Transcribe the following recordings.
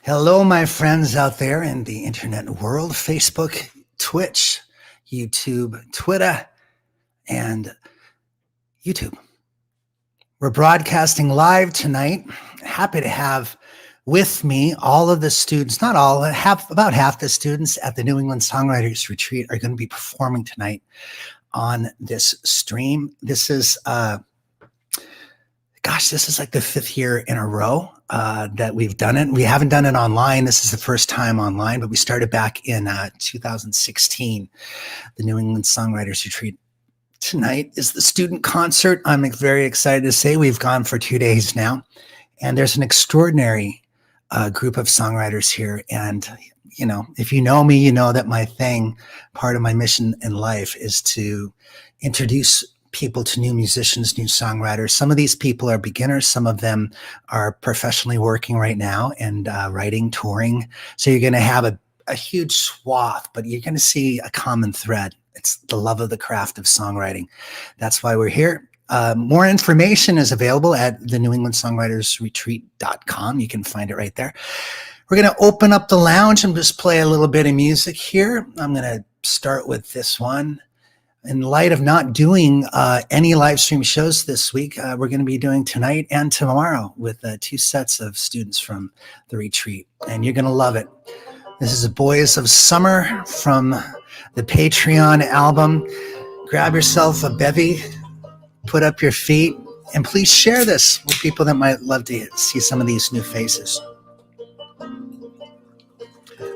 Hello, my friends out there in the internet world, Facebook, Twitch, YouTube, Twitter, and YouTube. We're broadcasting live tonight. Happy to have with me all of the students, not all, about half the students at the New England Songwriters Retreat are going to be performing tonight on this stream. This is, this is like the 5th year in a row that we've done it. We haven't done it online. This is the first time online, but we started back in 2016, the New England Songwriters Retreat. Tonight is the student concert. I'm very excited to say we've gone for 2 days now, and there's an extraordinary group of songwriters here. And, you know, if you know me, you know that part of my mission in life is to introduce people to new musicians, new songwriters. Some of these people are beginners. Some of them are professionally working right now and writing, touring. So you're going to have a huge swath, but you're going to see a common thread. It's the love of the craft of songwriting. That's why we're here. More information is available at the New England Songwriters Retreat.com. You can find it right there. We're going to open up the lounge and just play a little bit of music here. I'm going to start with this one. In light of not doing any live stream shows this week, we're going to be doing tonight and tomorrow with 2 sets of students from the retreat, and you're going to love it. This is Boys of Summer from the Patreon album. Grab yourself a bevy, put up your feet, and please share this with people that might love to see some of these new faces.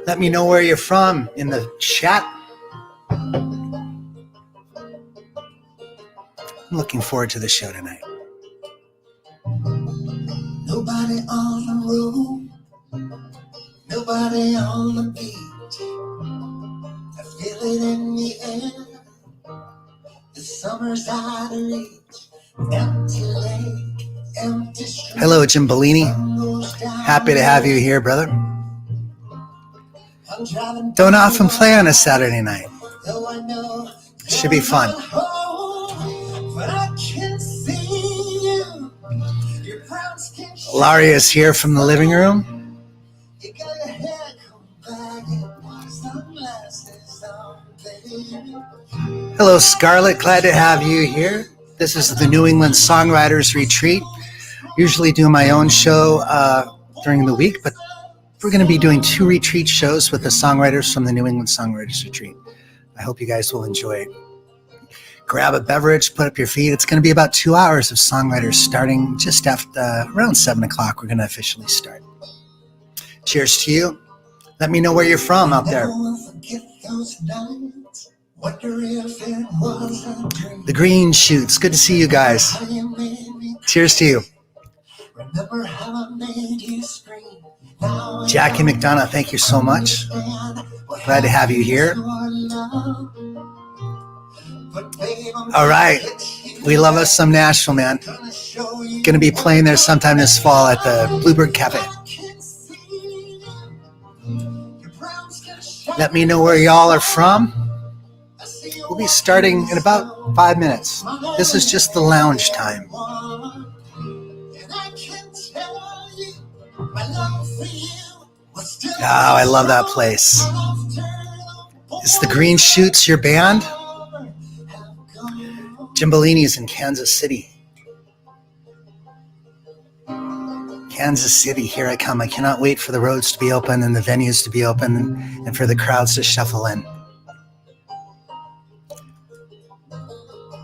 Let me know where you're from in the chat. I'm looking forward to the show tonight. Nobody on the road, nobody on the beat. I feel it in the air. The summer's out of reach. Empty lake, empty street. Hello, Jim Bellini. Happy to have you here, brother. Don't often play on a Saturday night. Should be fun. Laurie is here from the living room. Hello, Scarlett. Glad to have you here. This is the New England Songwriters Retreat. Usually do my own show during the week, but we're going to be doing 2 retreat shows with the songwriters from the New England Songwriters Retreat. I hope you guys will enjoy it. Grab a beverage, put up your feet. It's going to be about 2 hours of songwriters starting just after around 7 o'clock. We're going to officially start. Cheers to you. Let me know where you're from out there. The Green Shoots. Good to see you guys. Cheers to you. Jackie McDonough, thank you so much. Glad to have you here. All right. We love us some Nashville, man. Going to be playing there sometime this fall at the Bluebird Cafe. Let me know where y'all are from. We'll be starting in about 5 minutes. This is just the lounge time. Oh, I love that place. Is the Green Shoots your band? Jim Bellini is in Kansas City. Kansas City, here I come. I cannot wait for the roads to be open and the venues to be open and for the crowds to shuffle in.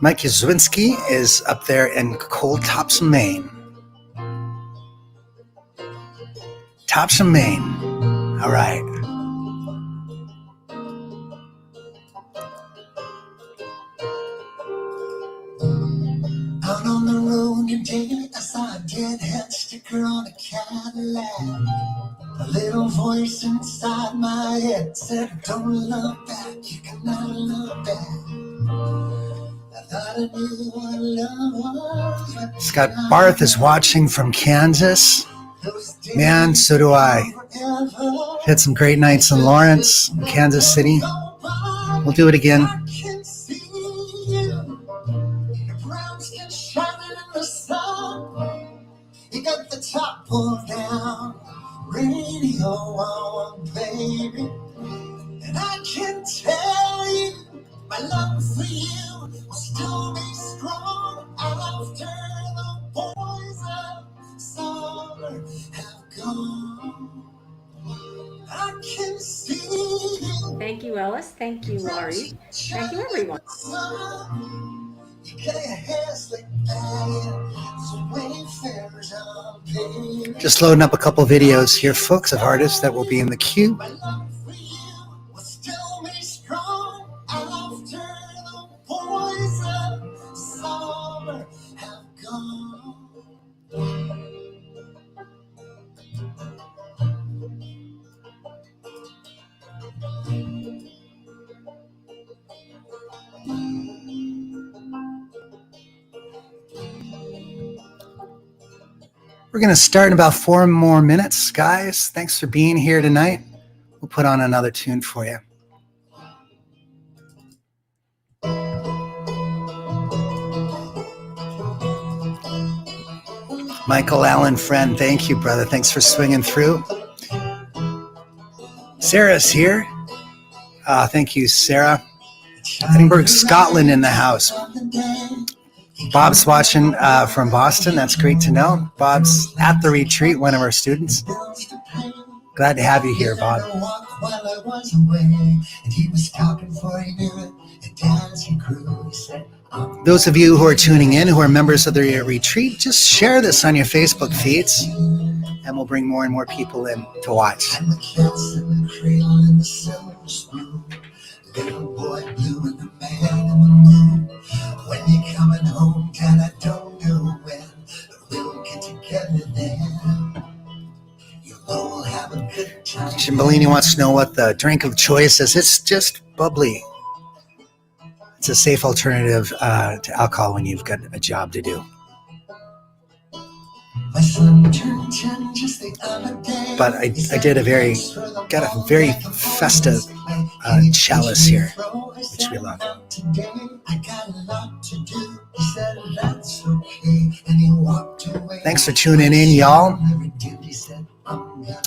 Mike Yazwinski is up there in cold Tappan, Maine. Tappan, Maine. All right. Out on the road today, I saw a deadhead sticker on a Cadillac. A little voice inside my head said, don't look back, you cannot look back. I thought I knew what love was. Scott Barth is watching from Kansas. Man, so do I. Had some great nights in Lawrence, Kansas City. We'll do it again. You got the top pulled down, radio your one, baby. And I can tell you, my love for you will still be strong after the boys of summer have gone. I can see. Thank you, Ellis. Thank you, Laurie. Thank you, everyone. Just loading up a couple videos here, folks, of artists that will be in the queue. We're going to start in about 4 more minutes, guys. Thanks for being here tonight. We'll put on another tune for you. Michael Allen, friend, thank you, brother. Thanks for swinging through. Sarah's here. Thank you, Sarah. Edinburgh, Scotland in the house. Bob's watching from Boston. That's great to know. Bob's at the retreat, one of our students. Glad to have you here, Bob. Those of you who are tuning in, who are members of the retreat, just share this on your Facebook feeds, and we'll bring more and more people in to watch. Little boy blue and the man in the moon. When you're coming home, Dad, I don't know when, but we'll get together then. You'll all have a good time. Cimbellini wants to know what the drink of choice is. It's just bubbly. It's a safe alternative to alcohol when you've got a job to do. My son turned 10 just the other day. But I got a very festive chalice here, which we love. Thanks for tuning in, y'all.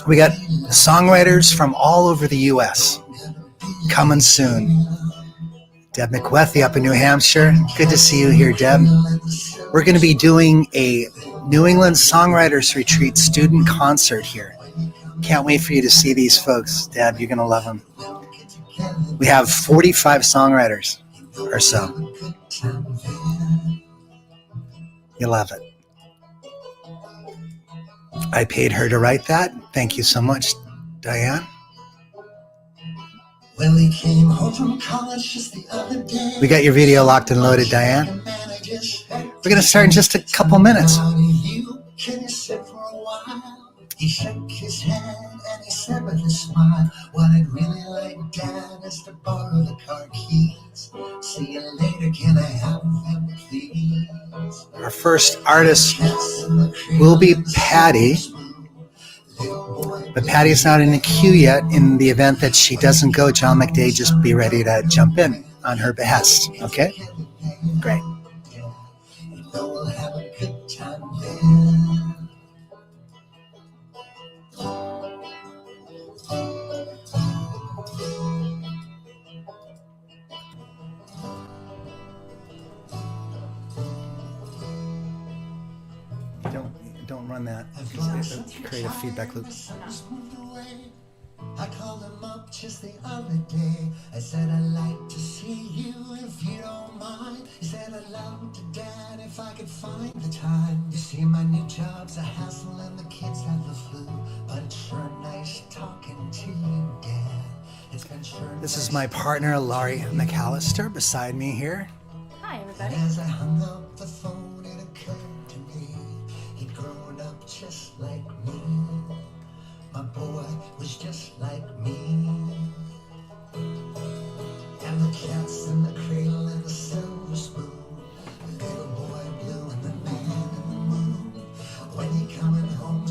We got songwriters from all over the U.S. coming soon. Deb McWethy up in New Hampshire. Good to see you here, Deb. We're going to be doing a New England Songwriters Retreat student concert here. Can't wait for you to see these folks. Deb, you're going to love them. We have 45 songwriters or so. You'll love it. I paid her to write that. Thank you so much, Diane. Well, he came home from college just the other day. We got your video locked and loaded, Diane. We're going to start in just a couple minutes. He shook his head and he said with a smile, what I'd really like, Dad, is to borrow the car keys. See you later, can I have them, please? Our first artist will be Patty. But Patty's not in the queue yet. In the event that she doesn't go, John McDade, just be ready to jump in on her behest. Okay? Great. We'll have a good time there. Don't run that. It'll create a feedback loop. I called him up just the other day. I said I'd like to see you if you don't mind. He said I'd love to, Dad, if I could find the time. You see, my new job's a hassle and the kids have the flu, but it's sure nice talking to you, Dad. It's been sure. This is my partner, Laurie McAllister, beside me here. Hi, everybody. As I hung up the phone, it occurred to me he'd grown up just like me. My boy was just like me. And the cats in the cradle and the silver spoon. The little boy blue and the man in the moon. When you coming home?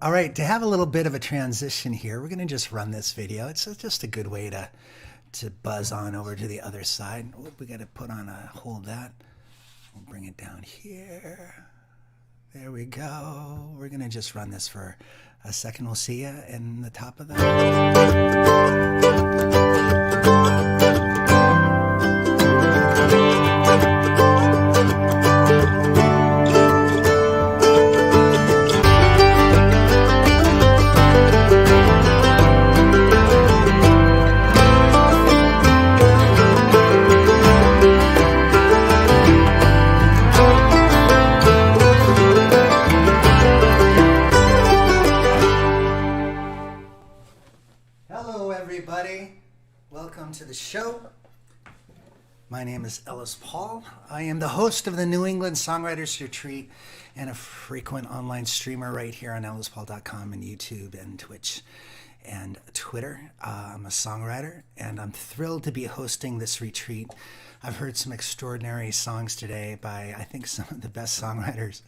All right, to have a little bit of a transition here, we're going to just run this video. It's just a good way to buzz on over to the other side. We got to put on hold that. We'll bring it down here. There we go. We're going to just run this for a second. We'll see you in the top of to the show. My name is Ellis Paul. I am the host of the New England Songwriters Retreat and a frequent online streamer right here on ellispaul.com and YouTube and Twitch and Twitter. I'm a songwriter and I'm thrilled to be hosting this retreat. I've heard some extraordinary songs today by, I think, some of the best songwriters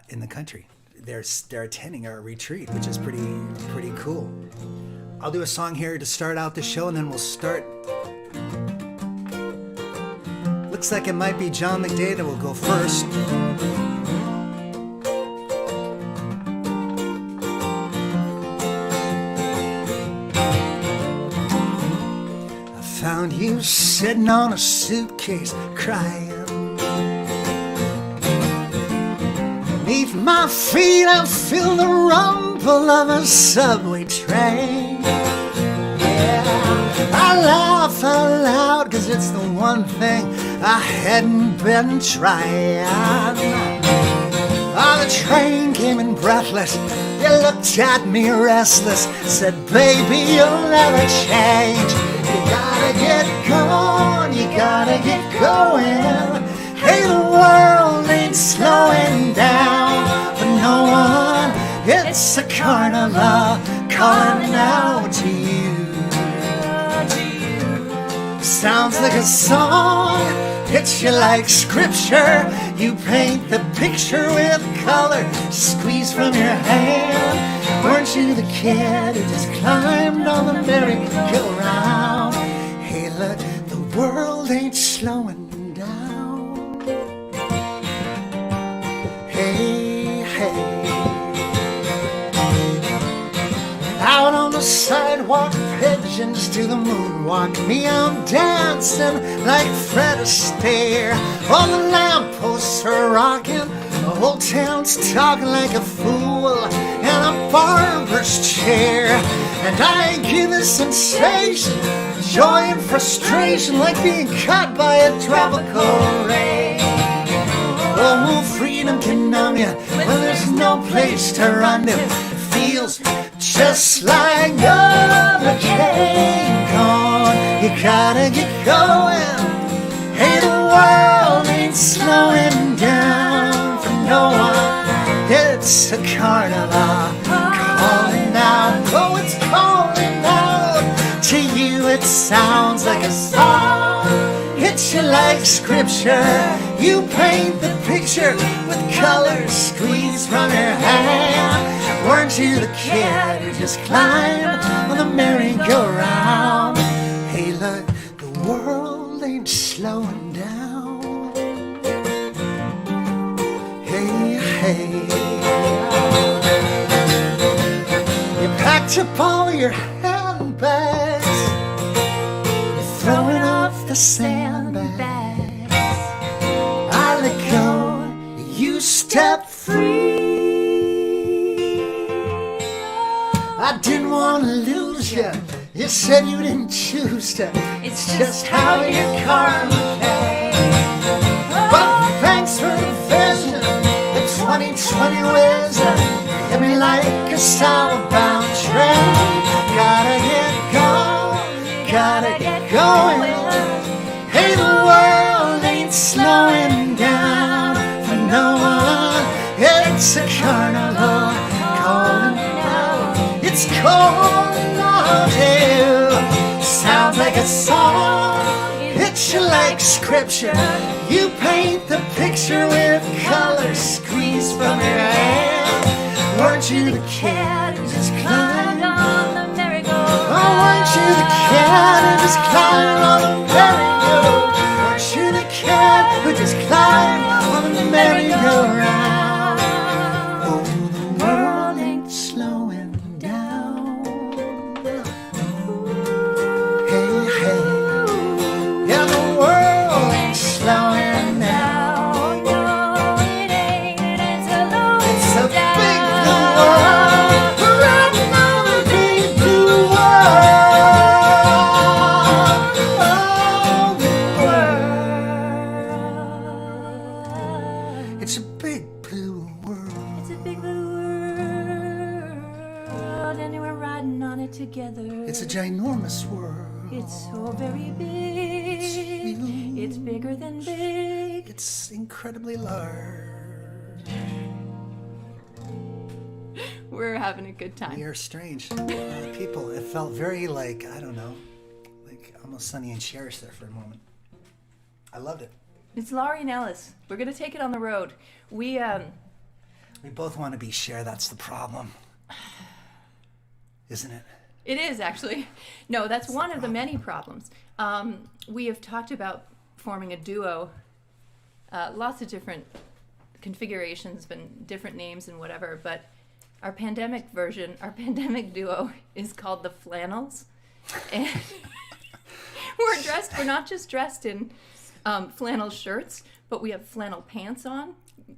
in the country. They're attending our retreat, which is pretty cool. I'll do a song here to start out the show, and then we'll start. Looks like it might be John McDade that will go first. I found you sitting on a suitcase crying. Beneath my feet I feel the rumble of a subway train. I laugh out loud cause it's the one thing I hadn't been trying. The train came in breathless. You looked at me restless. Said, baby, you'll never change. You gotta get going. You gotta get going. Hey, the world ain't slowing down for no one. It's a carnival calling out to you. Sounds like a song, hits you like scripture. You paint the picture with color, squeeze from your hand. Weren't you the kid who just climbed on the merry-go-round? Hey, look, the world ain't slowing down. Hey, hey. Out on the sidewalk, pigeons to the moonwalk. Me, I'm dancing like Fred Astaire. All the lampposts are rocking. The whole town's talking like a fool in a barber's chair. And I give a sensation, joy and frustration, like being caught by a tropical ray. Oh, freedom can numb you when there's no place to run to. Feels just like Novocaine gone. You gotta get going. Hey, the world ain't slowing down for no one. It's a carnival calling out. Oh, it's calling out to you. It sounds like a song, hits you like scripture. You paint the picture with colors squeezed from your hand. Weren't you the kid who just climbed on the merry-go-round? Hey, look, the world ain't slowing down. Hey, hey. You packed up all your handbags. You're throwing off the sandbags. I let go, you step free. I didn't want to lose you. You said you didn't choose to. It's just how your karma came. But thanks for the vision, the 2020 wisdom. Hit me like a southbound train. Gotta get going, gotta get going. Hey, the world ain't slowing down for no one. It's a carnival calling out. It's calling out to you. Sounds like a song, hits you like scripture. You paint the picture with colors squeezed from your hand. Weren't want you the cat who just climbed on the merry-go-round. I want you the cat who just climbed on the merry-go-round. I want you the cat who just climbed on the merry-go-round. Oh, the world ain't slowing down. Hey, hey. Yeah, the world ain't slowing down. No, it ain't. It's a low It's a down. big blue world. We're riding on a big blue world. Oh, the world. It's a big blue world. It's a big blue world, and we're riding on it together. It's a ginormous world. It's so very big. huge. It's bigger than big. It's incredibly large. We're having a good We time. are strange people. It felt very like, I don't know, like almost Sonny and Cherish there for a moment. I loved it. It's Laurie and Ellis. We're gonna take it on the road. We We both want to be Cher. That's the problem, isn't it? It is actually. No, that's one of the many problems. We have talked about forming a duo, lots of different configurations and different names and whatever, but our pandemic duo is called the Flannels. And we're not just dressed in flannel shirts, but we have flannel pants on,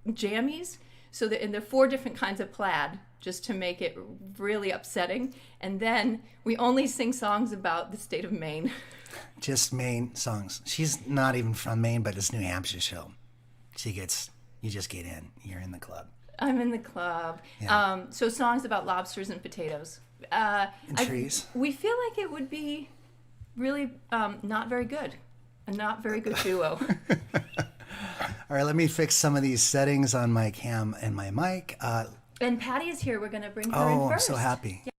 jammies, and there are 4 different kinds of plaid, just to make it really upsetting. And then we only sing songs about the state of Maine. Just Maine songs. She's not even from Maine, but it's New Hampshire show. You just get in. You're in the club. I'm in the club. Yeah. So songs about lobsters and potatoes. And trees. We feel like it would be really not very good. A not very good duo. All right, let me fix some of these settings on my cam and my mic. And Patty is here. We're going to bring her in Oh, I'm first. so happy. Yeah.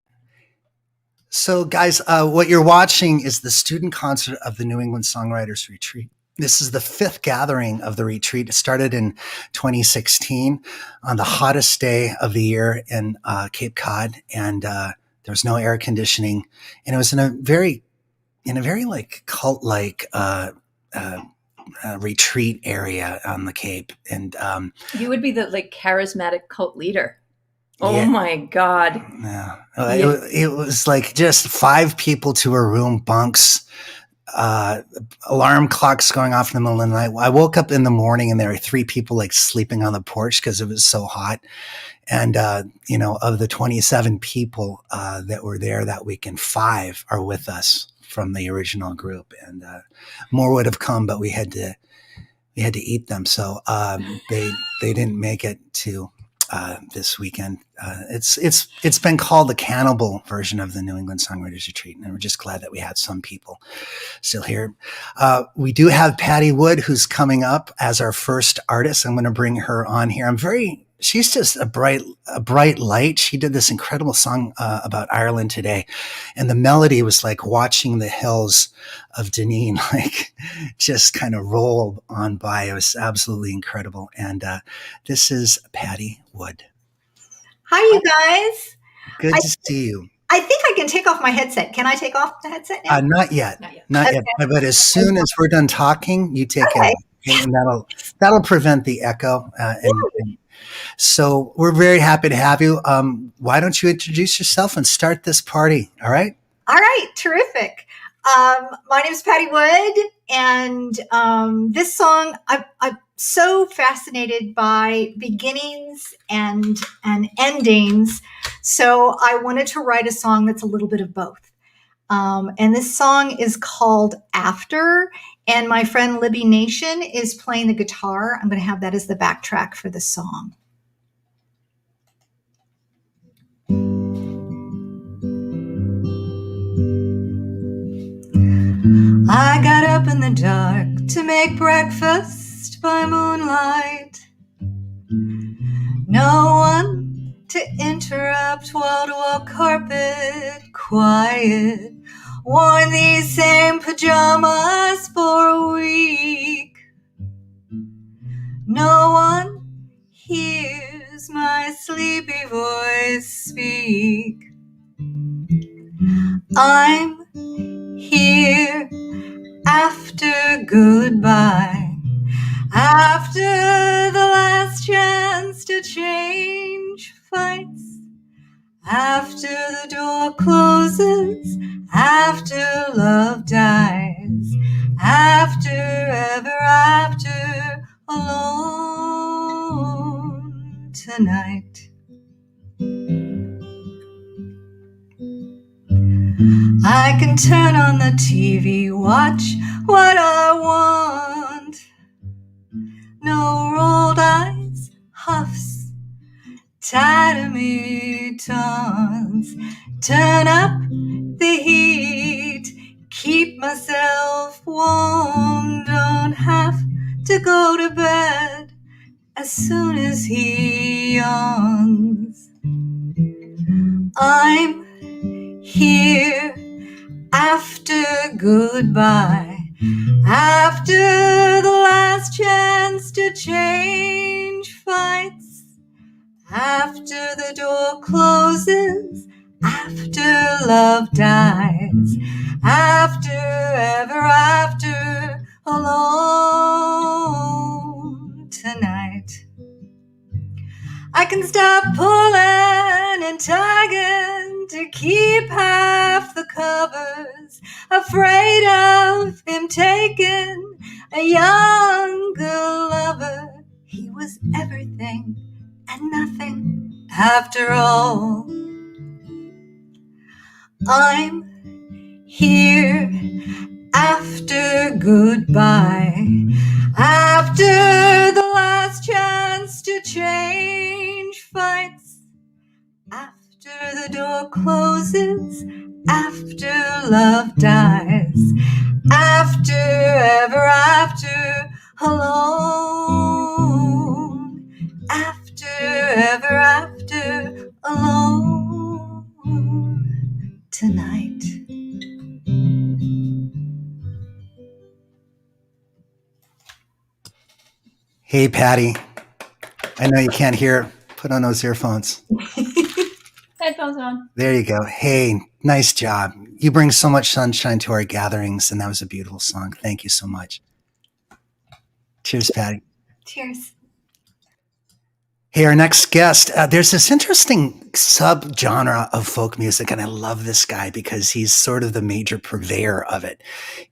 So, guys, what you're watching is the student concert of the New England Songwriters Retreat. This is the 5th gathering of the retreat. It started in 2016 on the hottest day of the year in Cape Cod, and there was no air conditioning, and it was in a very like cult-like retreat area on the Cape, and You would be the charismatic cult leader. Oh Yeah. my God. yeah, it was like just 5 people to a room, bunks. Alarm clocks going off in the middle of the night. I woke up in the morning and there were 3 people sleeping on the porch because it was so hot. And, of the 27 people that were there that weekend, 5 are with us from the original group, and more would have come, but we had to eat them. So they didn't make it to this weekend. It's been called the cannibal version of the New England Songwriters Retreat, and we're just glad that we had some people still here. We do have Patty Wood, who's coming up as our first artist. I'm going to bring her on here. She's just a bright light. She did this incredible song about Ireland today, and the melody was like watching the hills of Dunedin, just kind of roll on by. It was absolutely incredible. And this is Patty Wood. Hi, you guys. Good to see you. I think I can take off my headset. Can I take off the headset now? Not yet. Not yet. But as soon as we're done talking, you take Okay. it, and that'll prevent the echo. And so we're very happy to have you. Why don't you introduce yourself and start this party? All right. All right. Terrific. My name is Patty Wood, and this song, I'm so fascinated by beginnings and endings. So I wanted to write a song that's a little bit of both. And this song is called After, and my friend Libby Nation is playing the guitar. I'm going to have that as the backtrack for the song. I got up in the dark to make breakfast by moonlight. No one to interrupt, wall-to-wall carpet, quiet. Worn these same pajamas for a week. No one hears my sleepy voice I'm here after goodbye, after the last chance to change fights, after the door closes, after love dies, after ever after, alone tonight. I can turn on the TV, watch what I want. No rolled eyes, huffs, taunts. Turn up the heat, keep myself warm. Don't have to go to bed as soon as he yawns. I'm here after goodbye, after the last chance to change fights, after the door closes, after love dies, after ever after, alone tonight. I can stop pulling and tugging to keep half the covers, afraid of him taking a younger lover. He was everything and nothing after all. I'm here after goodbye, after the last chance to change fights, after the door closes, after love dies, after ever after, alone, after ever after, alone tonight. Hey, Patty. I know you can't hear. Put on those earphones. Headphones on. There you go. Hey, nice job. You bring so much sunshine to our gatherings, and that was a beautiful song. Thank you so much. Cheers, Patty. Cheers. Hey, our next guest, there's this interesting subgenre of folk music, and I love this guy because he's sort of the major purveyor of it.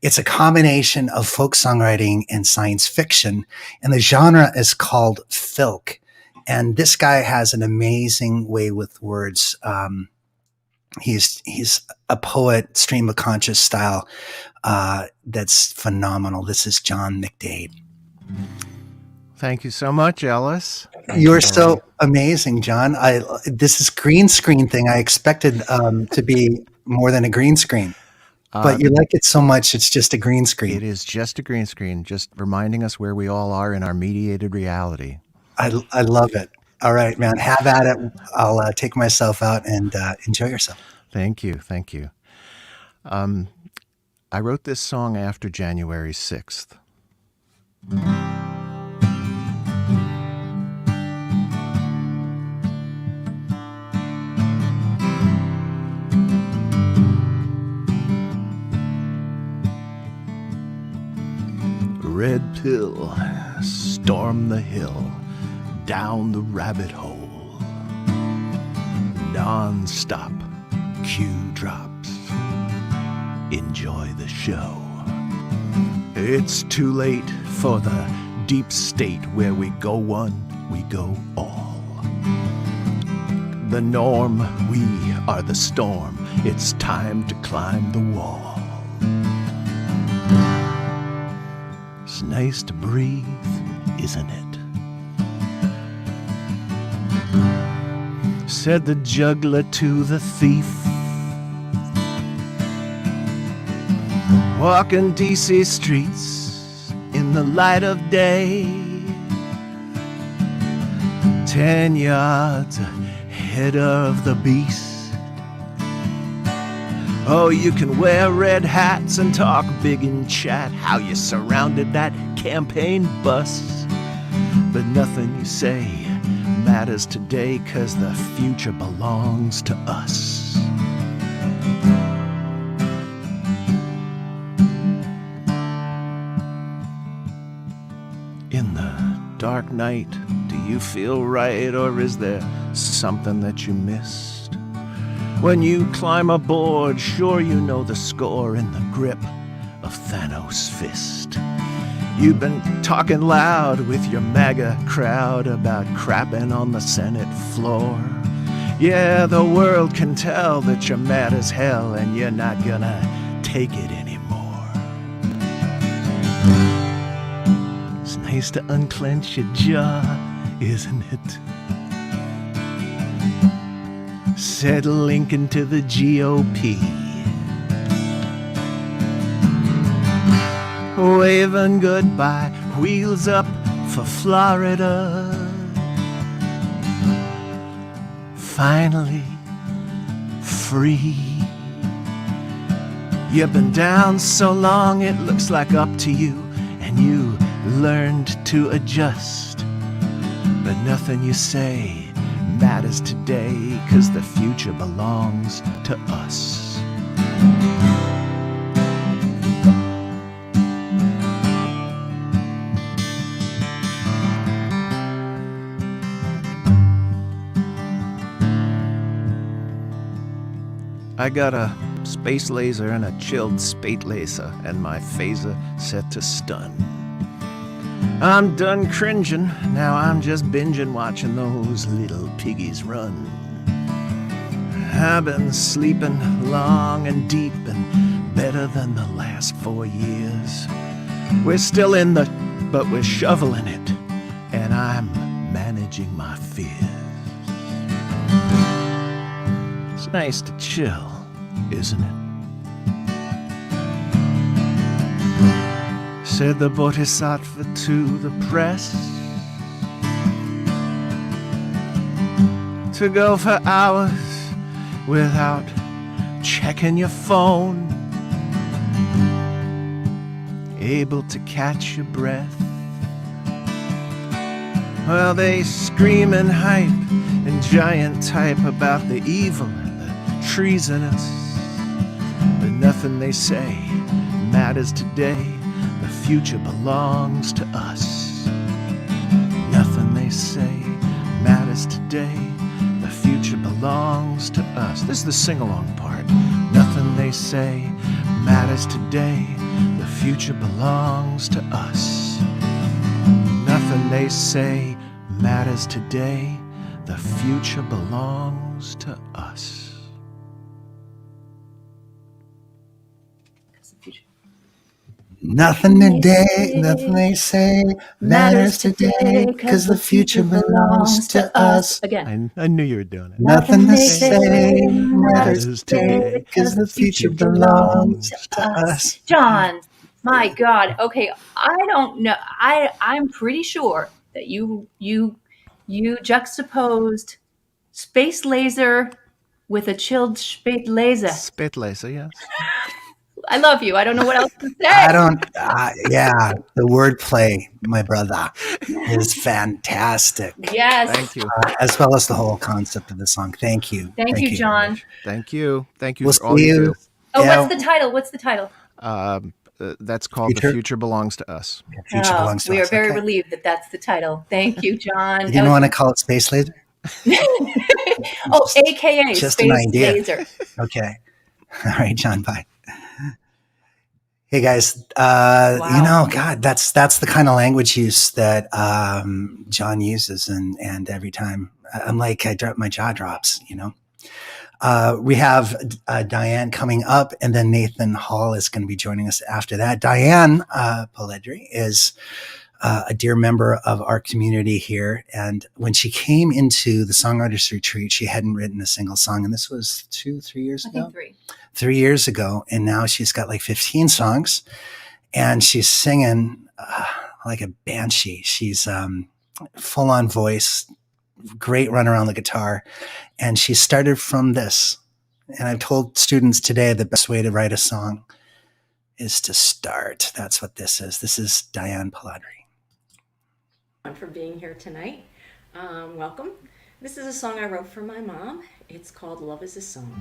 It's a combination of folk songwriting and science fiction, and the genre is called filk. And this guy has an amazing way with words. He's a poet, stream of conscious style that's phenomenal. This is John McDade. Thank you so much, Ellis. You're so amazing, John. This is green screen thing. I expected to be more than a green screen, but you like it so much. It's just a green screen. It is just a green screen, just reminding us where we all are in our mediated reality. I love it. All right, man. Have at it. I'll take myself out and enjoy yourself. Thank you. Thank you. I wrote this song after January 6th. Red pill, storm the hill, down the rabbit hole. Non-stop, cue drops, enjoy the show. It's too late for the deep state where we go one, we go all. The norm, we are the storm, it's time to climb the wall. It's nice to breathe, isn't it? Said the juggler to the thief. Walking DC streets in the light of day. 10 yards ahead of the beast. Oh, you can wear red hats and talk big and chat how you surrounded that campaign bus. But nothing you say matters today, 'cause the future belongs to us. dark night, do you feel right, or is there something that you missed? When you climb aboard, sure you know the score in the grip of Thanos' fist. You've been talking loud with your MAGA crowd about crapping on the Senate floor. Yeah, the world can tell that you're mad as hell and you're not gonna take it anymore. It's nice to unclench your jaw, isn't it? Said Lincoln to the GOP. Waving goodbye, wheels up for Florida. Finally free. You've been down so long it looks like up to you, and you learned to adjust. But nothing you say matters today, 'cause the future belongs to us. I got a space laser and a chilled spate laser, and my phaser set to stun. I'm done cringing, now I'm just binging watching those little piggies run. I've been sleeping long and deep and better than the last 4 years. We're still in the, but we're shoveling it, and I'm managing my fears. It's nice to chill, isn't it? Said the Bodhisattva to the press. To go for hours without checking your phone. Able to catch your breath. Well, they scream and hype and giant type about the evil and the treasonous. But nothing they say matters today. The future belongs to us. Nothing they say matters today. The future belongs to us. This is the sing-along part. Nothing they say matters today. The future belongs to us. Nothing they say matters today. The future belongs to us. Nothing today, nothing they say matters today, 'cause the future belongs to us. Again. I knew you were doing it. Nothing they say matters today, 'cause the future belongs to us. John, my God. Okay, I don't know. I'm pretty sure that you juxtaposed space laser with a chilled spate laser. Spit laser, yes. I love you. I don't know what else to say. I don't, yeah, the wordplay, my brother, is fantastic. Yes. Thank you. As well as the whole concept of the song. Thank you. Thank you, John. Thank you. Thank you We'll for all see you you. do. Oh, Yeah. what's the title? What's the title? That's called Future? The Future Belongs to Us. Future belongs to we us. are very Okay. relieved that that's the title. Thank you, John. You didn't want to call it Space Laser? Oh, AKA Just an Space idea. Laser. Okay. All right, John, bye. Hey guys, Wow. you know, God, that's the kind of language use that John uses, and every time I'm like, my jaw drops. You know, we have Diane coming up, and then Nathan Hall is going to be joining us after that. Diane Peladri is a dear member of our community here, and when she came into the Songwriters Retreat, she hadn't written a single song, and this was 2-3 years I ago. think 3. 3 years ago, and now she's got like 15 songs, and she's singing like a banshee. She's full on voice, great run around the guitar, and she started from this. And I've told students today the best way to write a song is to start. That's what this is. This is Diane Peladri. For being here tonight. Welcome. This is a song I wrote for my mom. It's called Love is a Song.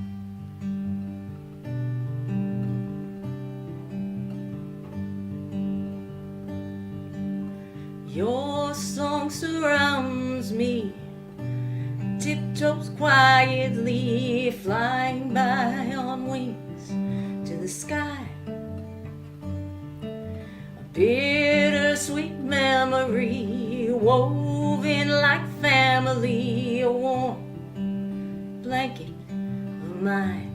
You're song surrounds me, tiptoes quietly, flying by on wings to the sky. A bittersweet memory, woven like family, a warm blanket of mine.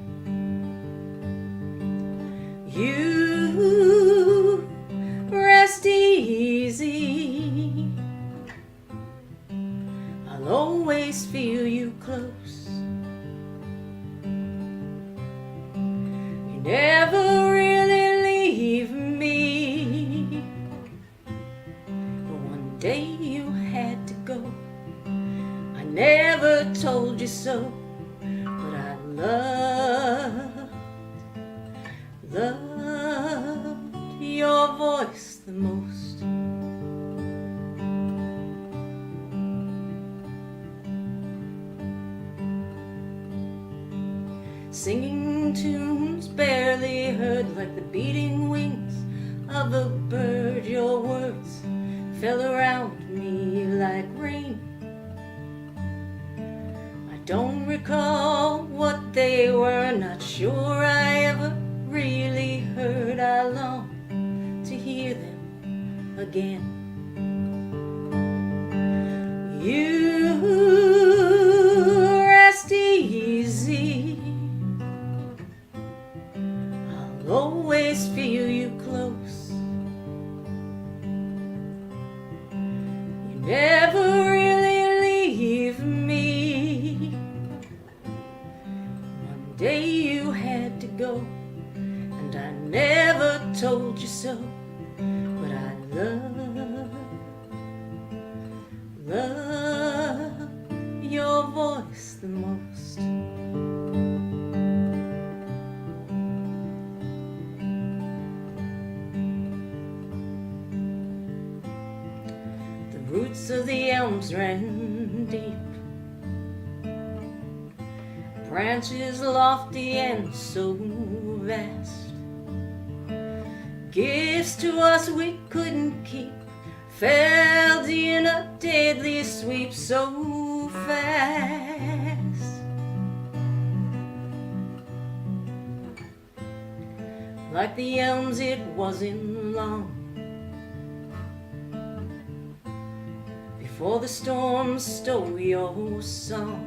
You rest easy, I'll always feel you close. You never really leave me, but one day you had to go. I never told you so, but I loved your voice the most. Singing tunes barely heard, like the beating wings of a bird. Your words fell around me like rain. I don't recall what they were, not sure I ever really heard. I long to hear them again. You rest easy, I'll always feel you close. You never really leave me, one day you had to go, and I never told you so, but I love your voice the most. The roots of the elms ran deep, branches lofty and so vast, gifts to us we couldn't keep, fell in a deadly sweep so fast. Like the elms it wasn't long before the storm stole your song,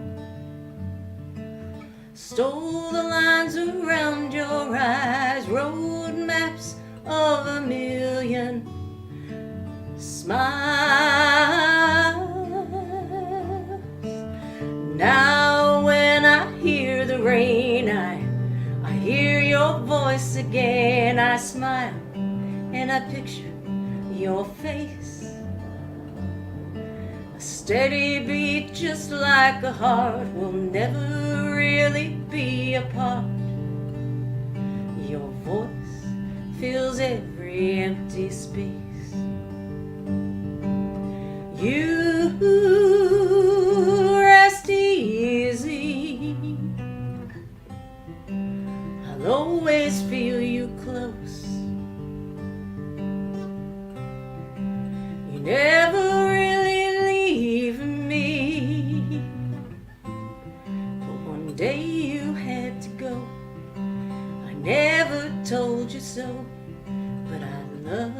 stole the lines around your eyes, road maps of a million smiles. Now when I hear the rain, I hear your voice again. I smile and I picture your face, a steady beat just like a heart. We'll never really be apart. Your voice fills every empty space. You rest easy, I'll always feel you close. You never really leave me, but one day you had to go. I never told you so, but I love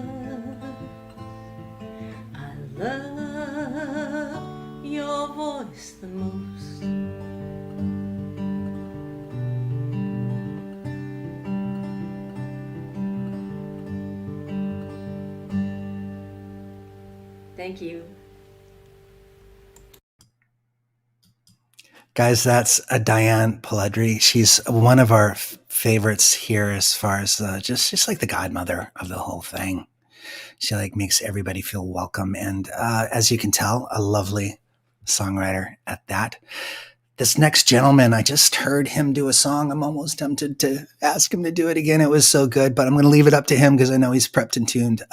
your voice the most. Thank you. Guys, that's Diane Peladri. She's one of our favorites here as far as just like the godmother of the whole thing. She like makes everybody feel welcome. And as you can tell, a lovely songwriter at that. This next gentleman, I just heard him do a song. I'm almost tempted to ask him to do it again. It was so good, but I'm going to leave it up to him because I know he's prepped and tuned.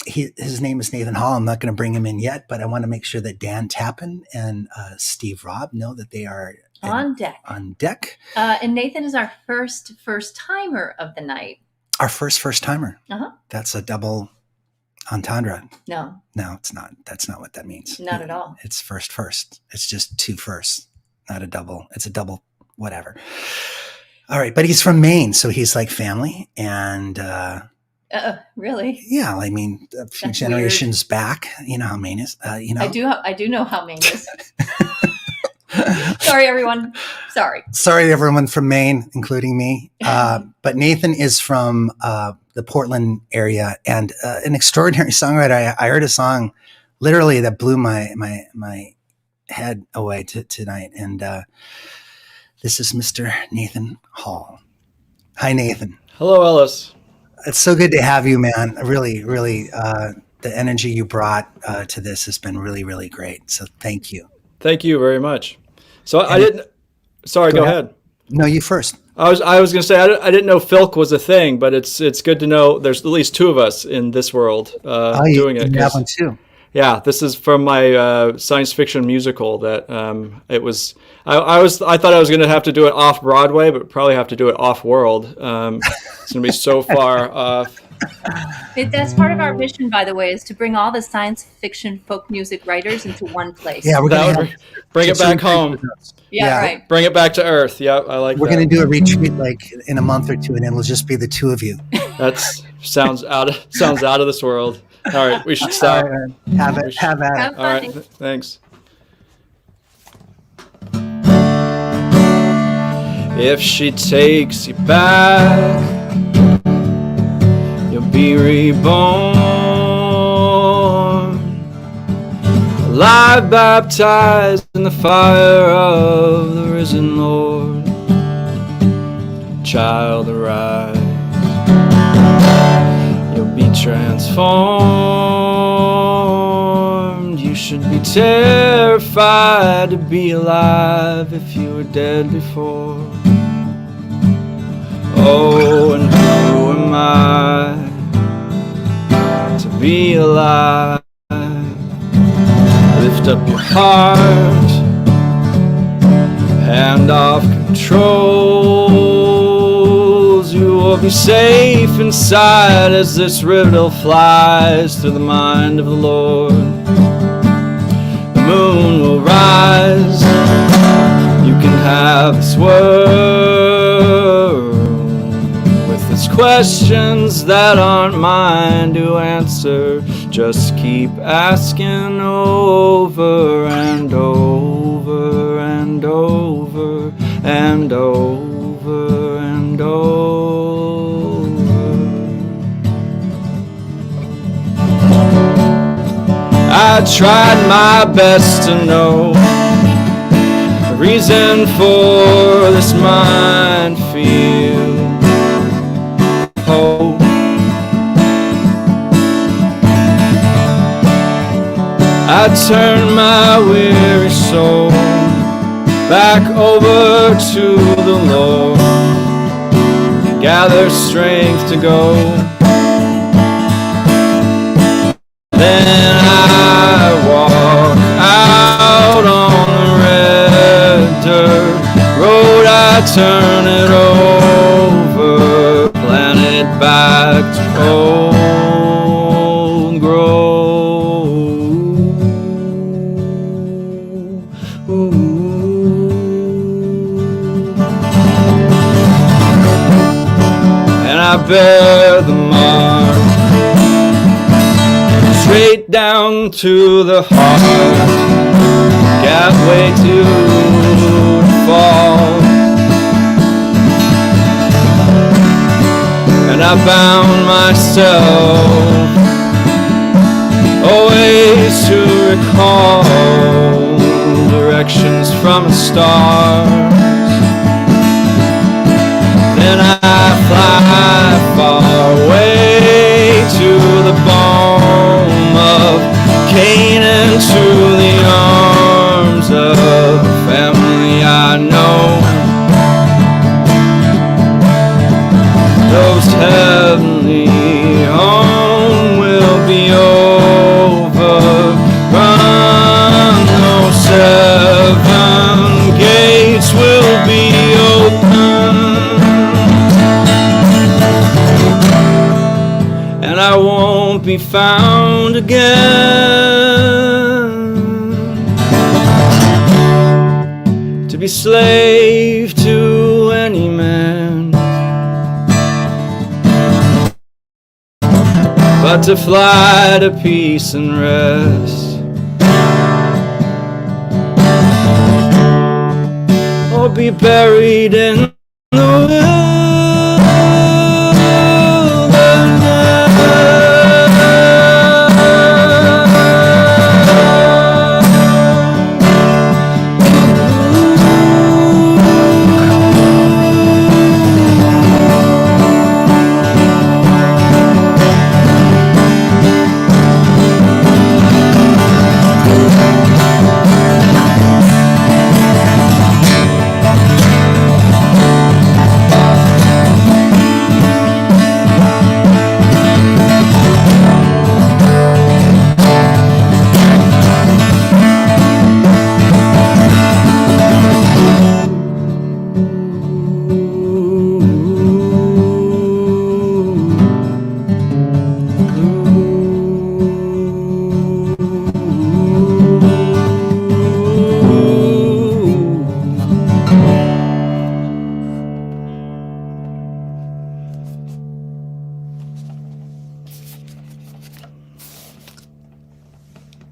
His name is Nathan Hall. I'm not going to bring him in yet, but I want to make sure that Dan Tappan and Steve Robb know that they are on deck. And Nathan is our first timer of the night. Our first timer. Uh-huh. That's a double entendre. No, No, it's not. That's not what that means. not at all. It's first. It's just 2 firsts, not a double. It's a double, whatever. All right. But he's from Maine, so he's like family. And Really? yeah, I mean, a few That's generations back, you know how Maine is, you know. I do know how Maine is. Sorry, everyone. Sorry, everyone from Maine, including me. But Nathan is from the Portland area and an extraordinary songwriter. I heard a song literally that blew my head away tonight. And this is Mr. Nathan Hall. Hi, Nathan. Hello, Ellis. It's so good to have you, man. Really, really, the energy you brought to this has been really, really great. So thank you. Thank you very much. So I didn't. Sorry, go ahead. No, you first. I was going to say I didn't know Filk was a thing, but it's good to know there's at least 2 of us in this world doing it. You have one too. Yeah, this is from my science fiction musical. That it was. I thought I was going to have to do it off Broadway, but probably have to do it off world. It's going to be so far off. That's part of our mission, by the way, is to bring all the science fiction folk music writers into one place. Yeah, we're going to bring it back home. Yeah, right. Bring it back to Earth. Yeah, I like. We're going to do a retreat like in a month or 2, and it'll just be the 2 of you. That sounds out of this world. All right, we should stop. All right, have at it. All right, thanks. If she takes you back, you'll be reborn, alive, baptized in the fire of the risen Lord. Child, arise, you'll be transformed. You should be terrified to be alive if you were dead before. Oh, and who am I to be alive? Lift up your heart, hand off controls. You will be safe inside as this riddle flies through the mind of the Lord. The moon will rise, you can have this world with its questions that aren't mine to answer. Just keep asking over and over and over and over and over. I tried my best to know the reason for this minefield. Hope I turn my weary soul back over to the Lord, gather strength to go. Then I walk out on the red dirt road. I turn it over, plant it back to old growth. And I bear the mark straight down to the heart, got way to fall. And I bound myself always to recall directions from the stars. Then I fly far away to the balm of Canaan, to the arms of family I know. Those heavenly home will be overrun. Those 7 gates will be open, and I won't be be found again, to be slave to any man, but to fly to peace and rest, or be buried in the wilderness.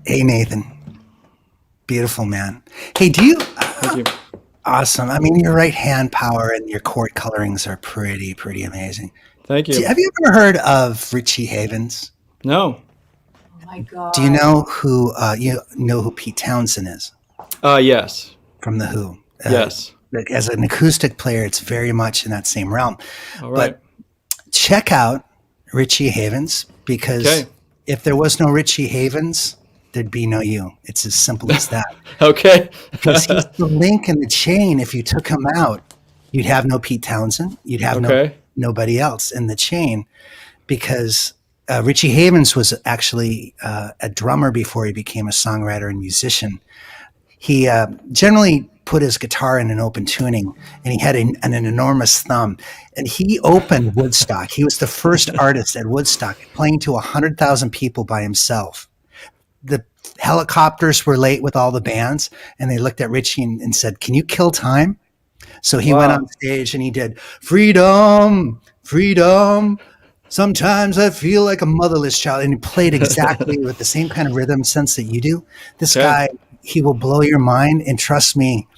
Hey, Nathan. Beautiful, man. Hey, do you? Thank you. Awesome. I mean, your right hand power and your chord colorings are pretty amazing. Thank you. Have you ever heard of Richie Havens? No. Oh my God. Do you know who Pete Townsend is Yes. from The Who? Yes. As an acoustic player, it's very much in that same realm. All right. But check out Richie Havens, because Okay. if there was no Richie Havens, there'd be no you. It's as simple as that. Okay. Because he's the link in the chain. If you took him out, you'd have no Pete Townsend. You'd have Okay. nobody else in the chain, because Richie Havens was actually a drummer before he became a songwriter and musician. He generally put his guitar in an open tuning, and he had an enormous thumb. And he opened Woodstock. He was the first artist at Woodstock, playing to 100,000 people by himself. The helicopters were late with all the bands, and they looked at Richie and said, "Can you kill time?" So he went on stage and he did "Freedom, Freedom. Sometimes I feel like a motherless child," and he played exactly with the same kind of rhythm sense that you do. This guy, he will blow your mind, and trust me,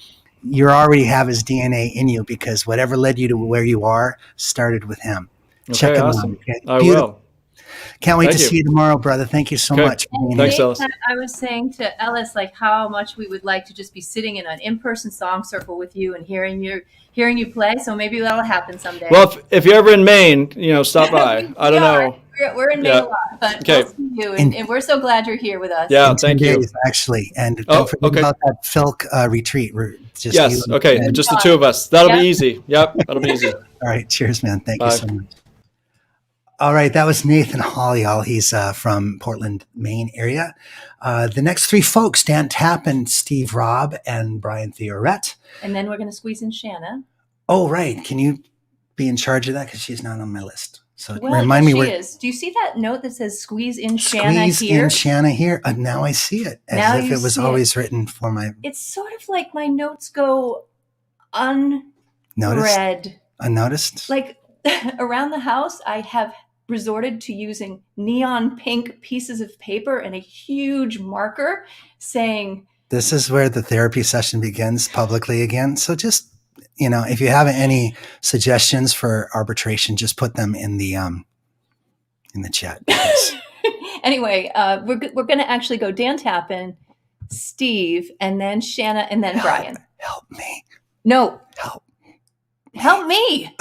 you already have his DNA in you, because whatever led you to where you are started with him. Check him awesome. out. Okay? I Beautiful. will. Can't wait Thank to you. see you tomorrow, brother. Thank you so Okay. much. for being Thanks, here. Ellis. I was saying to Ellis, like, how much we would like to just be sitting in an in-person song circle with you and hearing you play. So maybe that'll happen someday. Well, if you're ever in Maine, stop by. I don't know. We're in Maine Yeah. a lot, but Okay. we'll see you, and we're so glad you're here with us. Yeah, In 10 thank you. days, actually. And Oh, don't forget okay. about that Filk retreat. We're just Yes. you and Okay. Ed. Just the two of us. That'll Yep. be easy. Yep. That'll be easy. All right. Cheers, man. Thank Bye. you so much. All right. That was Nathan Holliall. He's from Portland, Maine area. The next three folks, Dan Tappan, Steve Robb, and Brian Theorett. And then we're going to squeeze in Shanna. Oh, right. Can you be in charge of that? Because she's not on my list. So Well, remind me she where. is. Do you see that note that says "squeeze in Shanna" Squeeze here? in Shanna here. Now I see it, as Now if you it was see it. always written for my It's sort of like my notes go notice. unread. Unnoticed. Like around the house, I have resorted to using neon pink pieces of paper and a huge marker saying, This is where the therapy session begins publicly again. So just, if you have any suggestions for arbitration, just put them in the chat. anyway, we're going to actually go Dan Tappan, Steve, and then Shanna, and then Brian. Help me. No, Help. me.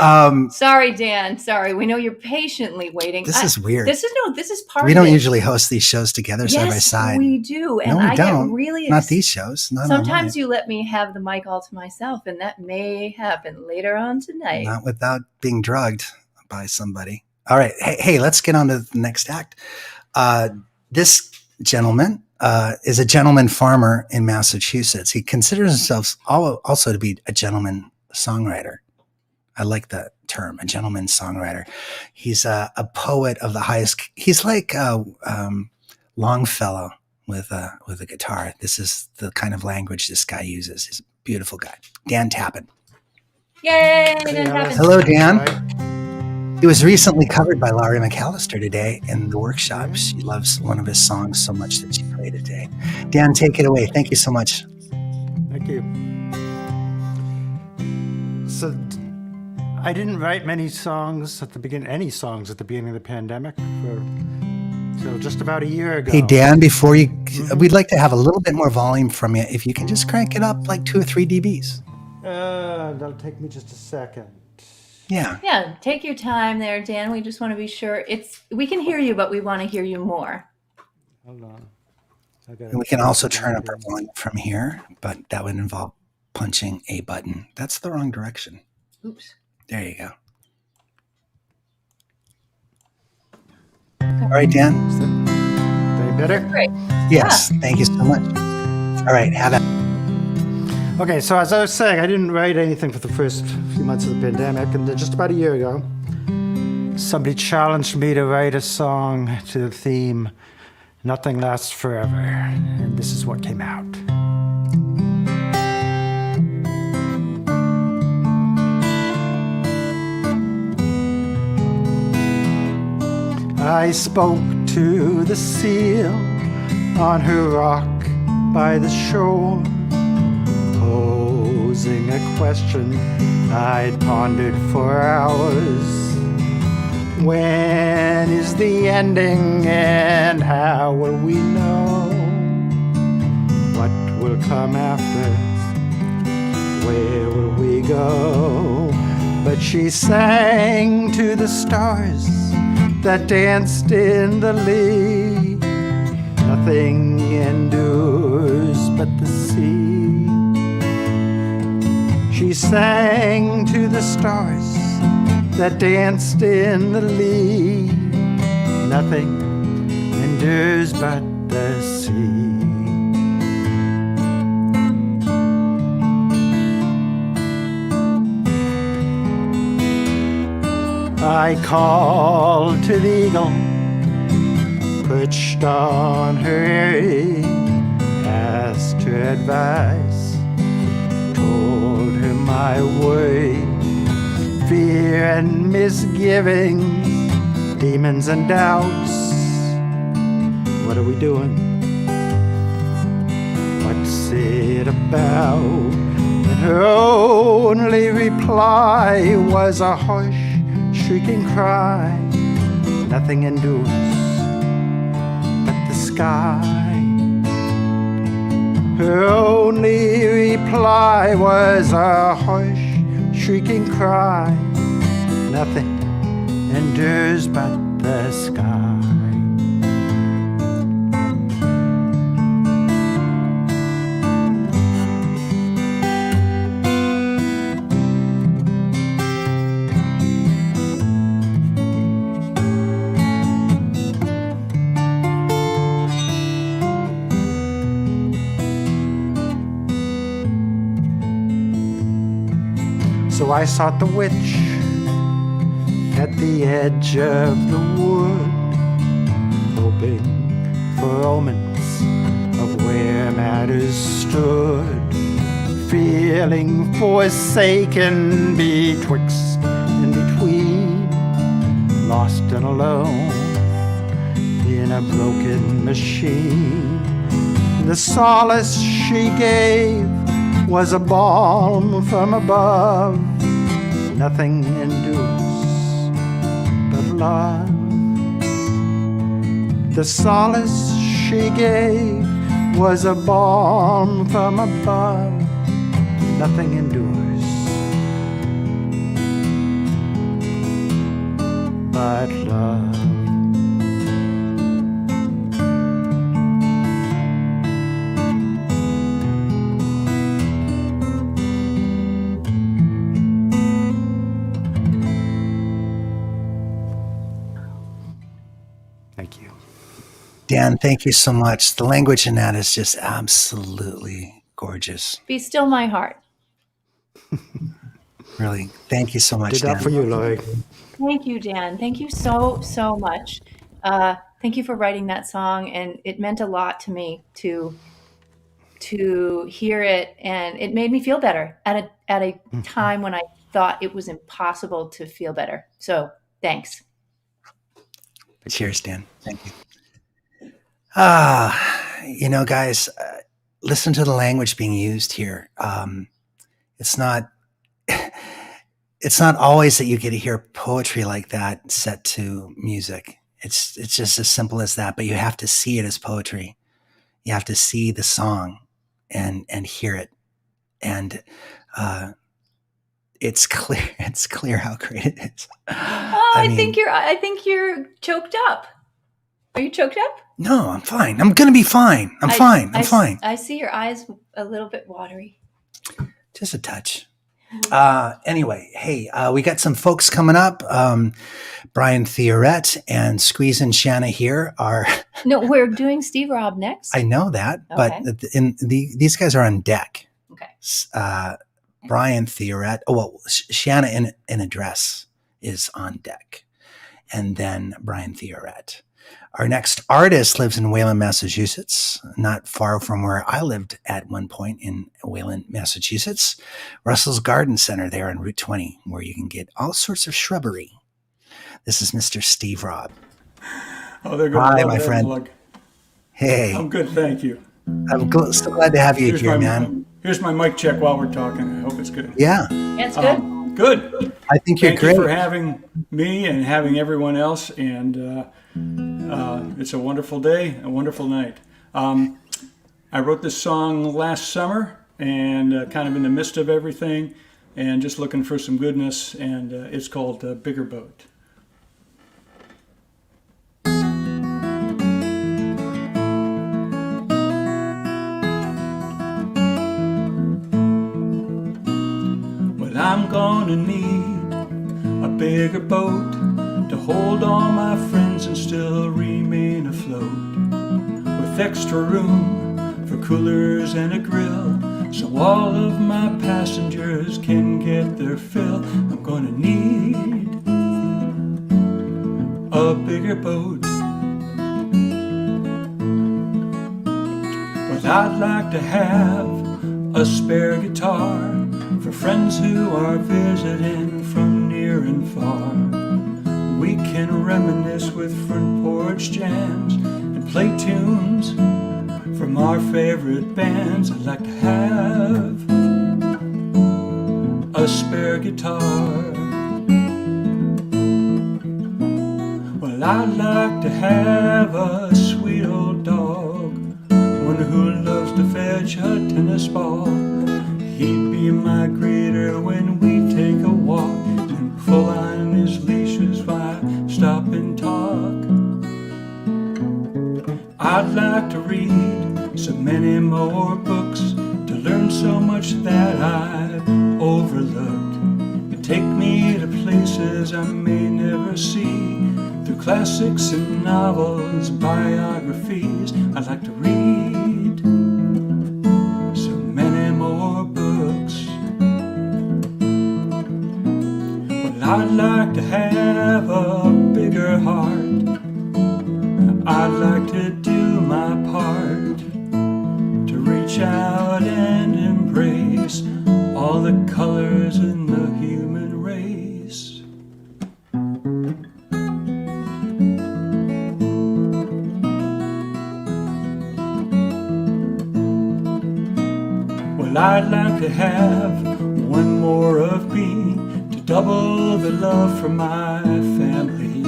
Um, Sorry, Dan. Sorry. We know you're patiently waiting. this is weird. This is part We of don't it. usually host these shows together side by Yes, side. we do. And No, we I don't. get really Not these shows. Not Sometimes online. you let me have the mic all to myself, and that may happen later on tonight. Not without being drugged by somebody. All right. Hey, let's get on to the next act. This gentleman is a gentleman farmer in Massachusetts. He considers himself also to be a gentleman songwriter. I like that term, a gentleman songwriter. He's a poet of the highest. He's like Longfellow with a guitar. This is the kind of language this guy uses. He's a beautiful guy. Dan Tappan. Yay! Didn't happen. Hello, Dan. He was recently covered by Laurie McAllister today in the workshop. She loves one of his songs so much that she played it today. Dan, take it away. Thank you so much. Thank you. So I didn't write many songs at the beginning, any songs at the beginning of the pandemic. So just about a year ago. Hey, Dan, before you, we'd like to have a little bit more volume from you. If you can just crank it up like 2 or 3 dBs. That'll take me just a second. Yeah. Yeah, take your time there, Dan. We just want to be sure we can hear you, but we want to hear you more. Hold on. And we can also turn up our volume from here, but that would involve punching a button. That's the wrong direction. Oops. There you go. All right, Dan. Any better? Great. Yes. Thank you so much. All right. Have it. Okay, so as I was saying, I didn't write anything for the first few months of the pandemic, and then just about a year ago, somebody challenged me to write a song to the theme, Nothing Lasts Forever, and this is what came out. I spoke to the seal on her rock by the shore, posing a question I'd pondered for hours. When is the ending and how will we know what will come after? Where will we go? But she sang to the stars that danced in the lee. Nothing endures but the sea. She sang to the stars that danced in the lee. Nothing endures but the sea. I called to the eagle, perched on her eyrie, asked her advice, told her my worry, fear and misgivings, demons and doubts. What are we doing? What's it about? And her only reply was a harsh, shrieking cry. Nothing endures but the sky. Her only reply was a harsh, shrieking cry. Nothing endures but the sky. So I sought the witch at the edge of the wood, hoping for omens of where matters stood, feeling forsaken betwixt and between, lost and alone in a broken machine. The solace she gave was a balm from above. Nothing endures but love. The solace she gave was a balm from above. Nothing endures but love. Dan, thank you so much. The language in that is just absolutely gorgeous. Be still my heart. Really. Thank you so much, Did that Dan. for you, Lloyd. Thank you, Dan. Thank you so, so much. Thank you for writing that song, and it meant a lot to me to hear it, and it made me feel better at a time when I thought it was impossible to feel better. So thanks. Cheers, Dan. Thank you. You know, guys, listen to the language being used here. It's not always that you get to hear poetry like that set to music. It's just as simple as that, but you have to see it as poetry. You have to see the song and hear it. And it's clear how great it is. Oh, I think you're choked up. Are you choked up? No, I'm fine. I'm going to be fine. I'm fine. Fine. I see your eyes a little bit watery. Just a touch. Anyway, hey, we got some folks coming up. Brian Theorett and Squeeze and Shanna here are. No, we're doing Steve Rob next. I know that, Okay. but these guys are on deck. Okay. Brian Theorett. Oh, well, Shanna in a dress is on deck, and then Brian Theorett. Our next artist lives in Wayland, Massachusetts, not far from where I lived at one point in Wayland, Massachusetts. Russell's Garden Center there on Route 20, where you can get all sorts of shrubbery. This is Mr. Steve Robb. Oh, they're good. Hi, my friend. Plug. Hey. I'm good, thank you. I'm so glad to have you here, man. Here's my mic check while we're talking. I hope it's good. Yeah. It's good. Good. I think you're Thank great. you for having me and having everyone else. And it's a wonderful day, a wonderful night. I wrote this song last summer and kind of in the midst of everything and just looking for some goodness. And it's called Bigger Boat. I'm gonna need a bigger boat to hold all my friends and still remain afloat, with extra room for coolers and a grill, so all of my passengers can get their fill. I'm gonna need a bigger boat. But I'd like to have a spare guitar for friends who are visiting from near and far. We can reminisce with front porch jams and play tunes from our favorite bands. I'd like to have a spare guitar. Well, I'd like to have a sweet old dog, one who loves to fetch a tennis ball. He'd be my greeter when we take a walk and pull on his leashes while I stop and talk. I'd like to read so many more books, to learn so much that I've overlooked, and take me to places I may never see, through classics and novels, biographies. I'd like to read so many more books. Well, I'd like to have a bigger heart. I'd like to do my part to reach out and embrace all the colors in the human race. Well, I'd like to have one more of me, to double the love for my family.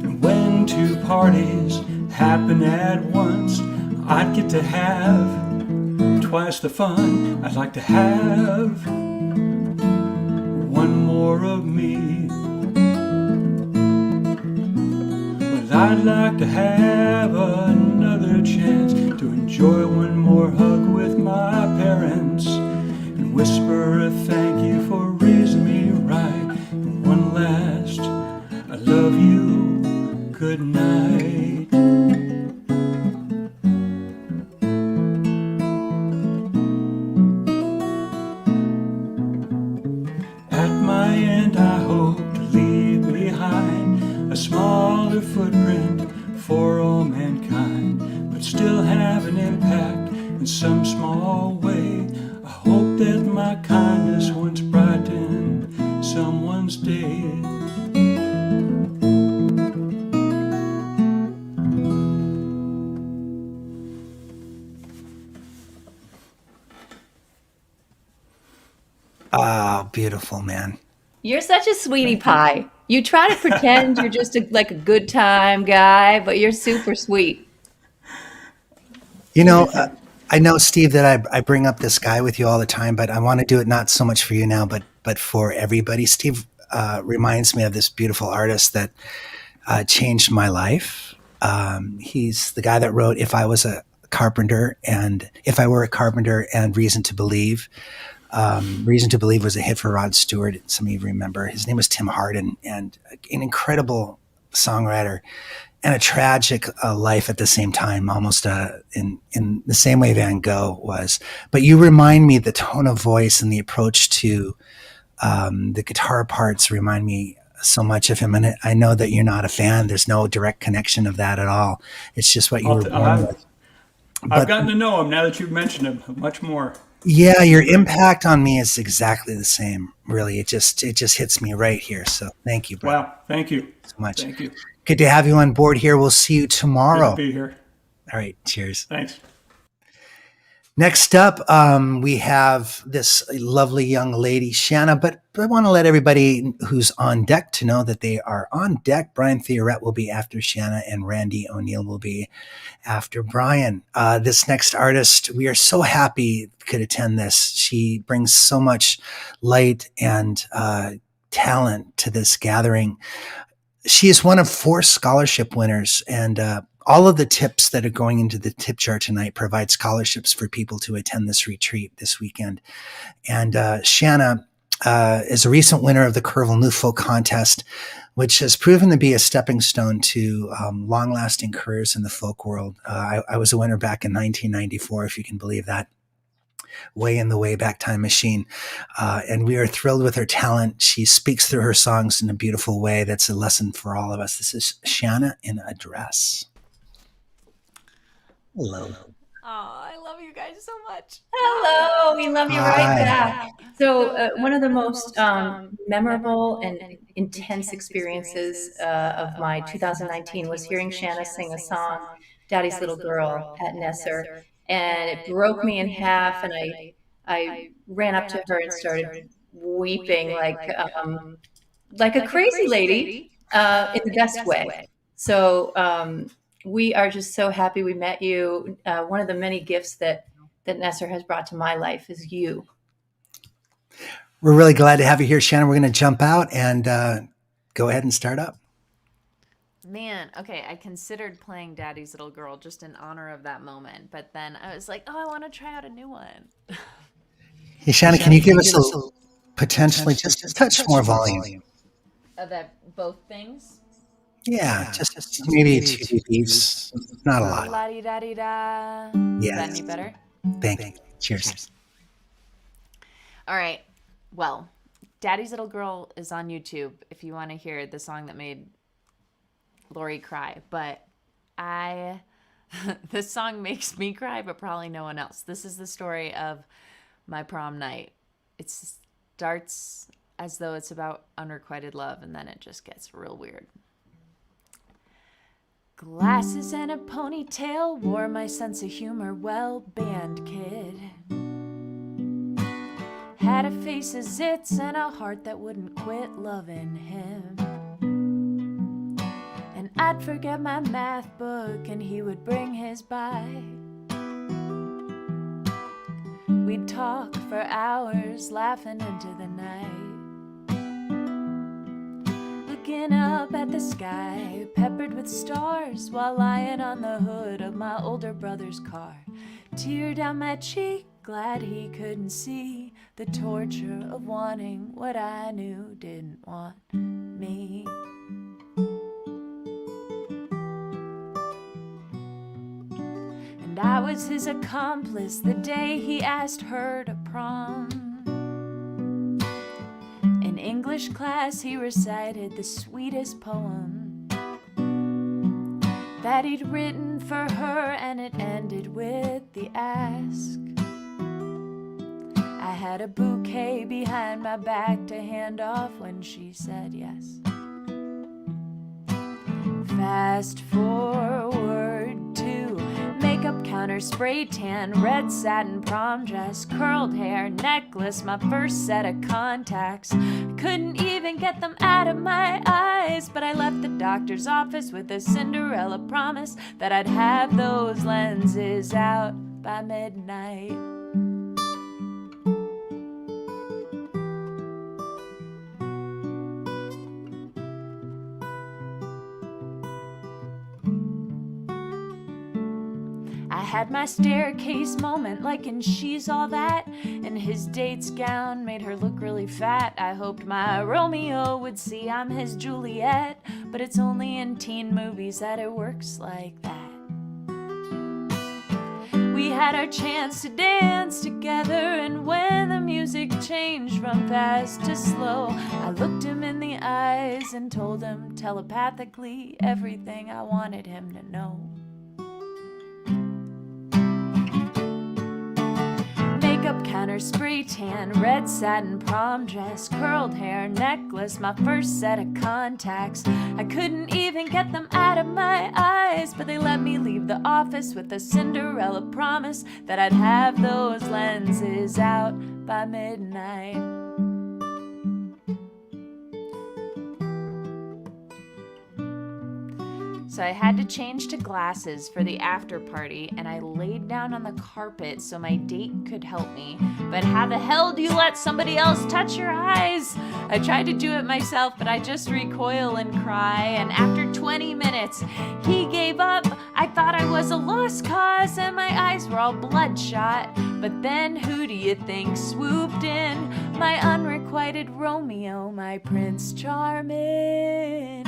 And when two parties happen at once, I'd get to have twice the fun. I'd like to have one more of me. Well, I'd like to have another chance to enjoy one more hug with my parents, and whisper a thank you for raising me right, and one last I love you, good night. At in some small way. I hope that my kindness once brightened someone's day. Oh, beautiful, man. You're such a sweetie pie. You try to pretend you're just like a good time guy, but you're super sweet. You know, I know, Steve, that I bring up this guy with you all the time, but I want to do it not so much for you now, but for everybody. Steve reminds me of this beautiful artist that changed my life. He's the guy that wrote "If I Was a Carpenter" and "If I Were a Carpenter" and "Reason to Believe." Reason to Believe was a hit for Rod Stewart. Some of you remember. His name was Tim Hardin, and an incredible songwriter and a tragic life at the same time, almost in the same way Van Gogh was. But you remind me, the tone of voice and the approach to the guitar parts remind me so much of him. And I know that you're not a fan. There's no direct connection of that at all. It's just what you were born with. I've gotten to know him now that you've mentioned him much more. Yeah, your impact on me is exactly the same. Really, it just hits me right here. So thank you, brother. Wow, thank you so much. Thank you. Good to have you on board here. We'll see you tomorrow. Good to be here. All right, cheers. Thanks. Next up, we have this lovely young lady, Shanna, but I want to let everybody who's on deck to know that they are on deck. Brian Theorett will be after Shanna, and Randy O'Neill will be after Brian. This next artist, we are so happy could attend this. She brings so much light and talent to this gathering. She is one of 4 scholarship winners, and all of the tips that are going into the tip jar tonight provide scholarships for people to attend this retreat this weekend. And Shanna is a recent winner of the Curval New Folk Contest, which has proven to be a stepping stone to long-lasting careers in the folk world. I was a winner back in 1994, if you can believe that. Way in the Wayback Time Machine. And we are thrilled with her talent. She speaks through her songs in a beautiful way that's a lesson for all of us. This is Shanna in a Dress. Hello. Oh, I love you guys so much. Hello, we love you right back. So one of the most memorable and intense experiences of my 2019 was hearing Shanna sing a song, Daddy's Little Girl, at Nesser. And it broke me in half, and I ran up to her and started weeping like a crazy lady in the best way. So we are just so happy we met you. One of the many gifts that Nesser has brought to my life is you. We're really glad to have you here, Shanna. We're going to jump out and go ahead and start up. Man, okay, I considered playing Daddy's Little Girl just in honor of that moment, but then I was like, oh, I want to try out a new one. Hey, Shanna, can you give us a potentially just a touch more volume? Of that, both things? Yeah, just maybe 2 beats, not a lot. La-di-da-di-da. Yeah. Is that any better? Thank you. Cheers. All right. Well, Daddy's Little Girl is on YouTube if you want to hear the song that made Lori cry. But this song makes me cry, but probably no one else. This is the story of my prom night. It starts as though it's about unrequited love, and then it just gets real weird. Glasses and a ponytail, wore my sense of humor well, band kid. Had a face of zits and a heart that wouldn't quit loving him. And I'd forget my math book and he would bring his bike. We'd talk for hours, laughing into the night. Looking up at the sky, peppered with stars, while lying on the hood of my older brother's car. Tear down my cheek, glad he couldn't see the torture of wanting what I knew didn't want me. And I was his accomplice the day he asked her to prom. In English class he recited the sweetest poem. that he'd written for her, and it ended with the ask. I had a bouquet behind my back to hand off when she said yes. Fast forward to makeup counter, spray tan, red satin prom dress, curled hair, necklace, my first set of contacts. Couldn't even get them out of my eyes, but I left the doctor's office with a Cinderella promise that I'd have those lenses out by midnight. I had my staircase moment like in She's All That, and his date's gown made her look really fat. I hoped my Romeo would see I'm his Juliet, but it's only in teen movies that it works like that. We had our chance to dance together, and when the music changed from fast to slow, I looked him in the eyes and told him telepathically everything I wanted him to know. Makeup counter, spray tan, red satin prom dress, curled hair, necklace, my first set of contacts. I couldn't even get them out of my eyes, but they let me leave the office with a Cinderella promise that I'd have those lenses out by midnight. So I had to change to glasses for the after party, and I laid down on the carpet so my date could help me. But how the hell do you let somebody else touch your eyes? I tried to do it myself, but I just recoil and cry. And after 20 minutes, he gave up. I thought I was a lost cause, and my eyes were all bloodshot. But then who do you think swooped in? My unrequited Romeo, my Prince Charming.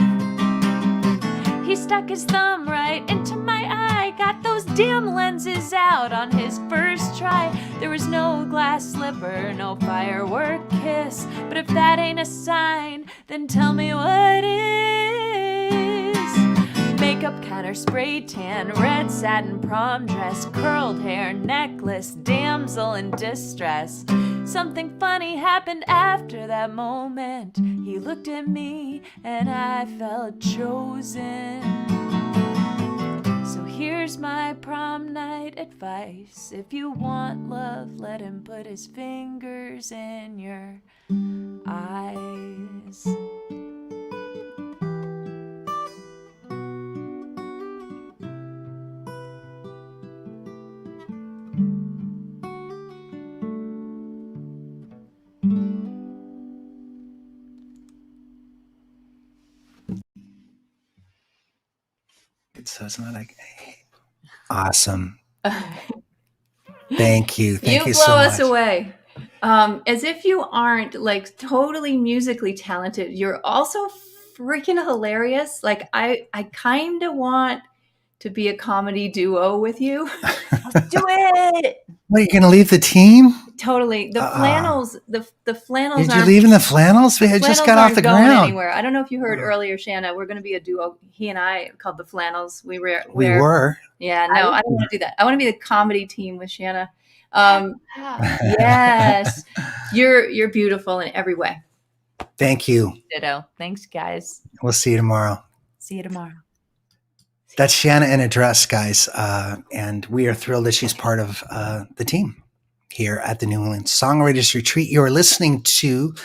He stuck his thumb right into my eye, got those damn lenses out on his first try. There was no glass slipper, no firework kiss, but if that ain't a sign, then tell me what is. Makeup counter, spray tan, red satin prom dress, curled hair, necklace, damsel in distress. Something funny happened after that moment. He looked at me and I felt chosen. So here's my prom night advice. If you want love, let him put his fingers in your eyes. So it's not like awesome. Thank you. Thank you blow so us much. away. As if you aren't like totally musically talented, you're also freaking hilarious. Like I kind of want to be a comedy duo with you. Let's do it. What, you're gonna leave the team? Totally. The flannels. The flannels. Did you leave in the flannels? We had just got off the ground. Anywhere. I don't know if you heard earlier, Shanna. We're going to be a duo. He and I called the flannels. We were. Yeah. No, I don't want to do that. I want to be the comedy team with Shanna. Yes, you're beautiful in every way. Thank you. Ditto. Thanks, guys. We'll see you tomorrow. See you tomorrow. That's Shanna in a dress, guys. And we are thrilled that she's part of the team here at the New England Songwriters Retreat. You are listening to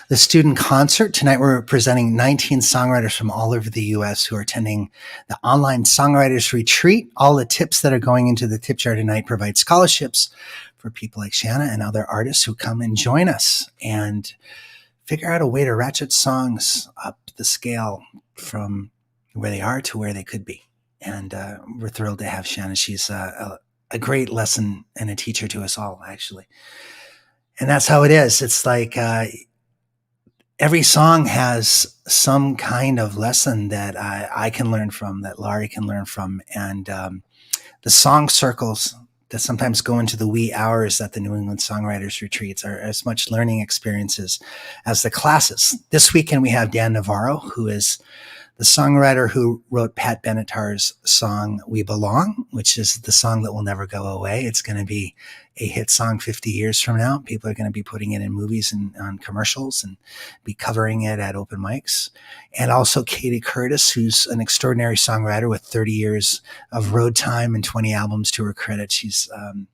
the student concert. Tonight we're presenting 19 songwriters from all over the U.S. who are attending the online Songwriters Retreat. All the tips that are going into the tip jar tonight provide scholarships for people like Shanna and other artists who come and join us and figure out a way to ratchet songs up the scale from where they are to where they could be. And we're thrilled to have Shanna. She's a great lesson and a teacher to us all, actually. And that's how it is. It's like every song has some kind of lesson that I can learn from, that Laurie can learn from. And the song circles that sometimes go into the wee hours at the New England Songwriters Retreats are as much learning experiences as the classes. This weekend we have Dan Navarro, who is the songwriter who wrote Pat Benatar's song We Belong, which is the song that will never go away. It's going to be a hit song 50 years from now. People are going to be putting it in movies and on commercials and be covering it at open mics. And also Katie Curtis, who's an extraordinary songwriter with 30 years of road time and 20 albums to her credit. She's an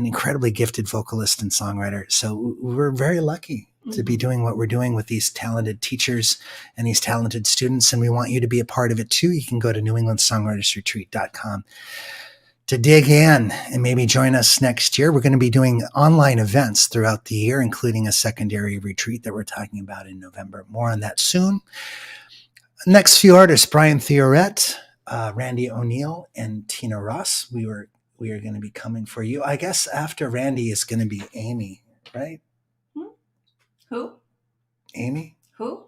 incredibly gifted vocalist and songwriter. So we're very lucky to be doing what we're doing with these talented teachers and these talented students. And we want you to be a part of it too. You can go to NewEnglandSongwritersRetreat.com to dig in and maybe join us next year. We're going to be doing online events throughout the year, including a secondary retreat that we're talking about in November. More on that soon. Next few artists, Brian Theorett, Randy O'Neill, and Tina Ross. We are going to be coming for you. I guess after Randy is going to be Amy, right? Who? Amy? Who?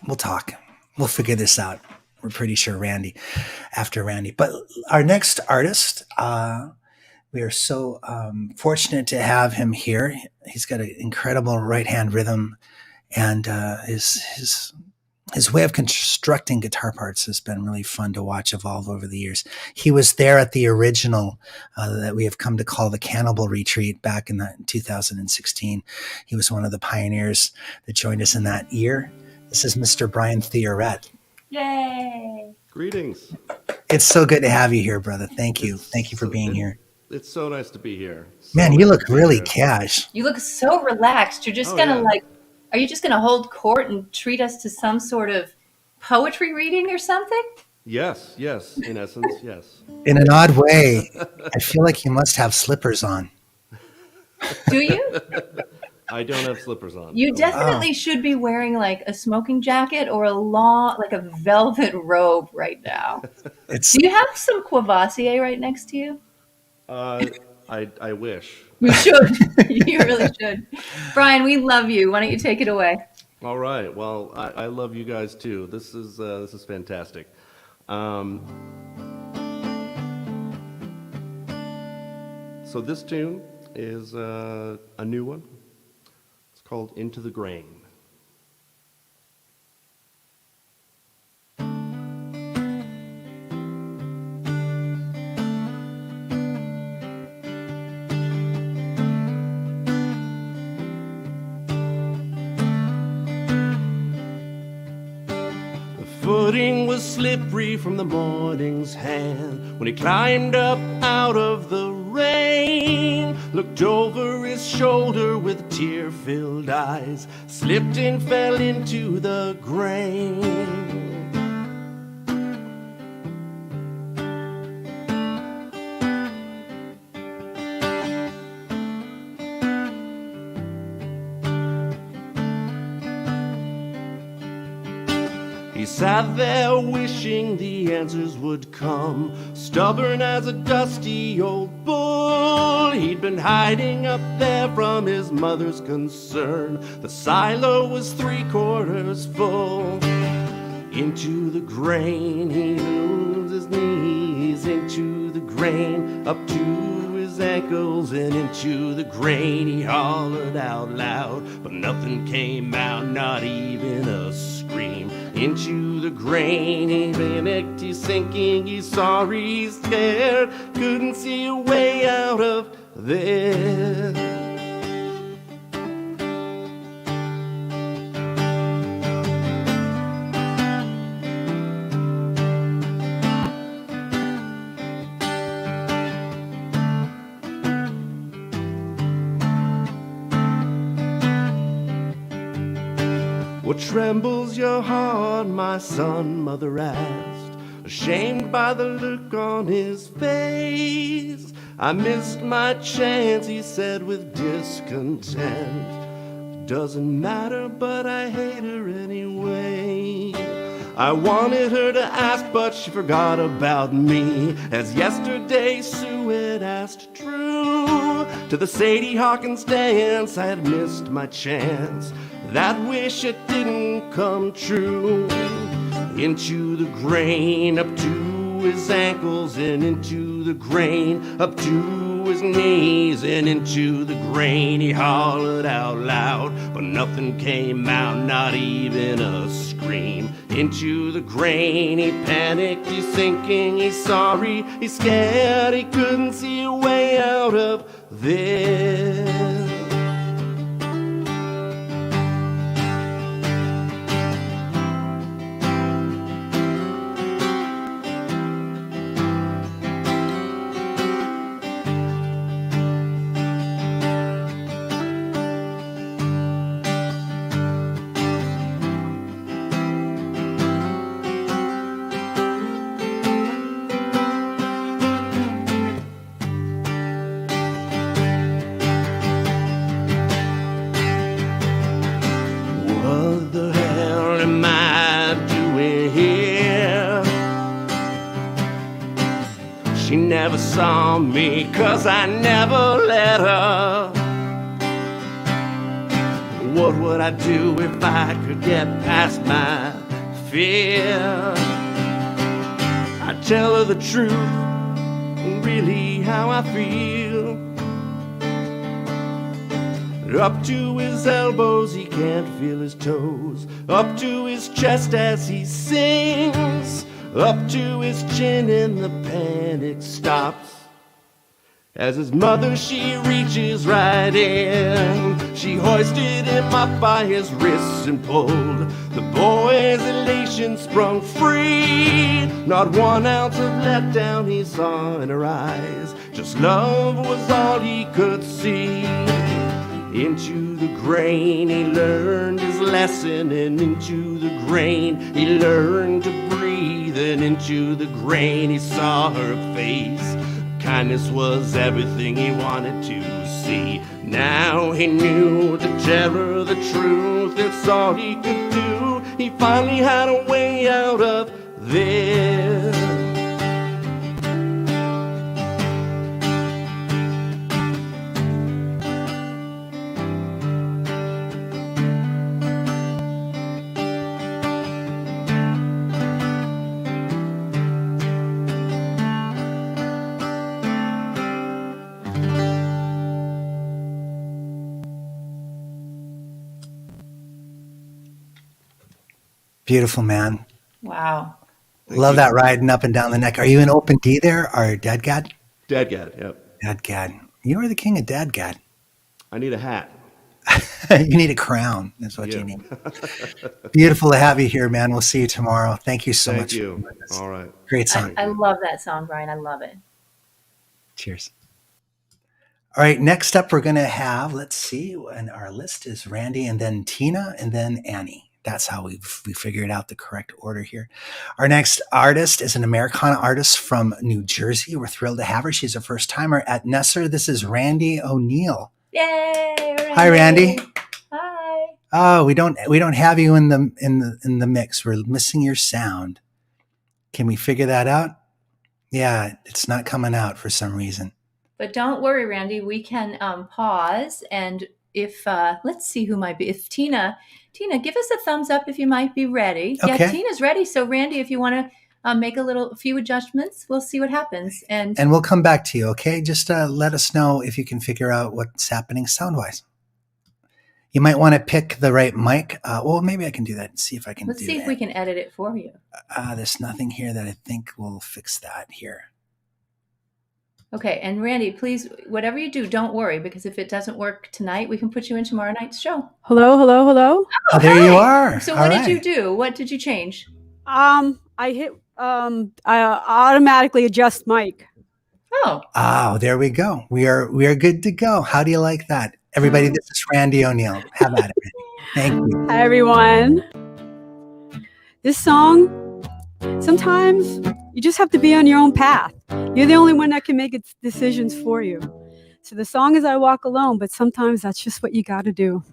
We'll talk. We'll figure this out. We're pretty sure Randy, after Randy. But our next artist, we are so fortunate to have him here. He's got an incredible right-hand rhythm, and his way of constructing guitar parts has been really fun to watch evolve over the years. He was there at the original that we have come to call the Cannibal Retreat back in 2016. He was one of the pioneers that joined us in that year. This is Mr. Brian Theorett. Yay! Greetings. It's so good to have you here, brother. Thank you. Thank you for being here. It's so nice to be here. Man, you look really cash. You look so relaxed. You're just gonna are you just gonna hold court and treat us to some sort of poetry reading or something? Yes, in essence, yes. In an odd way, I feel like you must have slippers on. Do you? I don't have slippers on. You definitely should be wearing like a smoking jacket or a velvet robe right now. Do you have some Courvoisier right next to you? I wish. You should. You really should. Brian, we love you. Why don't you take it away? All right. Well, I love you guys too. This is fantastic. So this tune is a new one. It's called Into the Grain. Footing was slippery from the morning's hand when he climbed up out of the rain, looked over his shoulder with tear-filled eyes, slipped and fell into the grain. Sat there wishing the answers would come, stubborn as a dusty old bull. He'd been hiding up there from his mother's concern. The silo was 3/4 full. Into the grain he moves his knees, into the grain up to his ankles, and into the grain he hollered out loud, but nothing came out, not even a scream. Into the grain he panicked, he's sinking, he's sorry, he's scared, couldn't see a way out of there. What trembles your heart, my son? Mother asked, ashamed by the look on his face. I missed my chance, he said with discontent. Doesn't matter, but I hate her anyway. I wanted her to ask, but she forgot about me, as yesterday Sue had asked Drew to the Sadie Hawkins dance. I had missed my chance. That wish, it didn't come true. Into the grain up to his ankles, and into the grain up to his knees and into the grain. He hollered out loud, but nothing came out, not even a scream. Into the grain, he panicked, he's thinking, he's sorry, he's scared, he couldn't see a way out of this. She never saw me, 'cause I never let her. What would I do if I could get past my fear? I'd tell her the truth, really how I feel. Up to his elbows, he can't feel his toes. Up to his chest as he sings. Up to his chin, and the panic stops. As his mother, she reaches right in. She hoisted him up by his wrists and pulled. The boy's elation sprung free. Not 1 ounce of letdown he saw in her eyes. Just love was all he could see. Into the grain he learned his lesson, and into the grain he learned to breathe, and into the grain he saw her face. Kindness was everything he wanted to see. Now he knew to tell her the truth, that's all he could do. He finally had a way out of this. Beautiful, man. Wow. Love that riding up and down the neck. Are you in open D there, or Dadgad? Dadgad, yep. Dadgad. You are the king of Dadgad. I need a hat. You need a crown. That's what you need. Beautiful to have you here, man. We'll see you tomorrow. Thank you so much. Thank you. All right. Great song. I love that song, Brian. I love it. Cheers. All right, next up we're going to have, let's see, and our list is Randy and then Tina and then Annie. That's how we figured out the correct order here. Our next artist is an Americana artist from New Jersey. We're thrilled to have her. She's a first timer at Nesser. This is Randy O'Neill. Yay! Randy. Hi, Randy. Hi. Oh, we don't have you in the mix. We're missing your sound. Can we figure that out? Yeah, it's not coming out for some reason. But don't worry, Randy. We can pause, and if let's see who might be. If Tina, give us a thumbs up if you might be ready. Okay. Yeah, Tina's ready. So Randy, if you want to make a few adjustments, we'll see what happens. And we'll come back to you, okay? Just let us know if you can figure out what's happening sound-wise. You might want to pick the right mic. Well, maybe I can do that and see if I can let's see if we can edit it for you. There's nothing here that I think will fix that here. Okay, and Randy, please, whatever you do, don't worry, because if it doesn't work tonight, we can put you in tomorrow night's show. Hello. Oh, there you are. So what did you do? What did you change? I hit. I automatically adjust mic. Oh, there we go. We are good to go. How do you like that, everybody? This is Randy O'Neill. Have at it, Randy. Thank you. Hi, everyone. This song. Sometimes you just have to be on your own path. You're the only one that can make its decisions for you. So the song is I Walk Alone, but sometimes that's just what you got to do.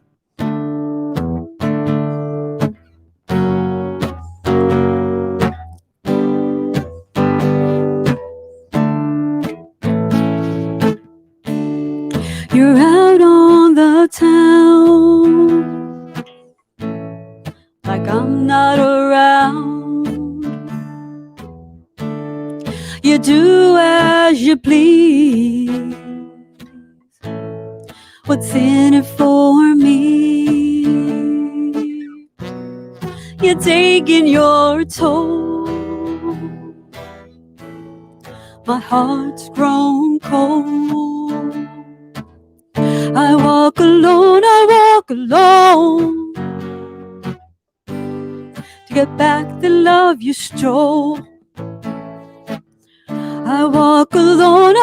You're out on the town, like I'm not around. You do as you please, what's in it for me. You're taking your toll. My heart's grown cold. I walk alone, to get back the love you stole. I walk alone,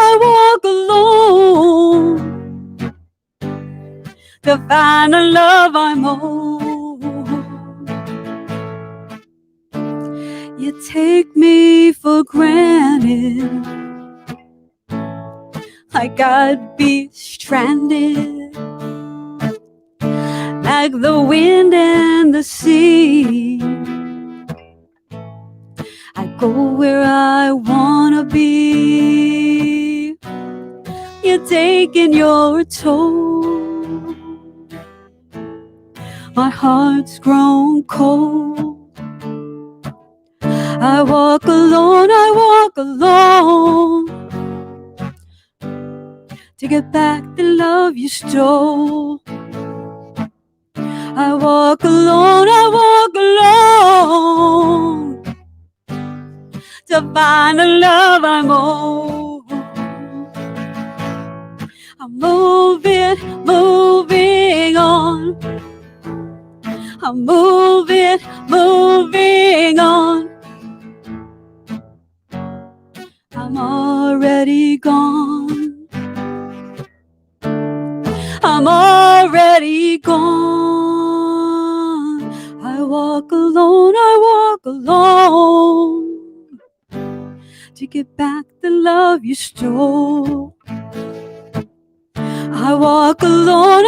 to find the love I'm owed. You take me for granted, like I'd be stranded, like the wind and the sea. I go where I wanna be. You're taking your toll. My heart's grown cold. I walk alone, to get back the love you stole. I walk alone, to find the love I'm owed. I'm moving on. I'm moving on. I'm already gone. I'm already gone. I walk alone, to get back the love you stole. I walk alone,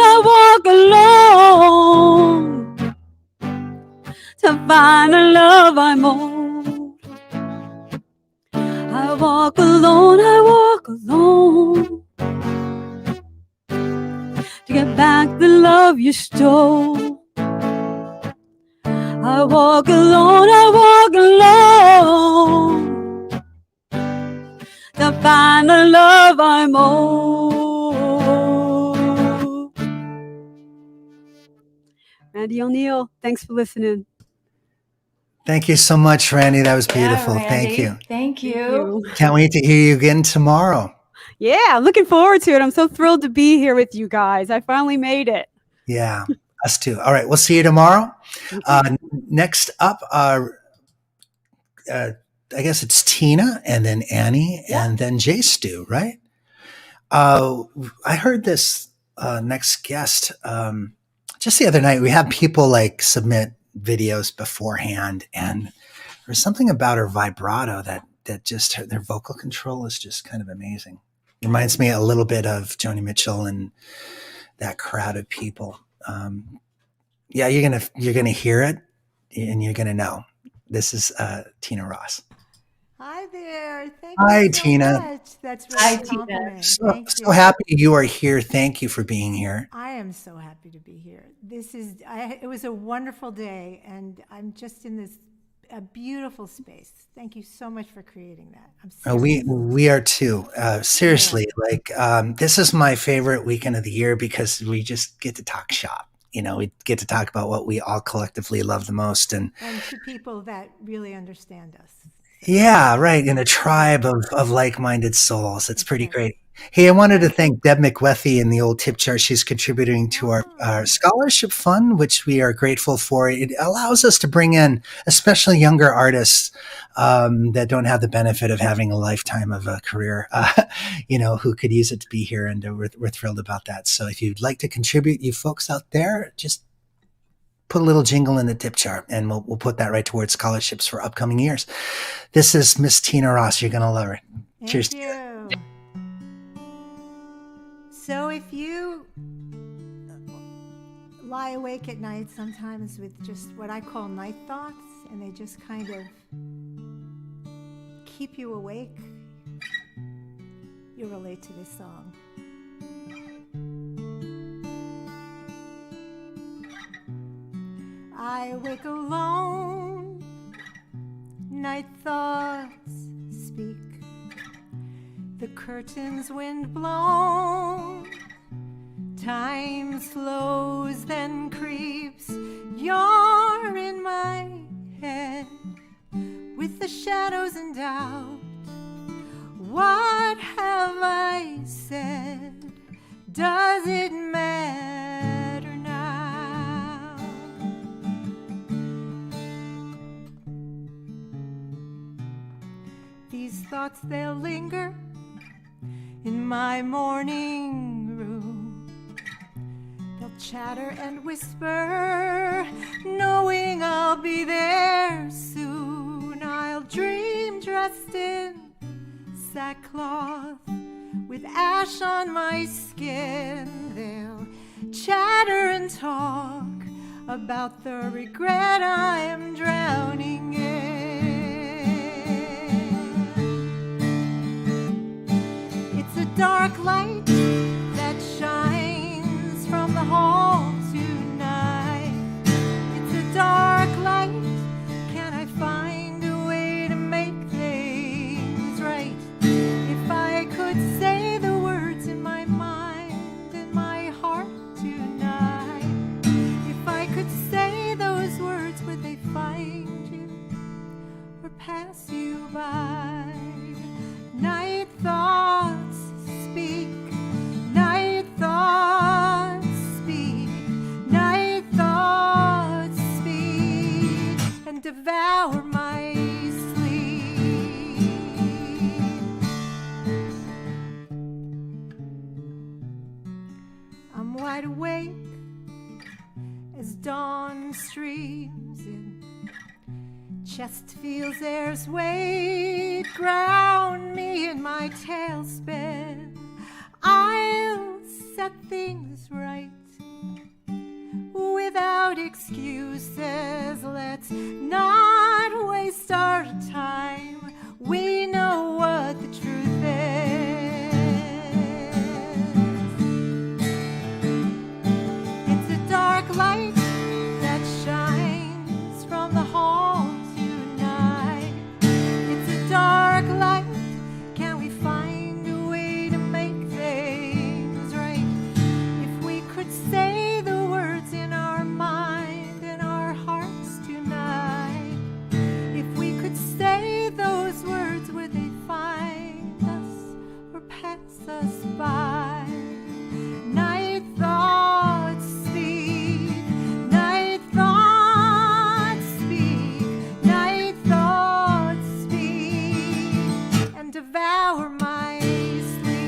to find the love I'm owed. I walk alone, to get back the love you stole. I walk alone, to find the love I'm owed. Randy O'Neill, thanks for listening. Thank you so much, Randy. That was beautiful. Yeah, Thank Randy, you. Thank you. Can't wait to hear you again tomorrow. Yeah, looking forward to it. I'm so thrilled to be here with you guys. I finally made it. Yeah, us too. All right, we'll see you tomorrow. Next up, I guess it's Tina, and then Annie, and then Jay Stu, right? I heard this next guest just the other night. We had people like submit videos beforehand, and there's something about her vibrato that just their vocal control is just kind of amazing. Reminds me a little bit of Joni Mitchell and that crowd of people. Yeah, you're gonna hear it, and you're gonna know. This is Tina Ross. Hi there. Thank Hi, you so Tina. much. That's really a compliment. Thank So you. happy you are here. Thank you for being here. I am so happy to be here. It was a wonderful day, and I'm just in a beautiful space. Thank you so much for creating that. We are too. Seriously, like this is my favorite weekend of the year because we just get to talk shop. You know, we get to talk about what we all collectively love the most, and to people that really understand us. yeah, right. In a tribe of like-minded souls. It's pretty great. Hey, I wanted to thank Deb McWethy in the old tip jar. She's contributing to our scholarship fund, which we are grateful for. It allows us to bring in especially younger artists that don't have the benefit of having a lifetime of a career, who could use it to be here. And we're thrilled about that. So if you'd like to contribute, you folks out there, just put a little jingle in the tip jar, and we'll put that right towards scholarships for upcoming years. This is Miss Tina Ross. You're going to love her. Cheers. Thank you. So if you lie awake at night sometimes with just what I call night thoughts, and they just kind of keep you awake, you'll relate to this song. I wake alone, night thoughts speak, the curtains wind blown Time slows, then creeps. You're in my head with the shadows and doubt. What have I said? Does it matter now? These thoughts, they'll linger in my morning room. They'll chatter and whisper, knowing I'll be there soon. I'll dream dressed in sackcloth with ash on my skin. They'll chatter and talk about the regret I'm drowning in. It's a dark light that shines from the hall tonight. It's a dark light. Can I find a way to make things right? If I could say the words in my mind and my heart tonight, if I could say those words, would they find you or pass you by? Night thoughts speak, night thoughts speak, night thoughts speak, and devour my sleep. I'm wide awake as dawn streams in. Chest feels air's weight, ground me in my tailspin. I'll set things right without excuses. Let's not waste our time. We know what the truth is. It's a dark light that shines from the hall tonight. It's a dark light. Can we find a way to make things right? If we could say the words in our mind and our hearts tonight, if we could say those words, would they find us or pass us by? Night thoughts speak, night thoughts speak, night thoughts speak, and devour my sleep.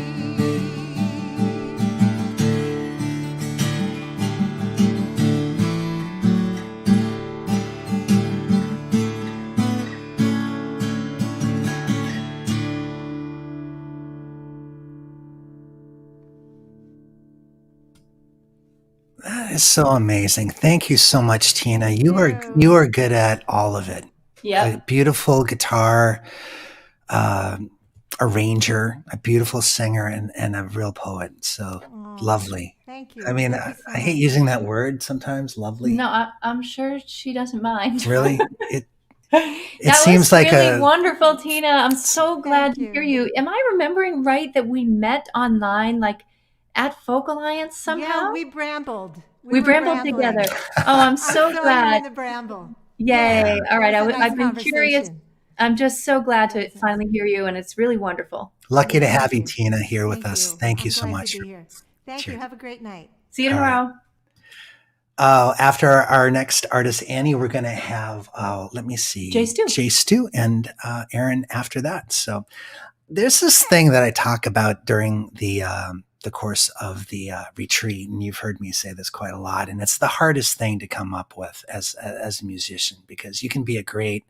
That is so amazing. Thank you so much, Tina. You are good at all of it. Yeah. A beautiful guitar arranger, a beautiful singer, and a real poet. So lovely. Thank you. I mean, Thank you so I hate much. using that word sometimes. Lovely. No, I'm sure she doesn't mind. Really, it That seems was like really a wonderful, Tina. I'm so glad Thank to hear you. Am I remembering right that we met online, like at Folk Alliance somehow? Yeah, we brambled. We were brambled brambling. together. Oh, I'm so I saw you in glad. the bramble. Yay. Yeah, All right. it was a nice I've been curious. conversation. I'm just so glad to finally hear you, and it's really wonderful. lucky to Thank have you, you. Tina, here with Thank us. you. Thank you I'm so glad much. to be here. Thank you. Cheers. Have a great night. See you All right. tomorrow. After our next artist, Annie, we're going to have, let me see, Jay Stu, and Erin after that. So there's this thing that I talk about during the course of the retreat, and you've heard me say this quite a lot, and it's the hardest thing to come up with as a musician, because you can be a great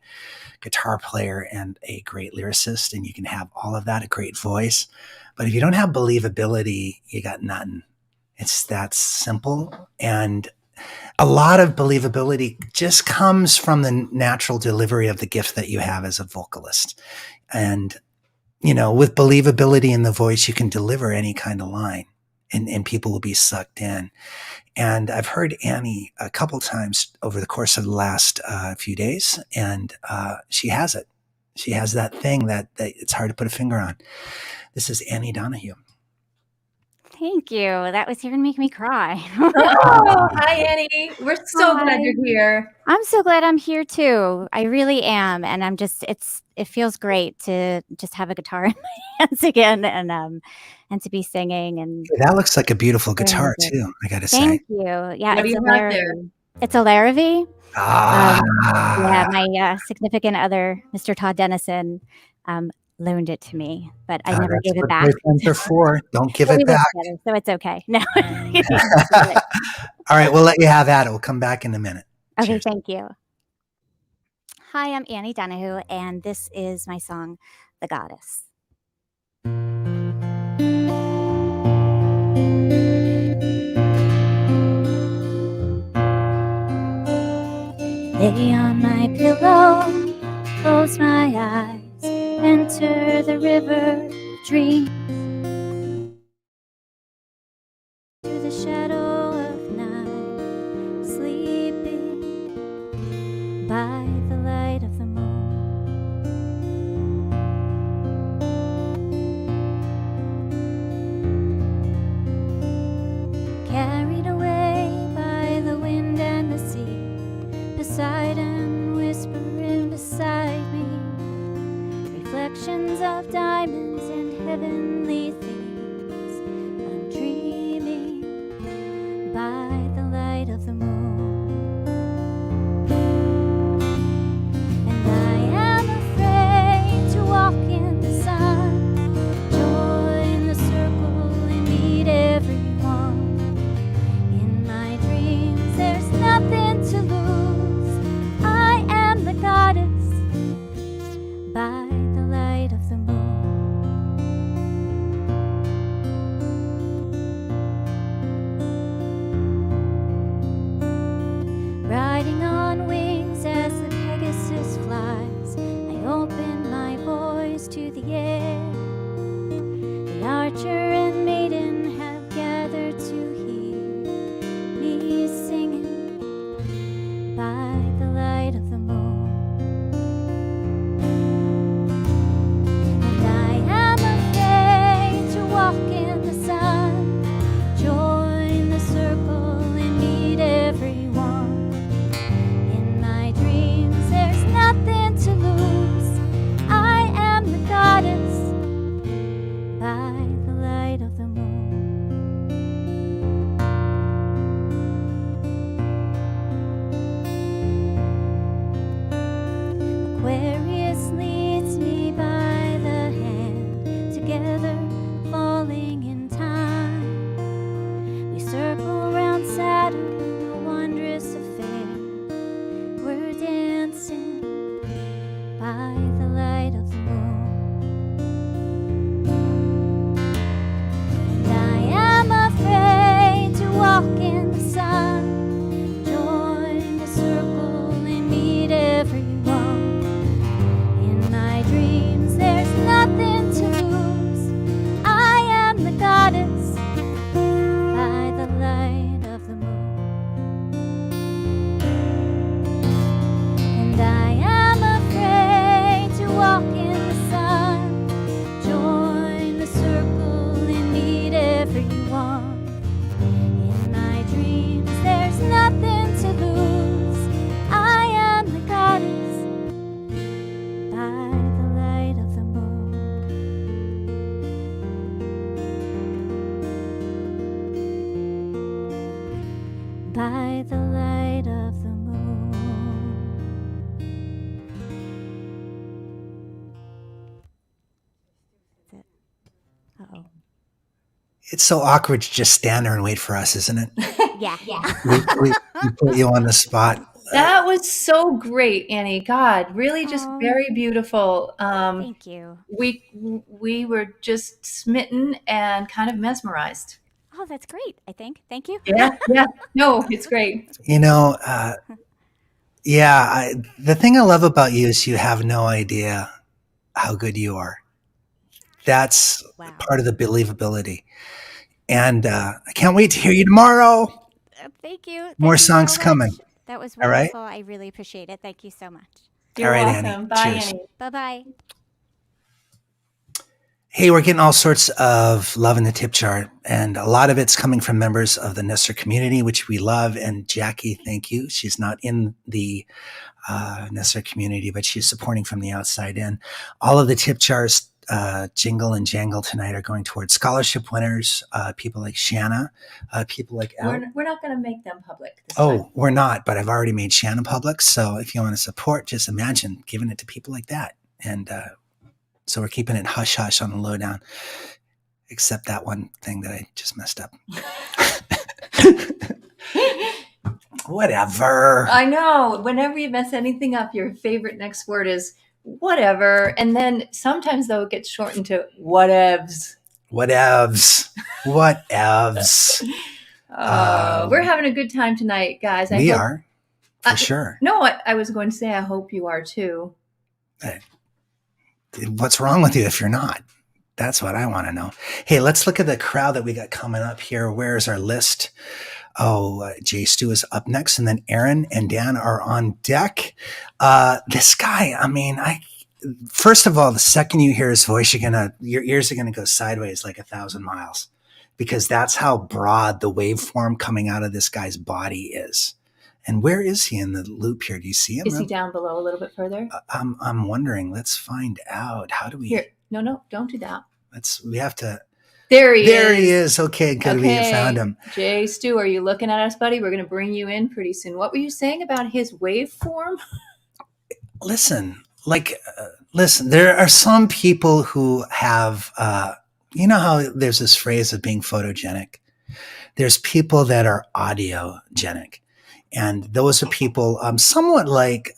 guitar player and a great lyricist, and you can have all of that, a great voice, but if you don't have believability, you got nothing. It's that simple. And a lot of believability just comes from the natural delivery of the gift that you have as a vocalist. And, you know, with believability in the voice, you can deliver any kind of line and people will be sucked in. And I've heard Annie a couple times over the course of the last few days, and she has it. She has that thing that it's hard to put a finger on. This is Annie Donohue. Thank you. That was here to make me cry. Oh, hi, Annie. We're so glad Hi. you're here. I'm so glad I'm here too. I really am, and I'm just it feels great to just have a guitar in my hands again, and to be singing and That looks like a beautiful guitar good. too, I gotta say. Thank you. Yeah, What do it's you a have there? Larrivee. It's a Larrivee. Ah, Yeah, my significant other, Mr. Todd Dennison, loaned it to me, but I never that's gave it what back. boyfriends are for. Don't give But we it live back. together, so it's okay. No. All right, we'll let you have at it. We'll come back in a minute. Okay, Cheers. thank you. Hi, I'm Annie Donohue, and this is my song, The Goddess. Lay on my pillow, close my eyes, enter the river of dreams. To the shadow of night, sleeping by the light of the moon. Carried away by the wind and the sea, Poseidon whispering beside me, reflections of diamonds and heavenly things. I'm dreaming by the light of the moon, and I am afraid to walk in the sun, join the circle and meet everyone. In my dreams there's nothing to lose, I am the goddess by the light of the moon. Riding on wings as the Pegasus flies, I open my voice to the air. The archer and maiden have gathered to hear me singing by the light of the moon. And I am afraid to walk in the sun, join the circle and meet everyone. In my dreams there's nothing to lose, I am the goddess by the light of the moon. Aquarius leads me by the hand, together falling in time. We circle round Saturn, a wondrous affair. We're dancing by the light of the moon. And I am afraid to walk in the sun, join the circle and meet everyone. In my dreams there's nothing to lose, I am the goddess by the light of the moon. And I am afraid to walk in the sun, join the circle and meet everyone. In my dreams there's nothing to lose, I am the goddess by the light of the moon. By the light of the moon. That's it. Uh-oh. It's so awkward to just stand there and wait for us, isn't it? Yeah. We put you on the spot. That was so great, Annie. God, really just Aw. very beautiful. Thank you. We were just smitten and kind of mesmerized. Oh, that's great, I think. Thank you. Yeah. No, it's great. You know, the thing I love about you is you have no idea how good you are. That's Wow. part of the believability. And I can't wait to hear you tomorrow. Thank you. Thank More you songs so coming. much. That was All right? wonderful. I really appreciate it. Thank you so much. You're All right, welcome. Annie. Bye, Cheers. Annie. Bye-bye. Hey, we're getting all sorts of love in the tip jar, and a lot of it's coming from members of the Nestor community, which we love. And Jackie, thank you. She's not in the Nestor community, but she's supporting from the outside in. All of the tip jars, jingle and jangle tonight, are going towards scholarship winners, people like Shanna, people like We're not going to make them public this time. Oh, we're not, but I've already made Shanna public. So if you want to support, just imagine giving it to people like that. And so we're keeping it hush hush on the lowdown, except that one thing that I just messed up. Whatever. I know. Whenever you mess anything up, your favorite next word is whatever. And then sometimes, though, it gets shortened to whatevs. Whatevs. Whatevs. We're having a good time tonight, guys. We are, for sure. No, I was going to say I hope you are, too. What's wrong with you if you're not? That's what I want to know. Hey, let's look at the crowd that we got coming up here. Where's our list? Oh, Jay Stu is up next, and then Erin and Dan are on deck. This guy, I mean, first of all, the second you hear his voice, your ears are gonna go sideways like 1,000 miles, because that's how broad the waveform coming out of this guy's body is. And where is he in the loop here? Do you see him? Is he down below a little bit further? I'm wondering. Let's find out. How do we? Here, no, don't do that. We have to. There he is. There he is. Okay, good. We found him. Jay Stu, are you looking at us, buddy? We're going to bring you in pretty soon. What were you saying about his waveform? Listen, there are some people who have, you know how there's this phrase of being photogenic? There's people that are audiogenic. And those are people somewhat like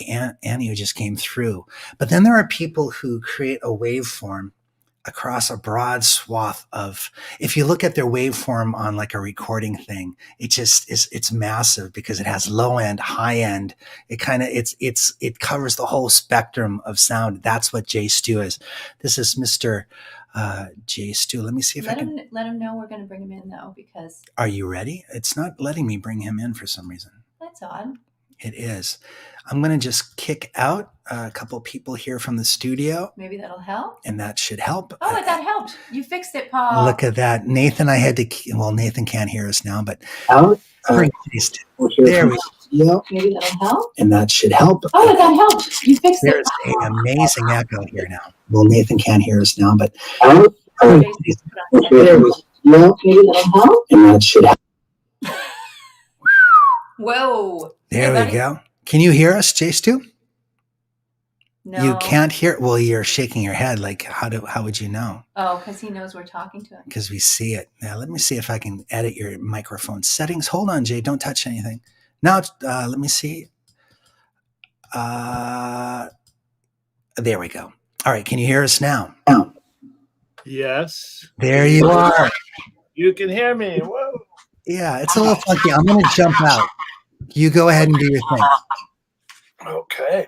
Annie, who just came through. But then there are people who create a waveform across a broad swath of, if you look at their waveform on like a recording thing, it's massive because it has low end, high end. It covers the whole spectrum of sound. That's what Jay Stu is. This is Mr. Jay Stu. Let me see if let him know we're going to bring him in though, because. Are you ready? It's not letting me bring him in for some reason. That's odd. It is. I'm going to just kick out a couple people here from the studio. Maybe that'll help. And that should help. Oh, that helped. You fixed it, Paul. Look at that. Nathan, Nathan can't hear us now, but there we go. Maybe that'll help. And that should help. Oh, that helped. You fixed it. There's an amazing echo here now. Well, Nathan can't hear us now, but there we go. Maybe that'll help. And that should help. Whoa. There we go. Can you hear us, Jay Stu? No. You can't hear. Well, you're shaking your head. Like, how would you know? Oh, because he knows we're talking to him. Because we see it. Now, let me see if I can edit your microphone settings. Hold on, Jay. Don't touch anything. Now, let me see. There we go. All right. Can you hear us now? Yes. There you are. You can hear me. Whoa. Yeah, it's a little funky. I'm going to jump out. You go ahead and do your thing. Okay.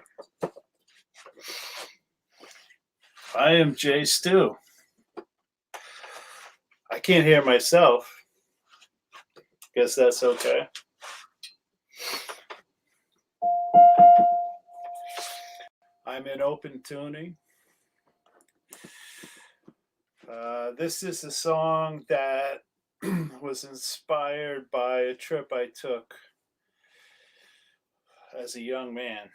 I am Jay Stu. I can't hear myself. Guess that's okay. I'm in open tuning. This is a song that was inspired by a trip I took as a young man.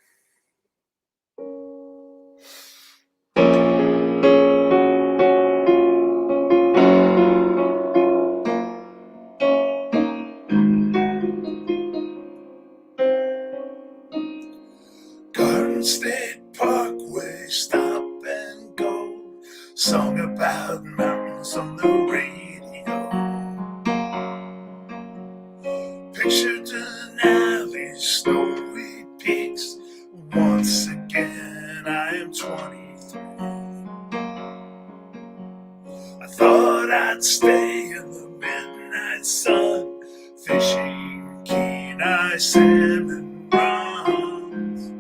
Garden State Parkway, stop and go, song about mountains on the radio. Pictured an alley, snowy peaks. Once again, I am 23. I thought I'd stay in the midnight sun, fishing keen-eye salmon runs.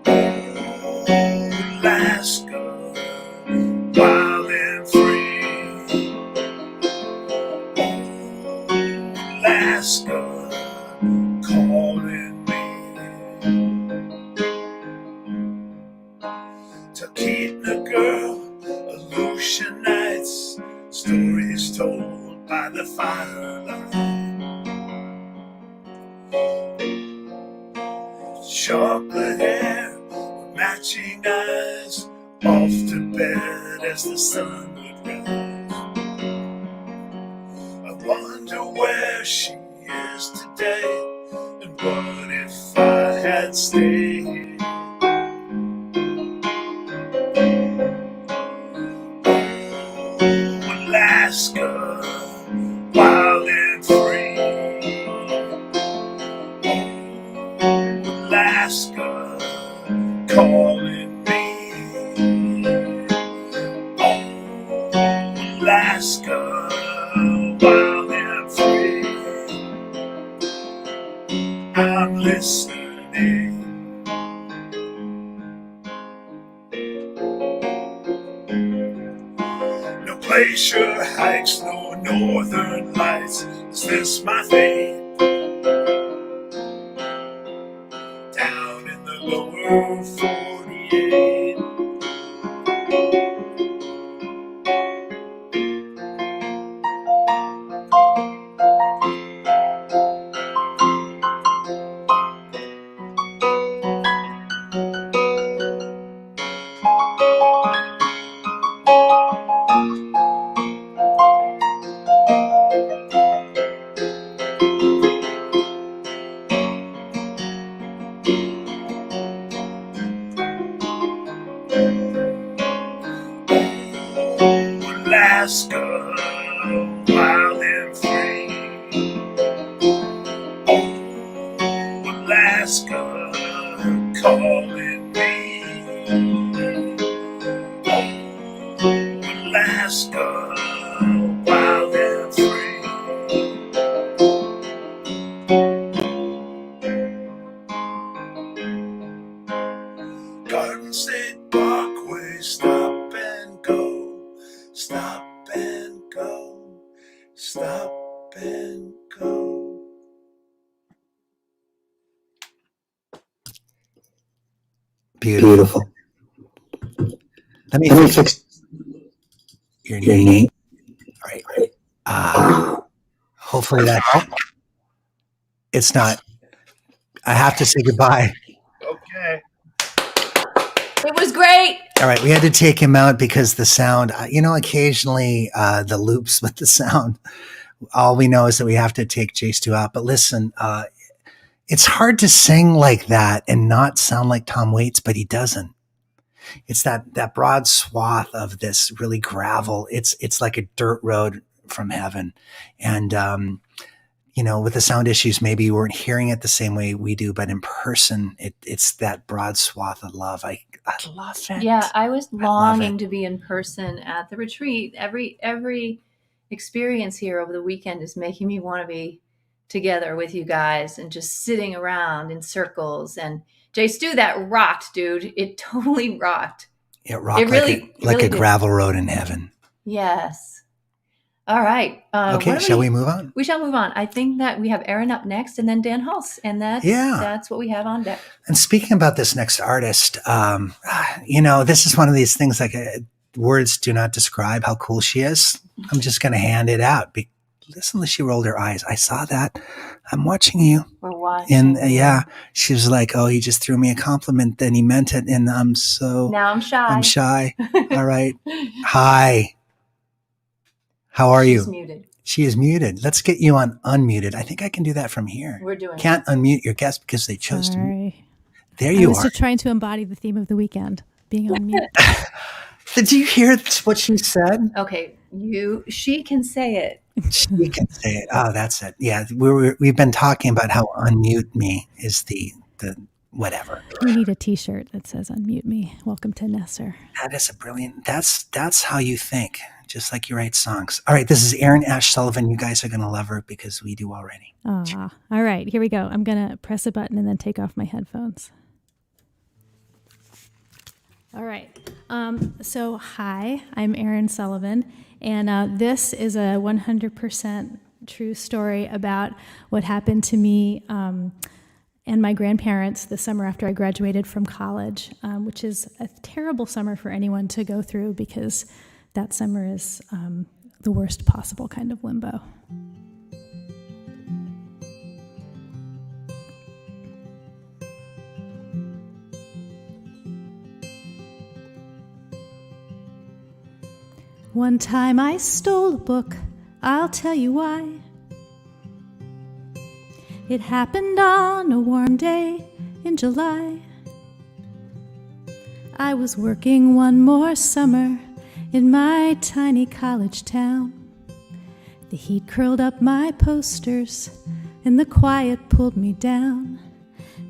Oh, Alaska, wild and free. Alaska, calling me to by the firelight. Chocolate hair, matching eyes, off to bed as the sun would rise. I wonder where she is today, and what if I had stayed? Oh, Alaska, wild and free. Oh, Alaska, calling me. Oh, Alaska, wild and free. I'm listening. No glacier hikes, no northern lights. Is this my fate? Down in the lower 48. Alaska, wild and free. Oh, Alaska, calling me. Oh, Alaska, wild and free. Garden State Parkway, stop and go. Stop and go, stop and go. Beautiful. Let me fix your name. All right. Hopefully that helped. It's not. I have to say goodbye. Okay. It was great. All right, we had to take him out because the sound, occasionally the loops with the sound, all we know is that we have to take J2 out. But listen, it's hard to sing like that and not sound like Tom Waits, but he doesn't. It's that broad swath of this really gravel. It's like a dirt road from heaven. And, with the sound issues, maybe you weren't hearing it the same way we do, but in person, it's that broad swath of love. I love it. Yeah, I was longing to be in person at the retreat. Every experience here over the weekend is making me want to be together with you guys and just sitting around in circles. And Jay Stu, that rocked, dude. It totally rocked. It rocked like a gravel road in heaven. Yes. All right. Okay, shall we move on? We shall move on. I think that we have Erin up next and then Dan Holtz. And that's what we have on deck. And speaking about this next artist, this is one of these things like words do not describe how cool she is. I'm just going to hand it out. Listen, she rolled her eyes. I saw that. I'm watching you. We're watching. And she was like, oh, he just threw me a compliment. Then he meant it. And now I'm shy. All right. Hi. How are you? She's muted. She is muted. Let's get you on unmuted. I think I can do that from here. We're doing Can't unmute your guest because they chose to. There I you was are. just trying to embody the theme of the weekend, being on mute. Did you hear what she said? Okay, she can say it. She can say it. Oh, that's it. Yeah, we've been talking about how unmute me is the whatever. We need a T-shirt that says "Unmute me." Welcome to Nesser. That is a brilliant. That's how you think, just like you write songs. All right, this is Erin Sullivan. You guys are gonna love her because we do already. All right, here we go. I'm gonna press a button and then take off my headphones. All right. So hi, I'm Erin Sullivan, and this is a 100% true story about what happened to me and my grandparents the summer after I graduated from college, which is a terrible summer for anyone to go through because that summer is the worst possible kind of limbo. One time I stole a book, I'll tell you why. It happened on a warm day in July. I was working one more summer in my tiny college town. The heat curled up my posters and the quiet pulled me down.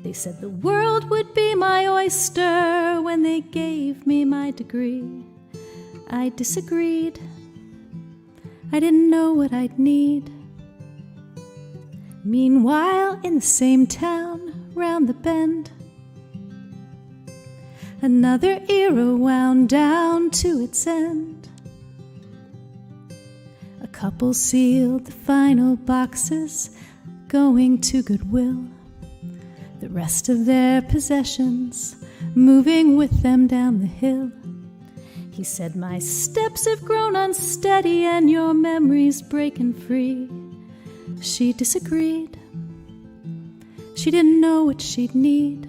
They said the world would be my oyster when they gave me my degree. I disagreed. I didn't know what I'd need. Meanwhile, in the same town, round the bend, another era wound down to its end. A couple sealed the final boxes, going to Goodwill. The rest of their possessions, moving with them down the hill. He said, my steps have grown unsteady and your memory's breaking free. She disagreed. She didn't know what she'd need.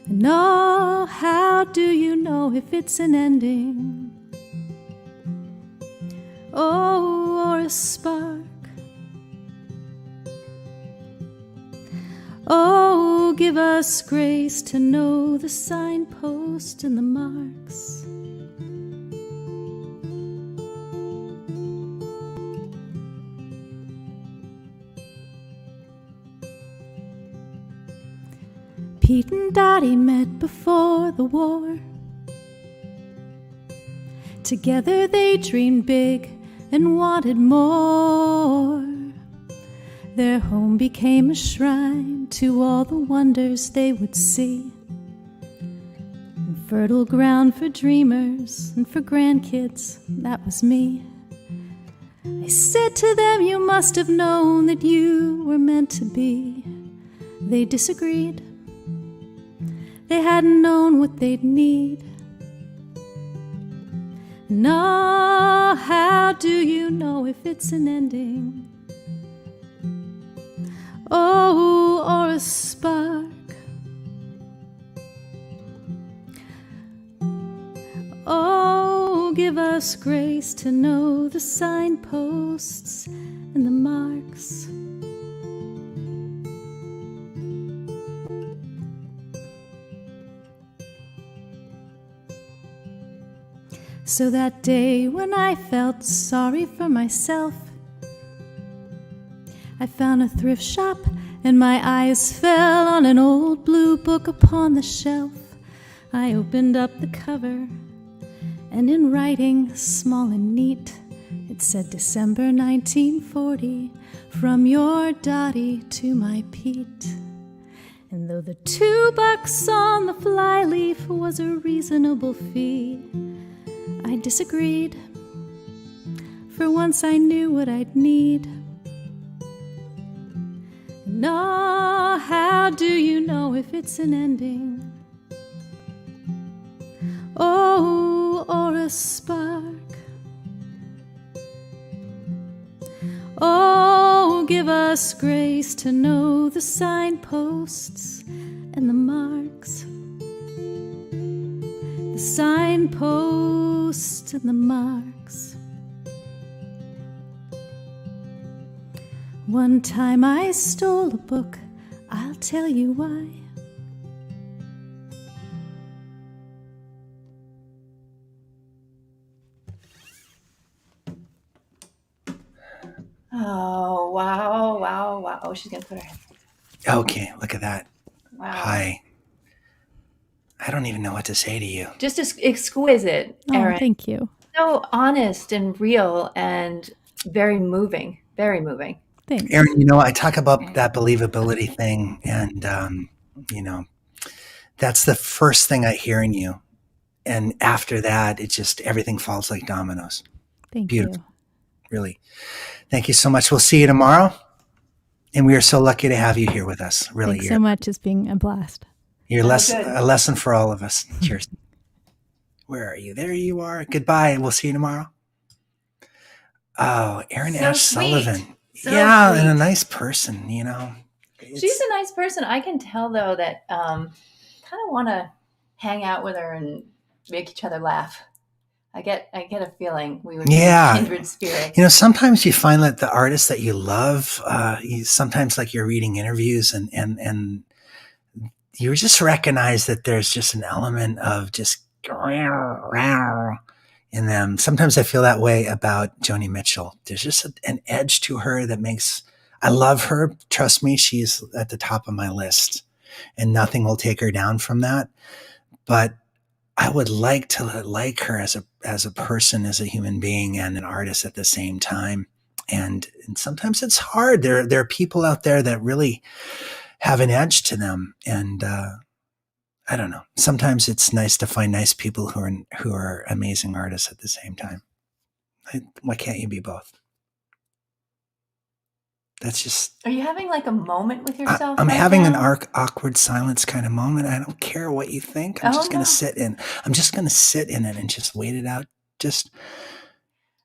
And oh, how do you know if it's an ending? Oh, or a spark? Oh, give us grace to know the signpost and the marks. Pete and Dottie met before the war. Together they dreamed big and wanted more. Their home became a shrine to all the wonders they would see. And fertile ground for dreamers and for grandkids, that was me. I said to them, you must have known that you were meant to be. They disagreed. They hadn't known what they'd need. No, how do you know if it's an ending? Oh, or a spark. Oh, give us grace to know the signposts and the marks. So that day when I felt sorry for myself, I found a thrift shop and my eyes fell on an old blue book upon the shelf. I opened up the cover and in writing small and neat, it said December 1940, from your Dottie to my Pete. And though the $2 on the flyleaf was a reasonable fee, I disagreed. For once I knew what I'd need. No, how do you know if it's an ending? Oh, or a spark? Oh, give us grace to know the signposts and the marks. The signposts and the marks. One time I stole a book, I'll tell you why. Oh, wow, wow, wow. Oh, she's going to put her head. Okay, look at that. Wow. Hi. I don't even know what to say to you. Just exquisite, Erin. Oh, thank you. So honest and real and very moving. Very moving. Thanks. Erin, I talk about that believability thing, and, that's the first thing I hear in you. And after that, it just, everything falls like dominoes. Thank Beautiful. you. Really. Thank you so much. We'll see you tomorrow. And we are so lucky to have you here with us. Really. Thanks so much. It's been a blast. You're a lesson for all of us. Cheers. Where are you? There you are. Goodbye. We'll see you tomorrow. Oh, Erin So Sullivan. sweet. So yeah, sweet. and a nice person, you know. She's a nice person. I can tell though that kind of want to hang out with her and make each other laugh. I get a feeling we would be kindred spirits. You know, sometimes you find that the artists that you love, sometimes like you're reading interviews and you just recognize that there's just an element of just in them. Sometimes I feel that way about Joni Mitchell. There's just an edge to her that makes, I love her. Trust me, she's at the top of my list and nothing will take her down from that. But I would like to like her as a person, as a human being and an artist at the same time. And sometimes it's hard. There are people out there that really have an edge to them. And, I don't know. Sometimes it's nice to find nice people who are amazing artists at the same time. Why can't you be both? That's just. Are you having like a moment with yourself? I'm right having now? an awkward silence kind of moment. I don't care what you think. I'm just going to sit in. I'm just going to sit in it and just wait it out. Just.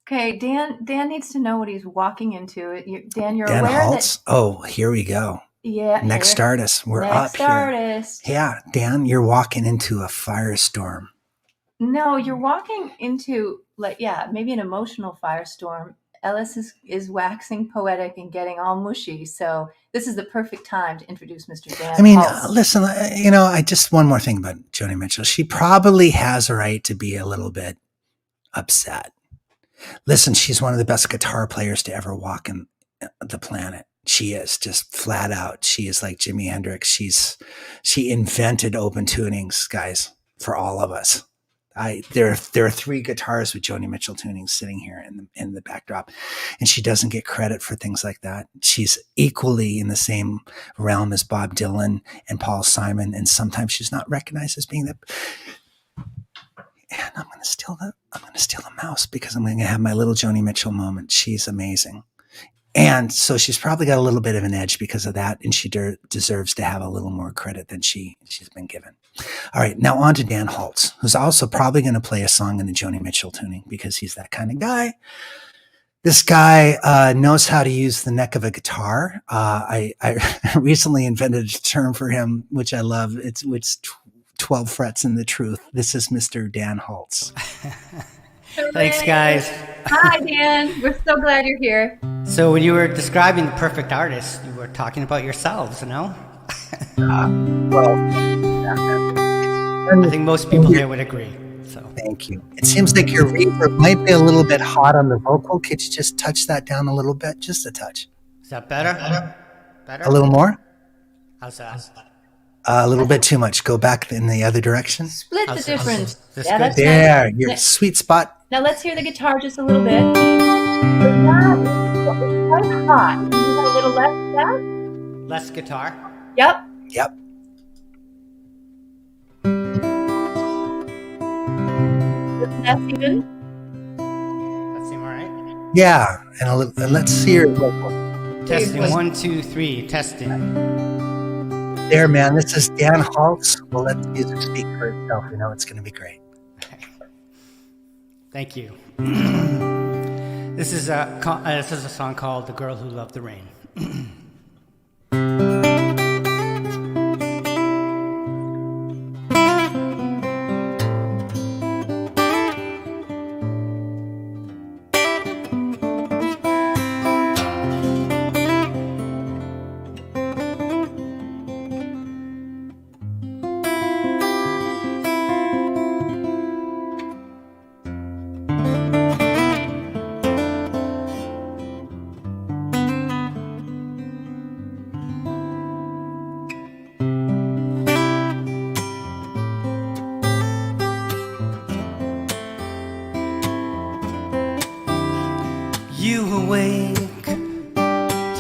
Okay, Dan needs to know what he's walking into. Dan, you're Dan aware Holtz. Oh, here we go. Yeah. Next artist. We're up here. Next artist. Yeah, Dan, you're walking into a firestorm. No, you're walking into maybe an emotional firestorm. Ellis is waxing poetic and getting all mushy. So this is the perfect time to introduce Mr. Dan. I mean, Holtz. listen, I just one more thing about Joni Mitchell. She probably has a right to be a little bit upset. Listen, she's one of the best guitar players to ever walk in the planet. She is just flat out. She is like Jimi Hendrix. She invented open tunings, guys, for all of us. There are 3 guitars with Joni Mitchell tunings sitting here in the backdrop, and she doesn't get credit for things like that. She's equally in the same realm as Bob Dylan and Paul Simon, and sometimes she's not recognized as being the. And I'm going to steal the mouse because I'm going to have my little Joni Mitchell moment. She's amazing. And so she's probably got a little bit of an edge because of that, and she deserves to have a little more credit than she's been given. All right, now on to Dan Holtz, who's also probably going to play a song in the Joni Mitchell tuning because he's that kind of guy. This guy knows how to use the neck of a guitar. I recently invented a term for him, which I love. It's 12 frets in the truth. This is Mr. Dan Holtz. Thanks, guys. Hi, Dan. We're so glad you're here. So when you were describing the perfect artist, you were talking about yourselves, no? I think most people here would agree. So thank you. It seems like your reverb might be a little bit hot on the vocal. Could you just touch that down a little bit? Just a touch. Is that better? Better? A little more? How's that? A little bit too much. Go back in the other direction. Split the difference. This Yeah, good? that's There, nice. your sweet spot. Now let's hear the guitar just a little bit. It's quite hot. Can you have a little less of that? Less guitar? Yep. Yep. That's even. That seem all right? Yeah, and let's see your vocal. Testing 1, 2, 3. Testing. There, man. This is Dan Holtz. We'll let the music speak for itself. You know it's going to be great. Thank you. This is a song called "The Girl Who Loved the Rain."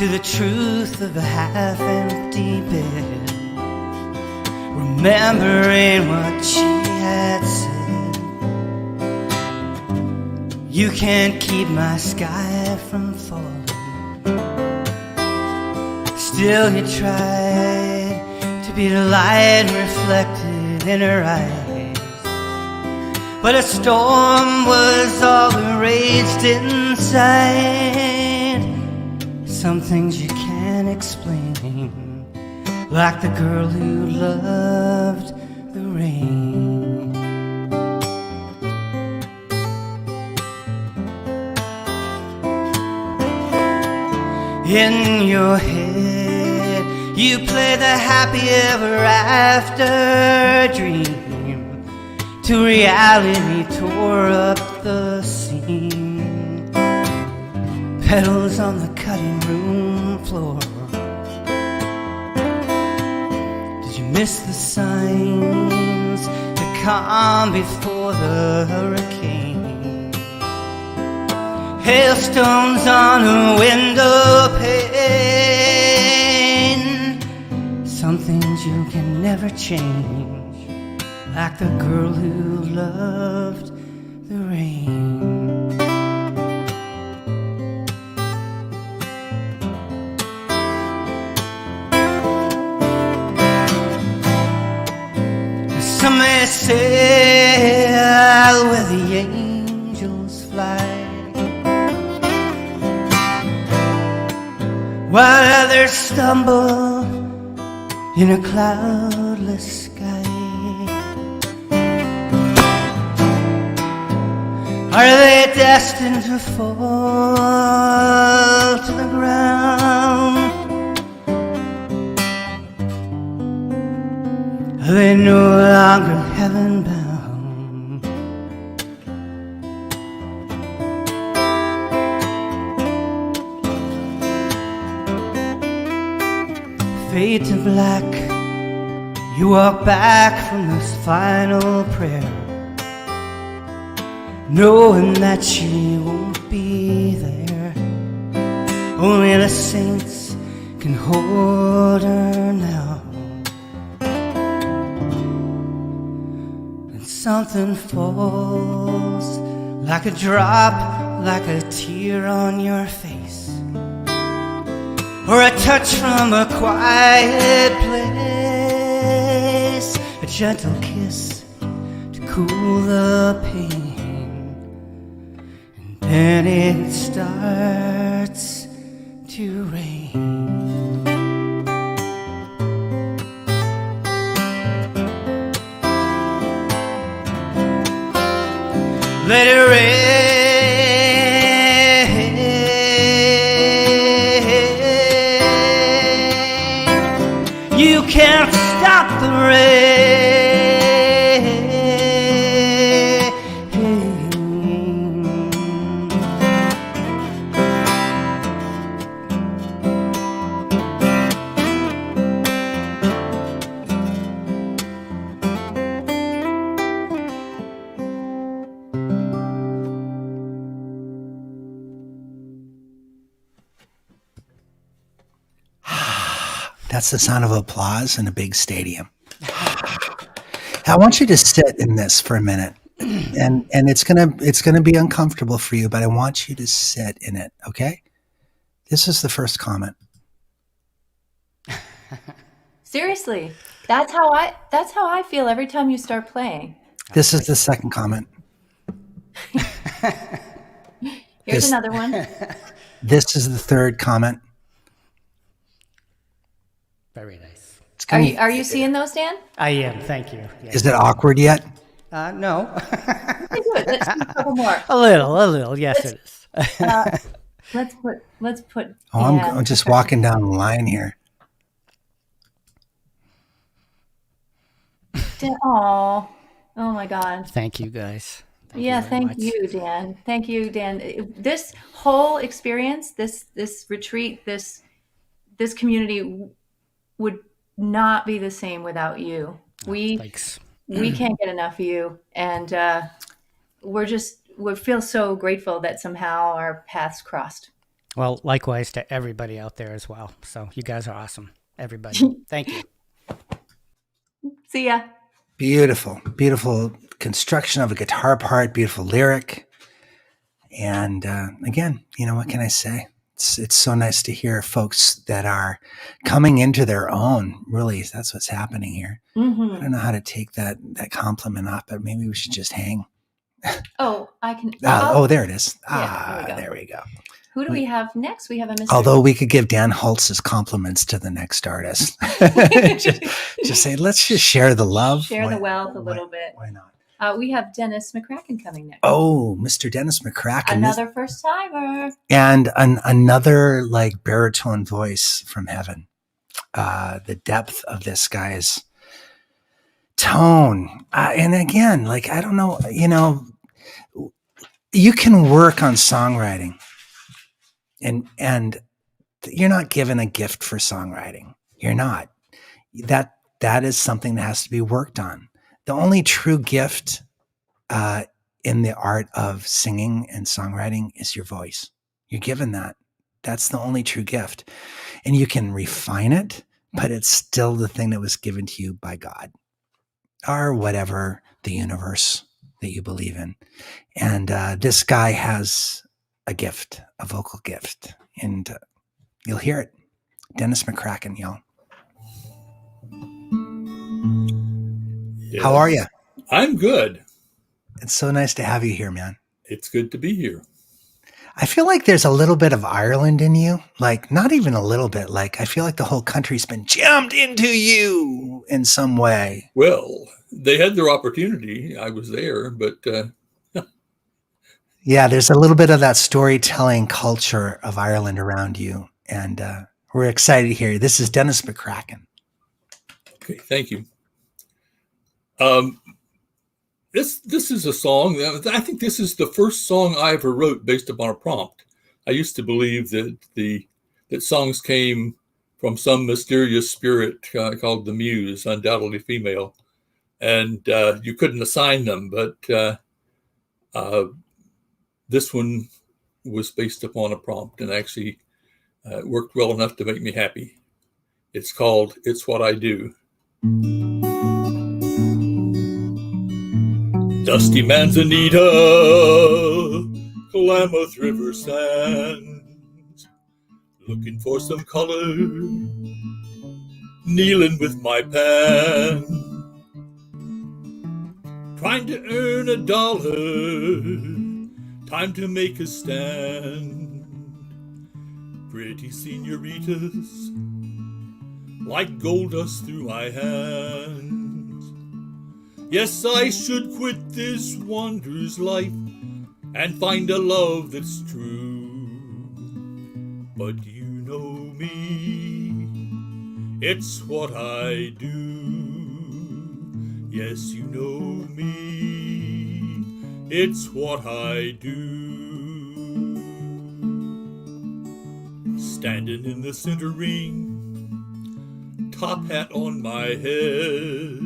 The truth of a half-empty bed, remembering what she had said. You can't keep my sky from falling. Still you tried to be the light reflected in her eyes. but a storm was all that raged inside. Some things you can't explain, like the girl who loved the rain. In your head, you play the happy ever after dream. To reality tore up the scene. Petals on the cutting room floor. Did you miss the signs that come before the hurricane? Hailstones on a window pane. Some things you can never change, like the girl who loved the rain. Some may sail where the angels fly, while others stumble in a cloudless sky. Are they destined to fall to the ground? Are they no longer heaven bound? Fade to black, you walk back from this final prayer, knowing that she won't be there. Only the saints can hold her now. And something falls like a drop, like a tear on your face, or a touch from a quiet place, a gentle kiss to cool the pain. And it starts to rain. Let it rain. You can't stop the rain. That's the sound of applause in a big stadium. I want you to sit in this for a minute, and it's gonna be uncomfortable for you, but I want you to sit in it. Okay? This is the first comment. Seriously, that's how I feel every time you start playing. This is the second comment. Here's another one. This is the third comment. Very nice. Are you seeing those, Dan? I am. Thank you. Yes. Is it awkward yet? No. Good. Let's do a couple more. A little. Yes, it is. Let's put. Oh, I'm just walking down the line here. Oh my God. Thank you, guys. Thank you, Dan. Thank you, Dan. This whole experience, this retreat, this community would not be the same without you. We can't get enough of you, and we feel so grateful that somehow our paths crossed. Well, likewise to everybody out there as well. So you guys are awesome, everybody. Thank you. See ya. Beautiful construction of a guitar part, beautiful lyric. And again, what can I say? It's so nice to hear folks that are coming into their own. Really, that's what's happening here. Mm-hmm. I don't know how to take that compliment off, but maybe we should just hang. Oh, I can. There it is. Yeah, there we go. Who do we have next? We have a Mr. Although we could give Dan Holtz's compliments to the next artist. just say, let's just share the love. Share the wealth a little bit. Why not? We have Dennis McCracken coming next. Oh, Mr. Dennis McCracken. Another first timer. And another like baritone voice from heaven. The depth of this guy's tone. And again, like, I don't know, you can work on songwriting and you're not given a gift for songwriting. You're not. That is something that has to be worked on. The only true gift in the art of singing and songwriting is your voice. You're given that. That's the only true gift. And you can refine it, but it's still the thing that was given to you by God or whatever the universe that you believe in. And this guy has a gift, a vocal gift, and you'll hear it. Dennis McCracken, y'all. Yes. How are you? I'm good. It's so nice to have you here, man. It's good to be here. I feel like there's a little bit of Ireland in you. Like, not even a little bit. Like, I feel like the whole country's been jammed into you in some way. Well, they had their opportunity. I was there, but... Yeah, there's a little bit of that storytelling culture of Ireland around you. And we're excited to hear you. This is Dennis McCracken. Okay, thank you. This is a song. I think this is the first song I ever wrote based upon a prompt. I used to believe that songs came from some mysterious spirit called the Muse, undoubtedly female, and you couldn't assign them. But this one was based upon a prompt, and actually worked well enough to make me happy. It's called "It's What I Do." Dusty Manzanita, Klamath River sands, looking for some color, kneeling with my pan, trying to earn $1, time to make a stand. Pretty senoritas, like gold dust through my hands. Yes, I should quit this wanderer's life and find a love that's true. But you know me, it's what I do. Yes, you know me, it's what I do. Standing in the center ring, top hat on my head,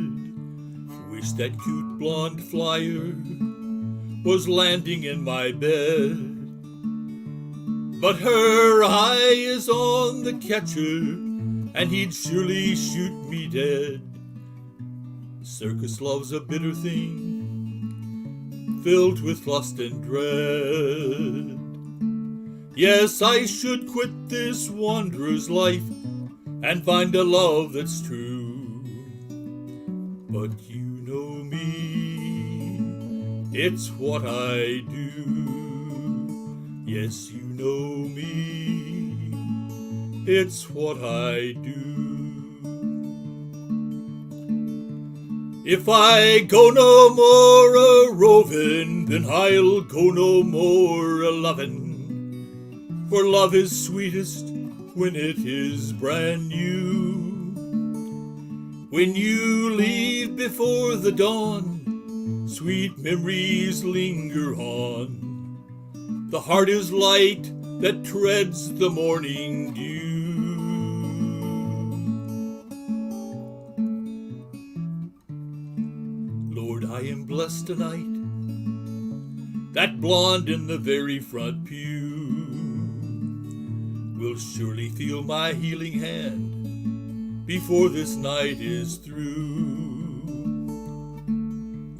wish that cute blonde flyer was landing in my bed. But her eye is on the catcher, and he'd surely shoot me dead. Circus love's a bitter thing, filled with lust and dread. Yes, I should quit this wanderer's life and find a love that's true. But you know me, it's what I do. Yes, you know me, it's what I do. If I go no more a-roving, then I'll go no more a-loving. For love is sweetest when it is brand new. When you leave before the dawn, sweet memories linger on. The heart is light that treads the morning dew. Lord, I am blessed tonight. That blonde in the very front pew will surely feel my healing hand before this night is through.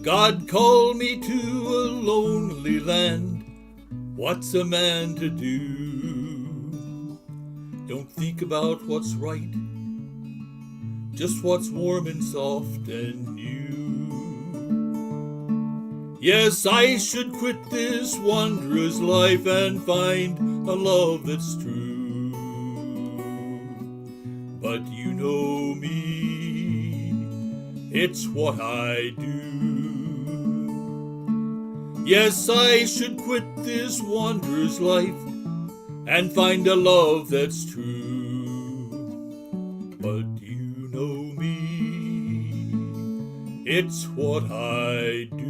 God called me to a lonely land. What's a man to do? Don't think about what's right, just what's warm and soft and new. Yes, I should quit this wondrous life and find a love that's true. But you know me, it's what I do. Yes, I should quit this wondrous life and find a love that's true. But you know me, it's what I do.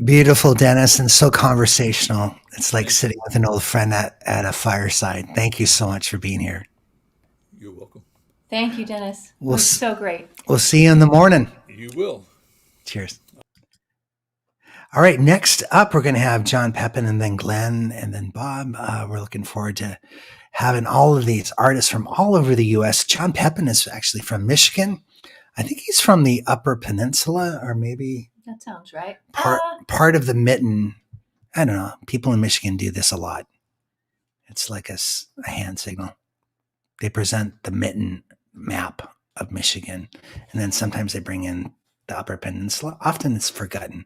Beautiful, Dennis, and so conversational. It's like sitting with an old friend at a fireside. Thank you so much for being here. You're welcome. Thank you, Dennis. It We'll was s- so great. We'll see you in the morning. You will. Cheers. All right, next up, we're going to have John Pepin and then Glenn and then Bob. We're looking forward to having all of these artists from all over the U.S. John Pepin is actually from Michigan. I think he's from the Upper Peninsula, or maybe That sounds right. part of the Mitten. I don't know. People in Michigan do this a lot. It's like a hand signal. They present the Mitten map of Michigan, and then sometimes they bring in the Upper Peninsula. Often it's forgotten.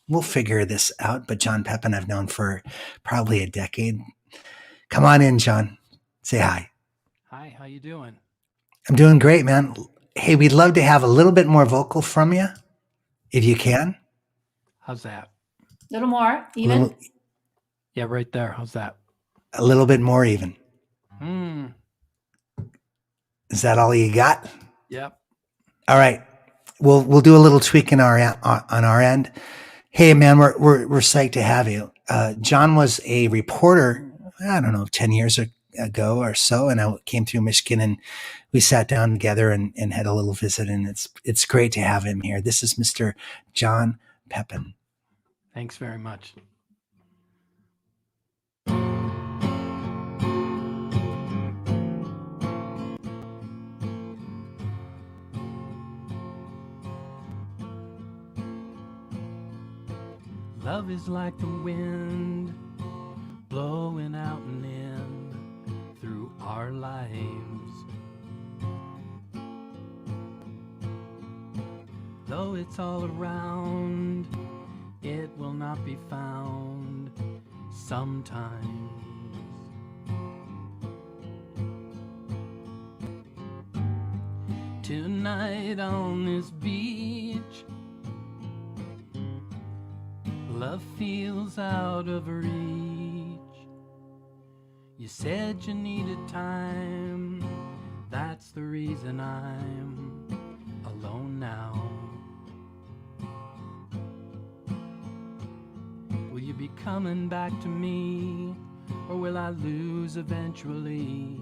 We'll figure this out, but John Pepin I've known for probably a decade. Come on in, John. Say hi. Hi, how you doing? I'm doing great, man. Hey, we'd love to have a little bit more vocal from you, if you can. How's that? A little more, even. Yeah, right there. How's that? A little bit more even. Is that all you got? Yep. All right. We'll do a little tweak on our end. Hey, man, we're psyched to have you. John was a reporter, I don't know, 10 years ago or so, and I came through Michigan, and we sat down together and had a little visit, and it's great to have him here. This is Mr. John Pepin. Thanks very much. Love is like the wind blowing out and in through our lives. Though it's all around, it will not be found sometimes. Tonight on this beach, love feels out of reach. You said you needed time, that's the reason I'm alone now. Will you be coming back to me, or will I lose eventually?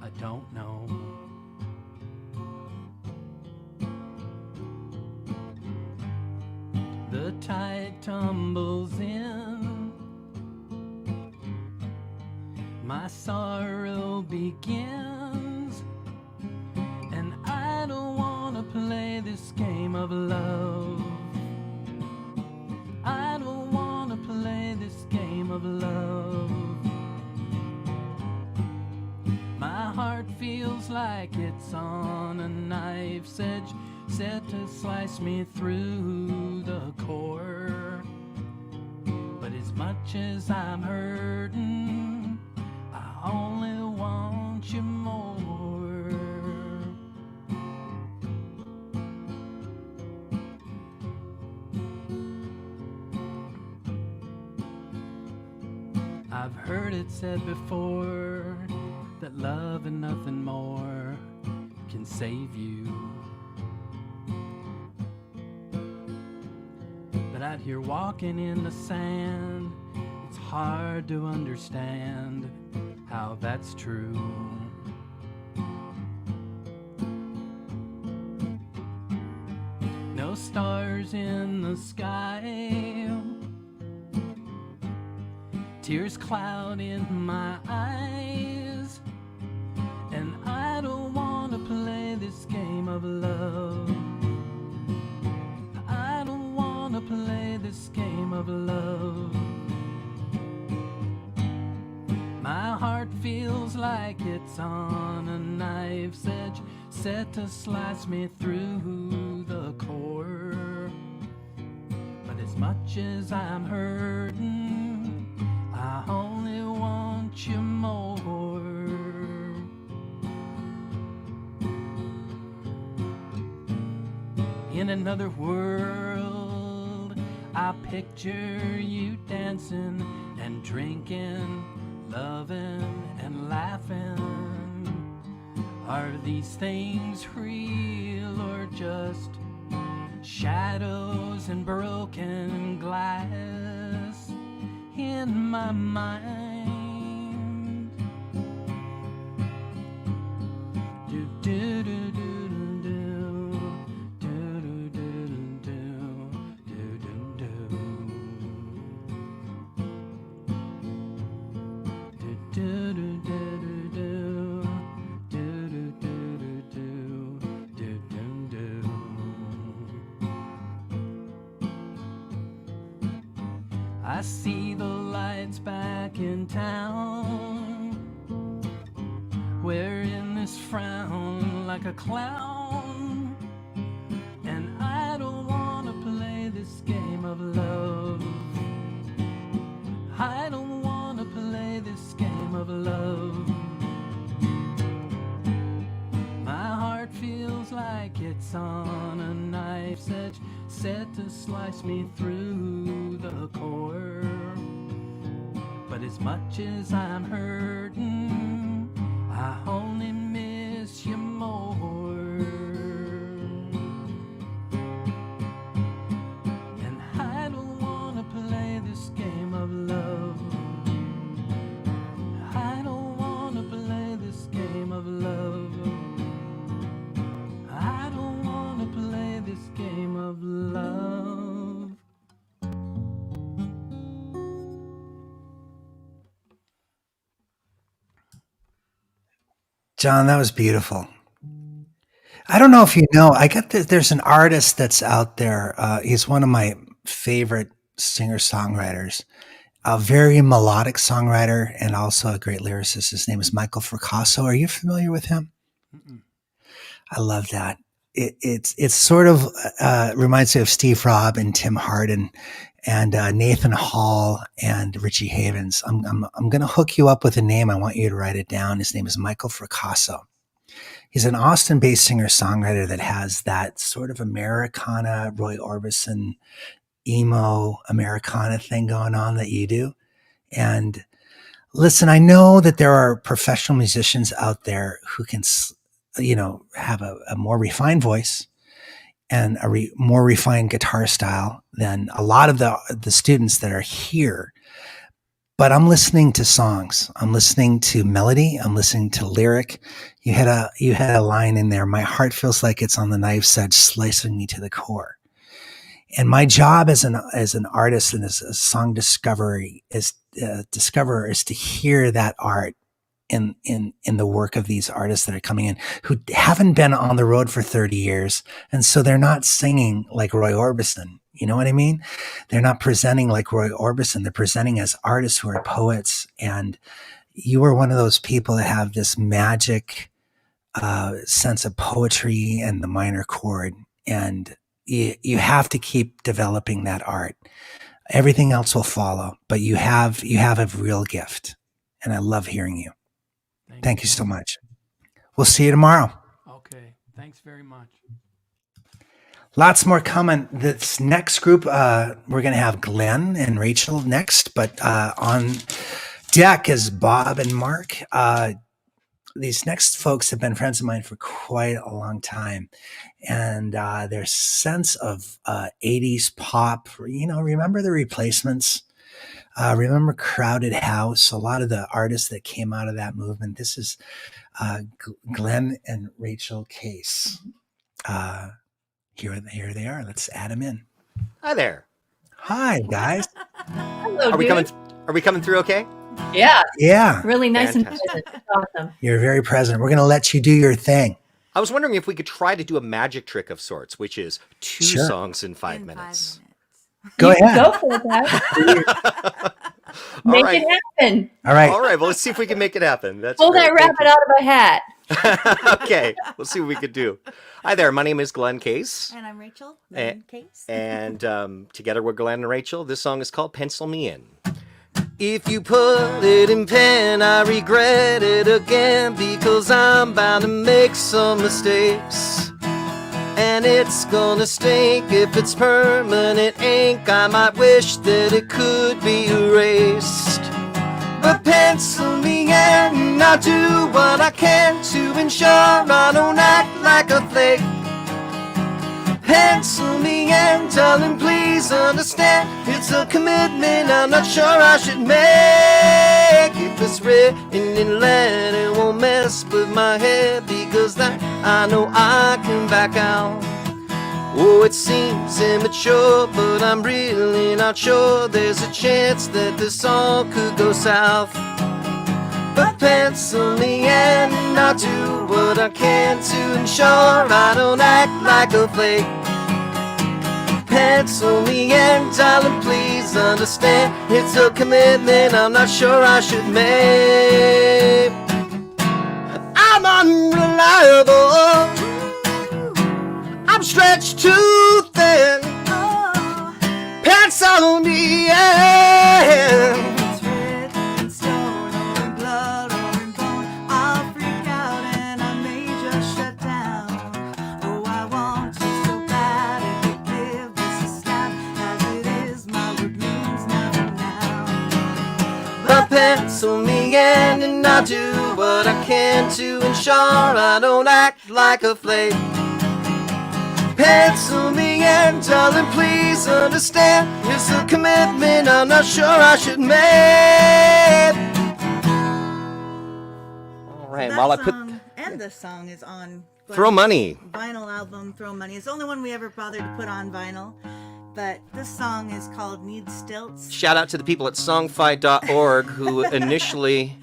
I don't know. The tide tumbles in, my sorrow begins, and I don't want to play this game of love. I don't want to play this game of love. My heart feels like it's on a knife's edge, set to slice me through the core. But as much as I'm hurting, I only want you more. I've heard it said before that love and nothing more can save you. But out here walking in the sand, it's hard to understand how that's true. No stars in the sky, tears cloud in my eyes, and I don't want to play this game of love. I don't want to play this game of love. My heart it's on a knife's edge, set to slice me through the core. But as much as I'm hurting, I only want you more. In another world, I picture you dancing and drinking, loving and laughing. Are these things real or just shadows and broken glass in my mind? Do do do do. I see the lights back in town, wearing this frown like a clown. And I don't want to play this game of love. I don't want to play this game of love. My heart feels like it's on a knife's edge, set to slice me through the core. But as much as I'm hurting, I only miss you more. And I don't want to play this game of love. I don't want to play this game of love. I don't want to play this game of love. John, that was beautiful. I don't know if you know, I got there's an artist that's out there. He's one of my favorite singer-songwriters, a very melodic songwriter and also a great lyricist. His name is Michael Fracasso. Are you familiar with him? Mm-mm. I love that. It's sort of reminds me of Steve Robb and Tim Hardin and Nathan Hall and Richie Havens. I'm going to hook you up with a name. I want you to write it down. His name is Michael Fracasso. He's an Austin-based singer-songwriter that has that sort of Americana, Roy Orbison, emo Americana thing going on that you do. And listen, I know that there are professional musicians out there who can, have a more refined voice and a more refined guitar style than a lot of the students that are here. But I'm listening to songs. I'm listening to melody. I'm listening to lyric. You had a line in there. My heart feels like it's on the knife's edge, slicing me to the core. And my job as an artist and as a song discoverer is to hear that art in the work of these artists that are coming in who haven't been on the road for 30 years. And so they're not singing like Roy Orbison. You know what I mean? They're not presenting like Roy Orbison. They're presenting as artists who are poets. And you are one of those people that have this magic sense of poetry and the minor chord. And you have to keep developing that art. Everything else will follow, but you have a real gift. And I love hearing you. Thank you so much. We'll see you tomorrow. Okay. Thanks very much. Lots more coming. This next group, we're going to have Glenn and Rachel next, but on deck is Bob and Mark. These next folks have been friends of mine for quite a long time. And their sense of 80s pop, remember the Replacements? Remember Crowded House? A lot of the artists that came out of that movement. This is Glenn and Rachel Case. Here they are. Let's add them in. Hi there. Hi, guys. Hello, Are we coming through okay? Yeah. Yeah. Really nice Fantastic. and present. Awesome. You're very present. We're going to let you do your thing. I was wondering if we could try to do a magic trick of sorts, which is two Sure. songs in 5 minutes. Go ahead. Go for it, guys. Make right. it happen. All right. All right. Well, let's see if we can make it happen. That's Pull great. that rabbit out of a hat. Okay. We'll see what we could do. Hi there. My name is Glenn Case. And I'm Rachel. Case. And together we're Glenn and Rachel. This song is called Pencil Me In. If you put it in pen, I regret it again, because I'm bound to make some mistakes. And it's gonna stink if it's permanent ink. I might wish that it could be erased. But pencil me in, I'll do what I can to ensure I don't act like a flake. Pencil me in, darling, please understand. It's a commitment I'm not sure I should make. If it's written in lead, it won't mess with my head, because that I know I can back out. Oh, it seems immature, but I'm really not sure. There's a chance that this all could go south. But pencil me in, I'll do what I can to ensure I don't act like a flake. Pencil me in, darling, please understand. It's a commitment I'm not sure I should make. I'm unreliable, I'm stretched too thin. Pencil me in. Pencil me in, and I'll do what I can to ensure I don't act like a flake. Pencil me in, darling, please understand. It's a commitment I'm not sure I should make. All right, That while I put song and this song is on Throw Money vinyl album, Throw Money. It's the only one we ever bothered to put on vinyl. But this song is called Need Stilts. shout out to the people at songfight.org who initially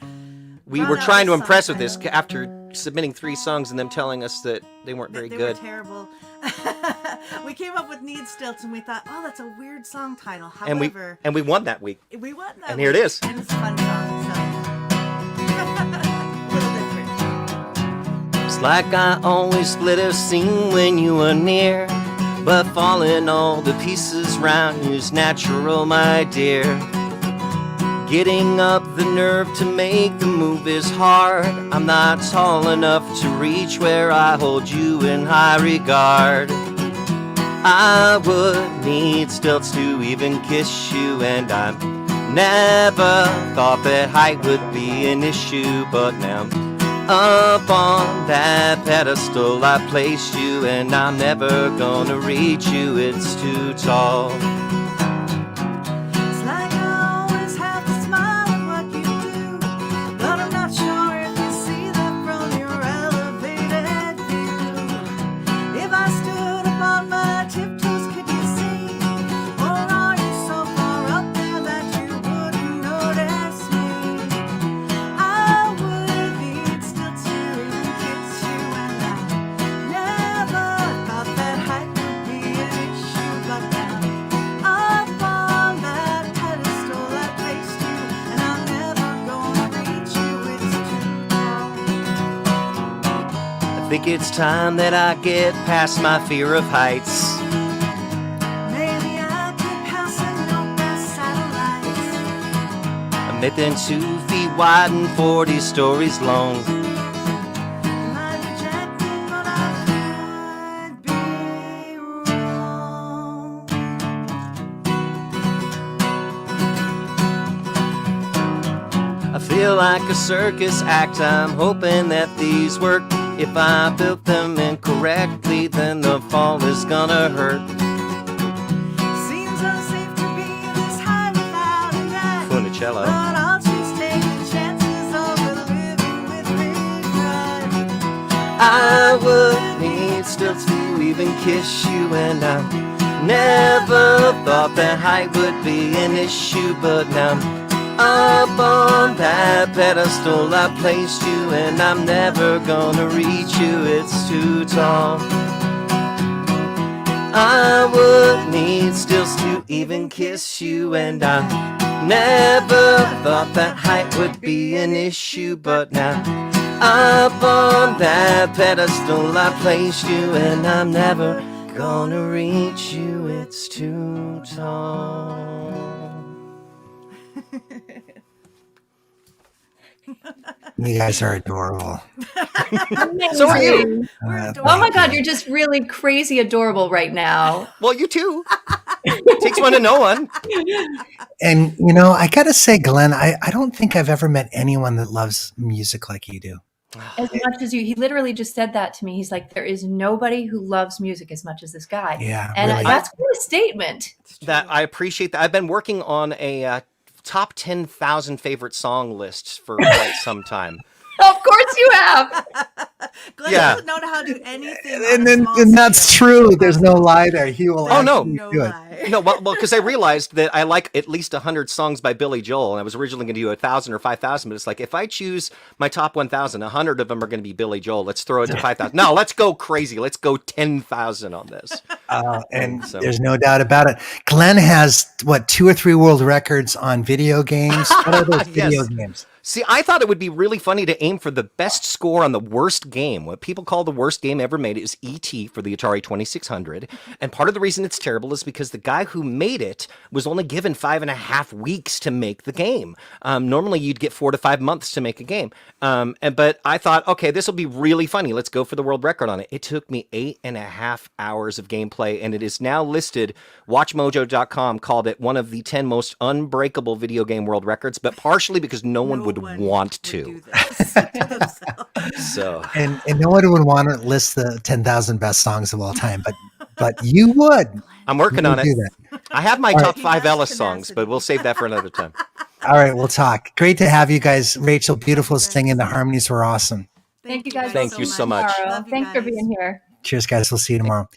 we were trying to impress with this after submitting 3 songs and them telling us that they weren't very good. They were terrible. We came up with Need Stilts and we thought, oh, that's a weird song title. However, And we won that week. We won that And here it is. And it's a fun song, so. A little different. It's like I always split a scene when you were near, but falling all the pieces round you's natural, my dear. Getting up the nerve to make the move is hard. I'm not tall enough to reach where I hold you in high regard. I would need stilts to even kiss you, and I never thought that height would be an issue, but now up on that pedestal I placed you, and I'm never gonna reach you, it's too tall. It's like I always have to smile at what you do, but I'm not sure if you see that from your elevated view. If I stood up on my tiptoes, could you see? Or are you so far up there that you wouldn't notice me? I would need still to even kiss you, and I never thought that height would be an issue, but now up on that pedestal I placed you, and I'm never gonna reach you, it's too tall. I think it's time that I get past my fear of heights. Maybe I could pass in your best satellites. I'm within 2 feet wide and 40 stories long. Am I rejected, but I could be wrong. I feel like a circus act, I'm hoping that these work. If I built them incorrectly, then the fall is gonna hurt. Seems unsafe to be this high without a guide, Funicello. but I'll choose taking chances over living with regret. I would need still to even kiss you, and I never thought that height would be an issue, but now up on that pedestal I placed you, and I'm never gonna reach you, it's too tall. I would need stills to even kiss you. And I never thought that height would be an issue, but now up on that pedestal I placed you, and I'm never gonna reach you, it's too tall. You guys are adorable. So are you. Oh my God, you're just really crazy adorable right now. Well, you too. Takes one to know one. And, you know, I got to say, Glenn, I don't think I've ever met anyone that loves music like you do. As much as you, he literally just said that to me. He's like, there is nobody who loves music as much as this guy. Yeah, and really. that's quite a statement. That I appreciate that. I've been working on a top 10,000 favorite song lists for quite some time. Of course you have. Glenn Yeah. doesn't know how to do anything. And that's true. There's no lie there. He will Oh, no. actually do it. No, well, because I realized that I like at least 100 songs by Billy Joel, and I was originally going to do 1,000 or 5,000, but it's like, if I choose my top 1,000, 100 of them are going to be Billy Joel. Let's throw it to 5,000. No, let's go crazy. Let's go 10,000 on this. And there's no doubt about it. Glenn has, 2 or 3 world records on video games? What are those video games? See, I thought it would be really funny to aim for the best score on the worst game. What people call the worst game ever made is E.T. for the Atari 2600. And part of the reason it's terrible is because the guy who made it was only given 5.5 weeks to make the game. Normally, you'd get 4 to 5 months to make a game. But I thought, okay, this will be really funny. Let's go for the world record on it. It took me 8.5 hours of gameplay, and it is now listed. WatchMojo.com called it one of the 10 most unbreakable video game world records, but partially because no one would want to. So And no one would want to list the 10,000 best songs of all time, but you would. I'm working You on would it. do that. I have my All top right. 5 Ellis songs, but we'll save that for another time. All right, we'll talk. Great to have you guys. Rachel, beautiful singing. The harmonies were awesome. Thank you guys. Thank you so much. Thanks for being here. Cheers, guys. We'll see you tomorrow.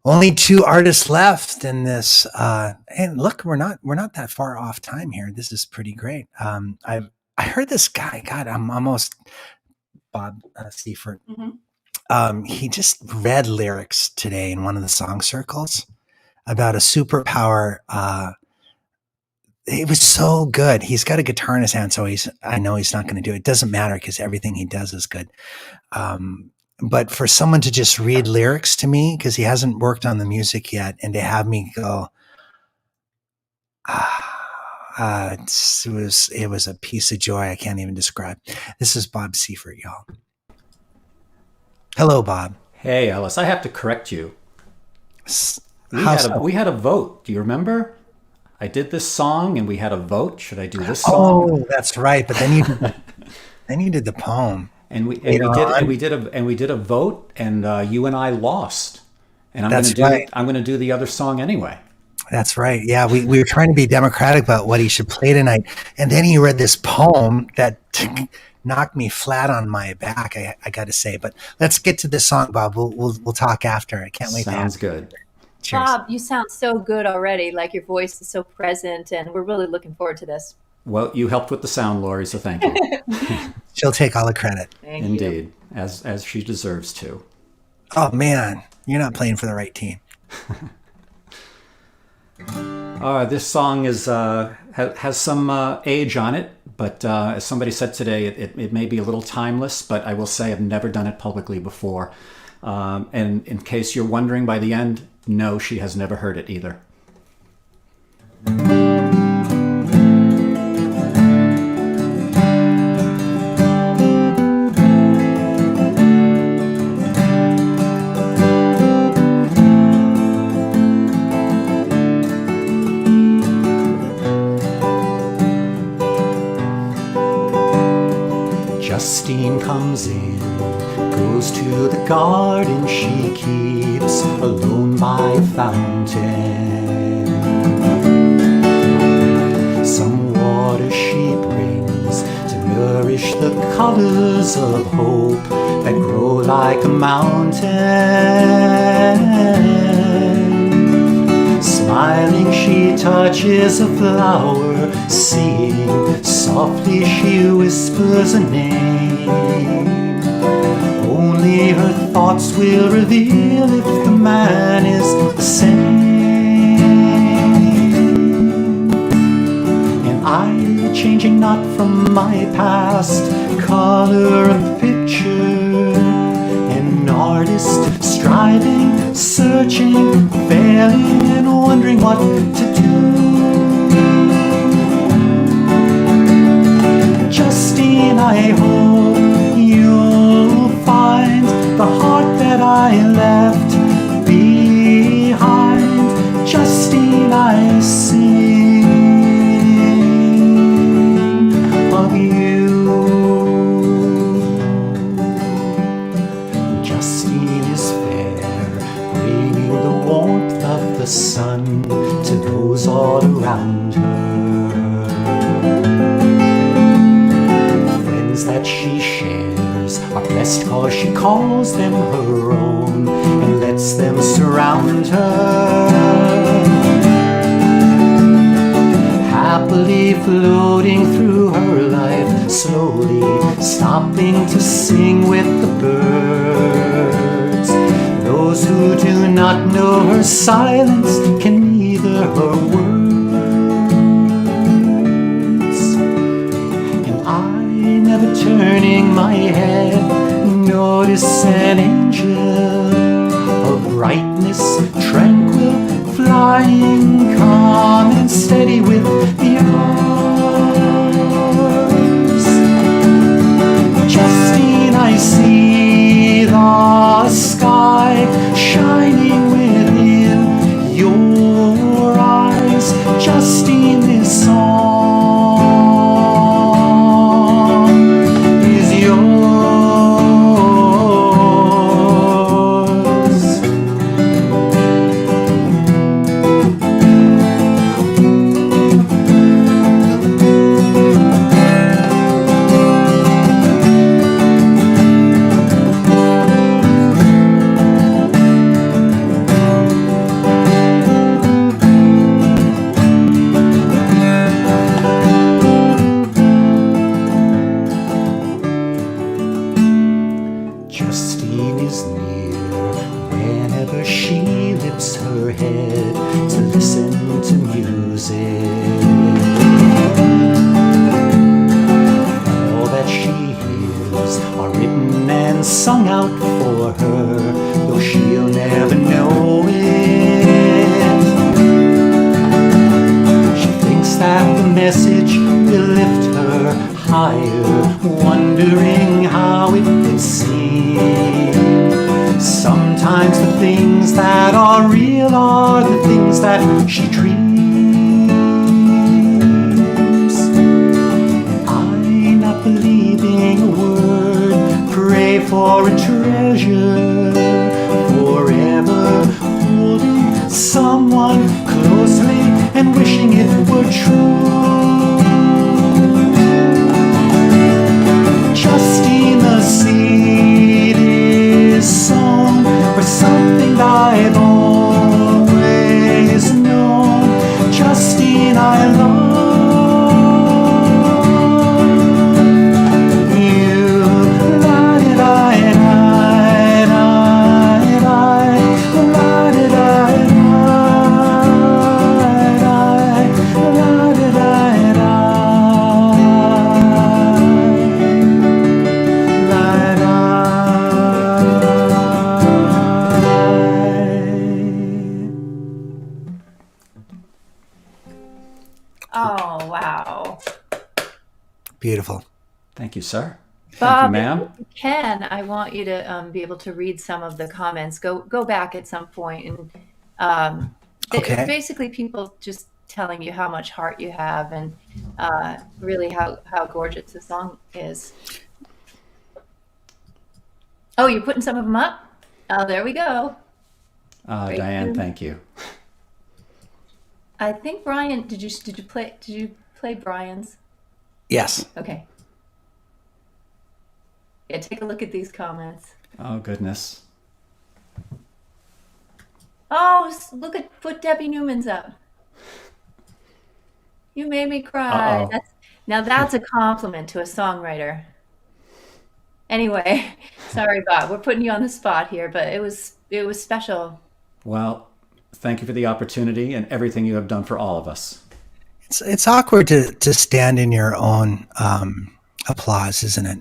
Only 2 artists left in this. And look, we're not that far off time here. This is pretty great. I heard this guy. God, I'm almost Bob Seifert. He just read lyrics today in one of the song circles about a superpower. It was so good. He's got a guitar in his hand, so I know he's not going to do it. It doesn't matter because everything he does is good. But for someone to just read lyrics to me, because he hasn't worked on the music yet, and to have me go, it was a piece of joy I can't even describe. This is Bob Seifert, y'all. Hello, Bob. Hey, Ellis, I have to correct you. How so? We had a vote. Do you remember? I did this song and we had a vote. Should I do this song? Oh, that's right. But then you did the poem. And we did a vote, and you and I lost. And I'm going to do the other song anyway. That's right. Yeah, we were trying to be democratic about what he should play tonight, and then he read this poem that knocked me flat on my back. I got to say, but let's get to this song, Bob. We'll talk after. I can't wait. Sounds good. Cheers. Bob, you sound so good already. Like your voice is so present, and we're really looking forward to this. Well, you helped with the sound, Lori, so thank you. She'll take all the credit. Thank Indeed, as she deserves to. Oh man, you're not playing for the right team. This song has some age on it, but as somebody said today, it may be a little timeless, but I will say I've never done it publicly before. And in case you're wondering by the end, no, she has never heard it either. Justine comes in, goes to the garden she keeps alone by a fountain. Some water she brings to nourish the colors of hope that grow like a mountain. Smiling she touches a flower, seeing softly she whispers a name. Only her thoughts will reveal if the man is the same. searching, failing, and wondering what to do. Justine, I hope you'll find the heart that I left behind. Justine, I sing of you. Justine is fair, bringing the warmth of the sun to those all around her. Friends that she shares are blessed cause she calls them her own and lets them surround her. Happily floating through her life, slowly stopping to sing with the birds. Those who do not know her silence can neither her words. And I, never turning my head, notice an angel of brightness, tranquil, flying, calm and steady with the hours. Justine, I see the sky shining within your eyes. Justine, this song is yours. Justine is near whenever she lifts her head to listen to music. All that she hears are written and sung out for her, though she'll never know it. She thinks that the message will lift her higher, wondering how it would seem. Sometimes the things that are real are the things that she dreams. And I, not believing a word, pray for a treasure, forever holding someone closely and wishing it were true. Justine, the seed is sown for something I've always known. Justine, I love you. La-di-da-di-da-di-da-di, la-di-da-di-da-di, Oh, wow. Beautiful. Thank you, sir. Thank Bob, you, ma'am. if you can, I want you to be able to read some of the comments. Go back at some point and Okay. basically people just telling you how much heart you have and really how gorgeous the song is. Oh, you're putting some of them up? Oh, there we go. Great. Diane, thank you. I think Brian, did you play Brian's? Yes. Okay. Yeah, take a look at these comments. Oh, goodness. Oh, put Debbie Newman's up. You made me cry. Uh-oh. That's a compliment to a songwriter. Anyway, sorry, Bob. We're putting you on the spot here, but it was special. Well, thank you for the opportunity and everything you have done for all of us. It's awkward to stand in your own applause, isn't it?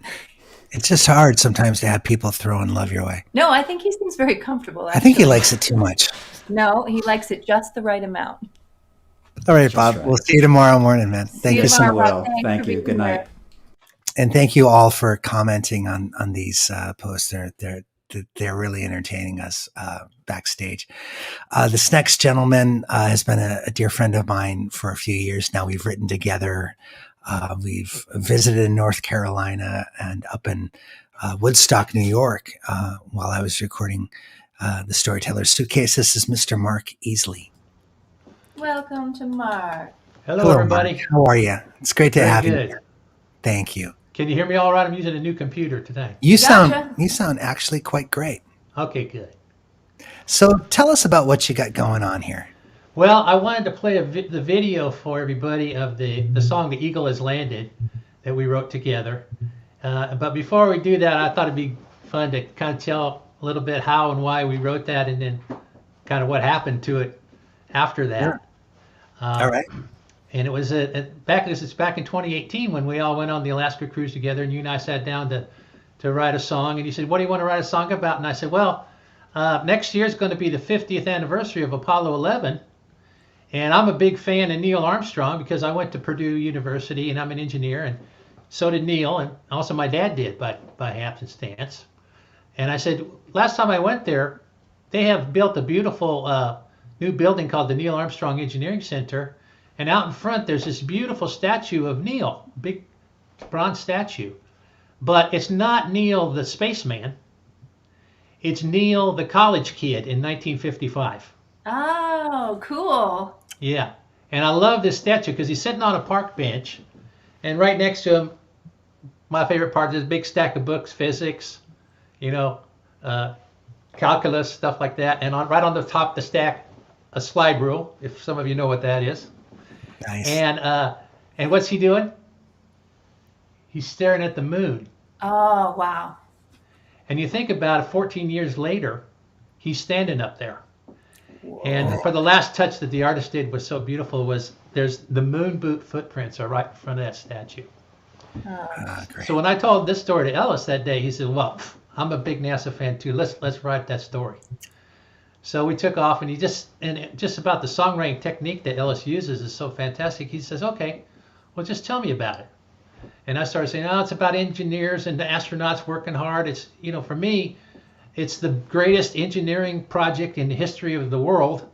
It's just hard sometimes to have people throwing love your way. No, I think he seems very comfortable. I think he actually. likes it too much. No, he likes it just the right amount. All right, Bob. right. We'll see you tomorrow morning, man. Thank you you so tomorrow, much. Bob. Thanks Thank for you. being Good night. here. And thank you all for commenting on these posts. They're really entertaining us backstage. This next gentleman has been a dear friend of mine for a few years now. We've written together. We've visited in North Carolina and up in Woodstock, New York, while I was recording The Storyteller's Suitcase. This is Mr. Mark Easley. Welcome to Mark. Hello, everybody. Mark. How are you? It's great to Very have good. you here. Thank you. Can you hear me all right? I'm using a new computer today. You Gotcha. sound actually quite great. Okay, good. So tell us about what you got going on here. Well, I wanted to play the video for everybody of the song "The Eagle Has Landed" that we wrote together. But before we do that, I thought it'd be fun to kind of tell a little bit how and why we wrote that, and then kind of what happened to it after that. Sure. All right. And it was back in 2018 when we all went on the Alaska cruise together, and you and I sat down to write a song. And you said, "What do you want to write a song about?" And I said, "Well, next year is going to be the 50th anniversary of Apollo 11, and I'm a big fan of Neil Armstrong because I went to Purdue University and I'm an engineer, and so did Neil, and also my dad did by happenstance." And I said, "Last time I went there, they have built a beautiful new building called the Neil Armstrong Engineering Center. And out in front, there's this beautiful statue of Neil, big bronze statue. But it's not Neil the spaceman. It's Neil the college kid in 1955. Oh, cool. Yeah. And I love this statue because he's sitting on a park bench. And right next to him, my favorite part is a big stack of books, physics, calculus, stuff like that. And right on the top of the stack, a slide rule, if some of you know what that is. Nice. And what's he doing? He's staring at the moon. Oh, wow. And you think about it, 14 years later, he's standing up there. Whoa. And for the last touch that the artist did was so beautiful was there's the moon boot footprints are right in front of that statue. Great. So when I told this story to Ellis that day, he said, "Well, I'm a big NASA fan too. Let's write that story." So we took off, and just about the songwriting technique that Ellis uses is so fantastic. He says, "Okay, well, just tell me about it." And I started saying, "Oh, it's about engineers and the astronauts working hard. It's, for me, it's the greatest engineering project in the history of the world.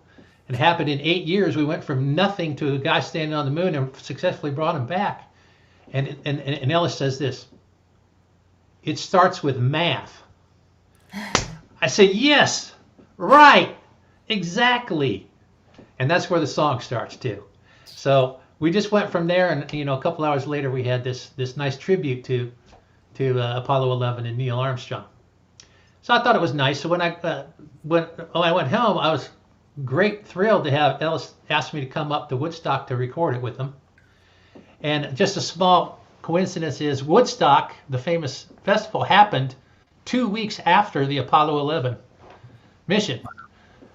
It happened in 8 years. We went from nothing to a guy standing on the moon and successfully brought him back." And Ellis says this, "It starts with math." I say, "Yes. Right, exactly." And that's where the song starts too. So we just went from there, and a couple hours later we had this nice tribute to Apollo 11 and Neil Armstrong. So I thought it was nice. So when I went home, I was thrilled to have Ellis ask me to come up to Woodstock to record it with him. And just a small coincidence is Woodstock, the famous festival, happened 2 weeks after the Apollo 11 mission.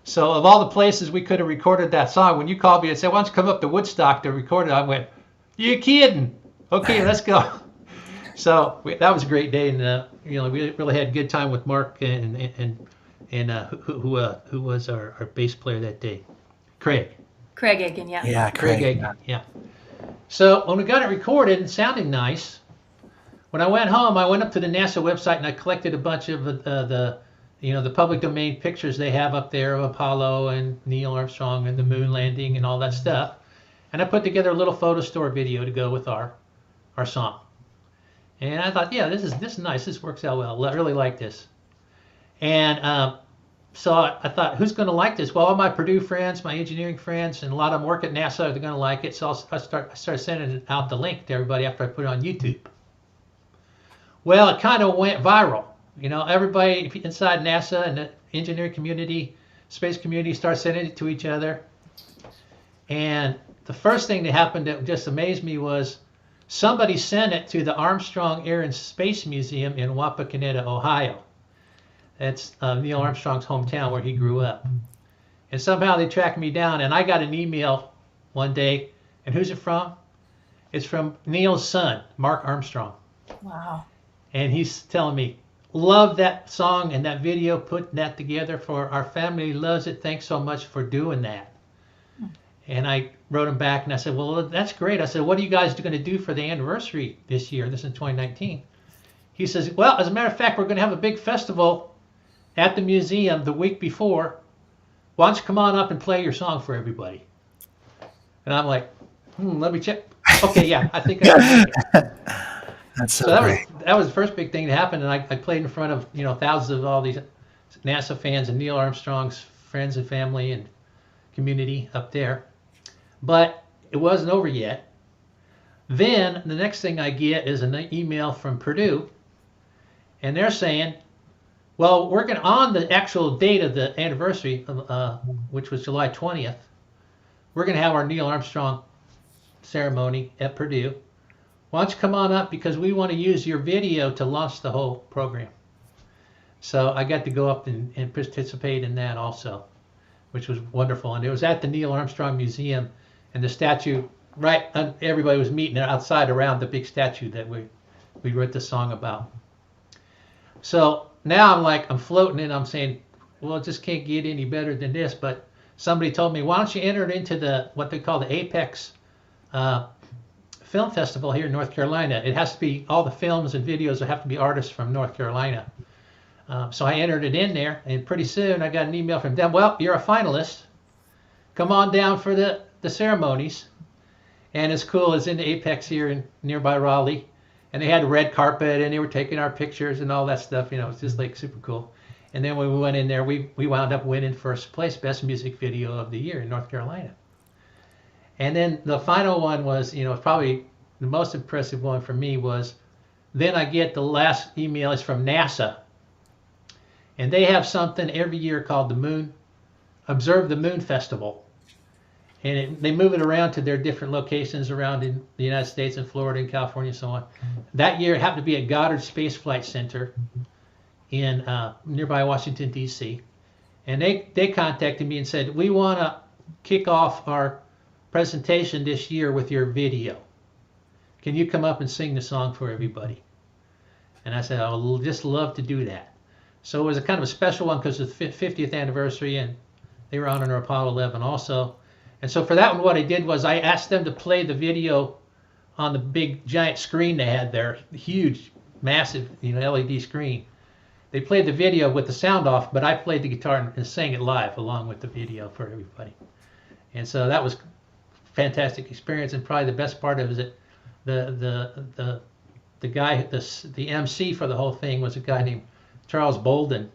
So of all the places we could have recorded that song, when you called me and said, "Why don't you come up to Woodstock to record it?" I went, "You kidding? Okay, let's go." So that was a great day, and we really had a good time with Mark and who was our bass player that day, Craig. Craig Aiken, yeah. Yeah, Craig Aiken, yeah. So when we got it recorded and sounding nice, when I went home, I went up to the NASA website and I collected a bunch of the public domain pictures they have up there of Apollo and Neil Armstrong and the moon landing and all that stuff. And I put together a little photo store video to go with our song. And I thought, yeah, this is nice. This works out well. I really like this. And so I thought, who's going to like this? Well, all my Purdue friends, my engineering friends, and a lot of them work at NASA, they're going to like it. So I started sending out the link to everybody after I put it on YouTube. Well, it kind of went viral. Everybody inside NASA and the engineering community, space community, started sending it to each other. And the first thing that happened that just amazed me was somebody sent it to the Armstrong Air and Space Museum in Wapakoneta, Ohio. That's Neil Armstrong's hometown where he grew up. And somehow they tracked me down, and I got an email one day. And who's it from? It's from Neil's son, Mark Armstrong. Wow. And he's telling me, love that song and that video, putting that together for our family, loves it. Thanks so much for doing that. And I wrote him back and I said, well, that's great. I said, what are you guys going to do for the anniversary this year? This is 2019. He says, well, as a matter of fact, we're going to have a big festival at the museum the week before. Why don't you come on up and play your song for everybody? And I'm like, let me check. Okay, yeah, I think I can make it. That's so, that was the first big thing that happened, and I played in front of thousands of all these NASA fans and Neil Armstrong's friends and family and community up there. But it wasn't over yet. Then the next thing I get is an email from Purdue, and they're saying, well, we're going to, on the actual date of the anniversary, which was July 20th, we're going to have our Neil Armstrong ceremony at Purdue. Why don't you come on up, because we want to use your video to launch the whole program. So I got to go up and participate in that also, which was wonderful. And it was at the Neil Armstrong Museum, and the statue, everybody was meeting outside around the big statue that we wrote the song about. So now I'm floating and I'm saying, well, it just can't get any better than this. But somebody told me, why don't you enter it into what they call the Apex Film Festival here in North Carolina. It has to be, all the films and videos will have to be artists from North Carolina. So I entered it in there, and pretty soon I got an email from them. Well, you're a finalist. Come on down for the ceremonies. And it's cool. It's in the Apex here in nearby Raleigh. And they had a red carpet, and they were taking our pictures and all that stuff. It's just like super cool. And then when we went in there, we wound up winning first place, Best Music Video of the Year in North Carolina. And then the final one was, probably the most impressive one for me was, then I get the last email is from NASA. And they have something every year called Observe the Moon Festival. And they move it around to their different locations around in the United States and Florida and California and so on. That year it happened to be at Goddard Space Flight Center in nearby Washington, D.C. And they contacted me and said, we want to kick off our presentation this year with your video. Can you come up and sing the song for everybody? And I said, I would just love to do that. So it was a kind of a special one because it's the 50th anniversary, and they were honoring Apollo 11 also. And so for that one, what I did was I asked them to play the video on the big giant screen they had there, huge, massive, LED screen. They played the video with the sound off, but I played the guitar and sang it live along with the video for everybody. And so that was fantastic experience, and probably the best part of it, the guy, the MC for the whole thing was a guy named Charles Bolden,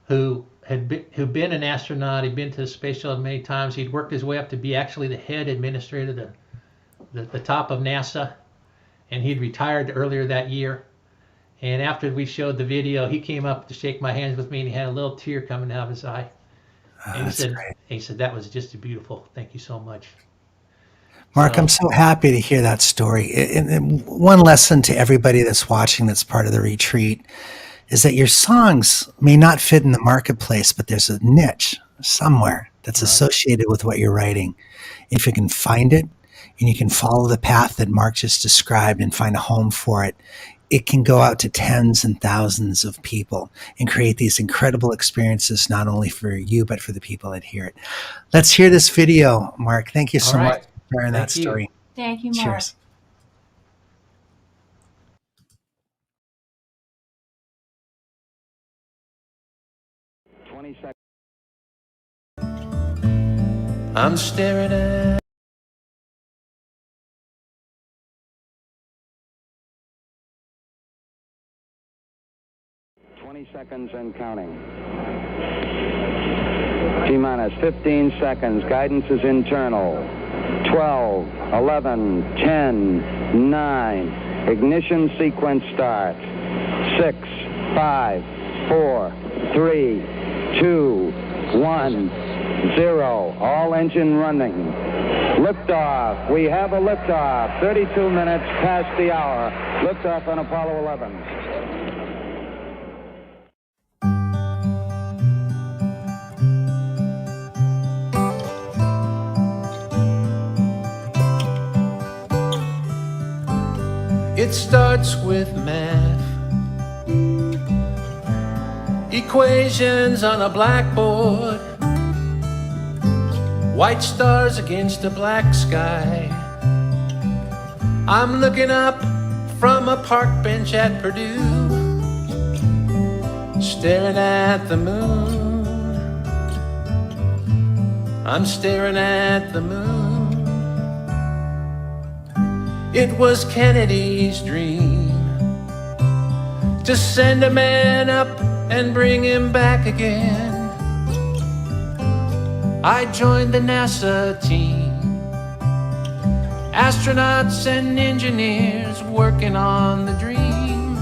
who'd been an astronaut. He'd been to the space shuttle many times. He'd worked his way up to be actually the head administrator, the top of NASA, and he'd retired earlier that year. And after we showed the video, he came up to shake my hands with me, and he had a little tear coming out of his eye. And he said, that was just beautiful. Thank you so much. Mark, I'm so happy to hear that story. And one lesson to everybody that's watching that's part of the retreat is that your songs may not fit in the marketplace, but there's a niche somewhere that's associated with what you're writing. If you can find it and you can follow the path that Mark just described and find a home for it, it can go out to tens and thousands of people and create these incredible experiences, not only for you, but for the people that hear it. Let's hear this video, Mark. Thank you so much for sharing that story. Thank you, Mark. Cheers. I'm staring at 20 seconds and counting. T-minus 15 seconds. Guidance is internal. 12, 11, 10, 9. Ignition sequence start. 6, 5, 4, 3, 2, 1, 0. All engine running. Liftoff. We have a liftoff. 32 minutes past the hour. Liftoff on Apollo 11. It starts with math, equations on a blackboard, white stars against a black sky. I'm looking up from a park bench at Purdue, staring at the moon. I'm staring at the moon. It was Kennedy's dream to send a man up and bring him back again. I joined the NASA team, astronauts and engineers working on the dream,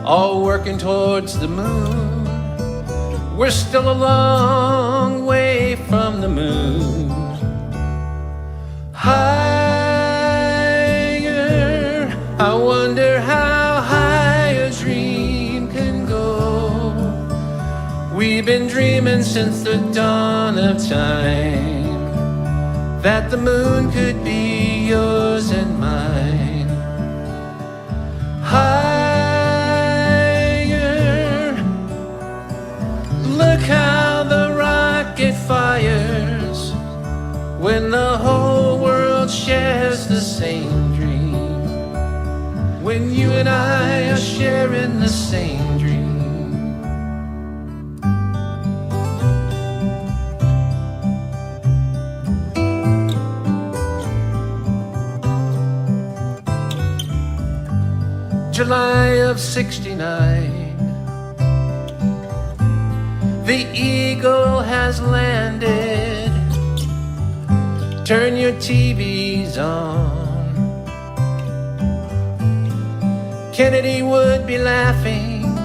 all working towards the moon. We're still a long way from the moon. Higher, I wonder how high a dream can go. We've been dreaming since the dawn of time, that the moon could be yours and mine. Higher, look how the rocket fires when the whole world shares the same dream, when you and I are sharing the same dream. July of '69, the Eagle has landed. Turn your TVs on. Kennedy would be laughing.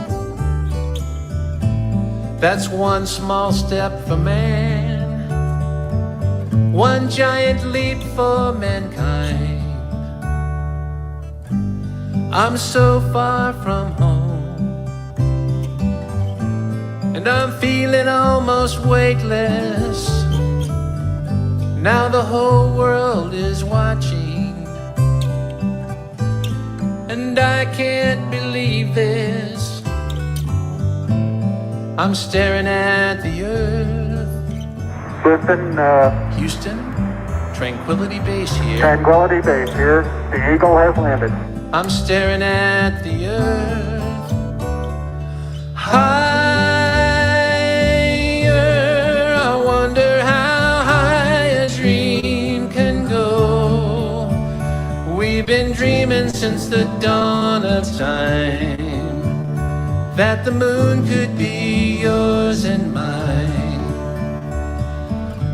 That's one small step for man, one giant leap for mankind. I'm so far from home, and I'm feeling almost weightless. Now the whole world is watching, and I can't believe this. I'm staring at the earth. Houston, Tranquility Base here. Tranquility Base here. The Eagle has landed. I'm staring at the earth. Higher, I wonder how high a dream can go. We've been dreaming since the dawn of time, that the moon could be yours and mine.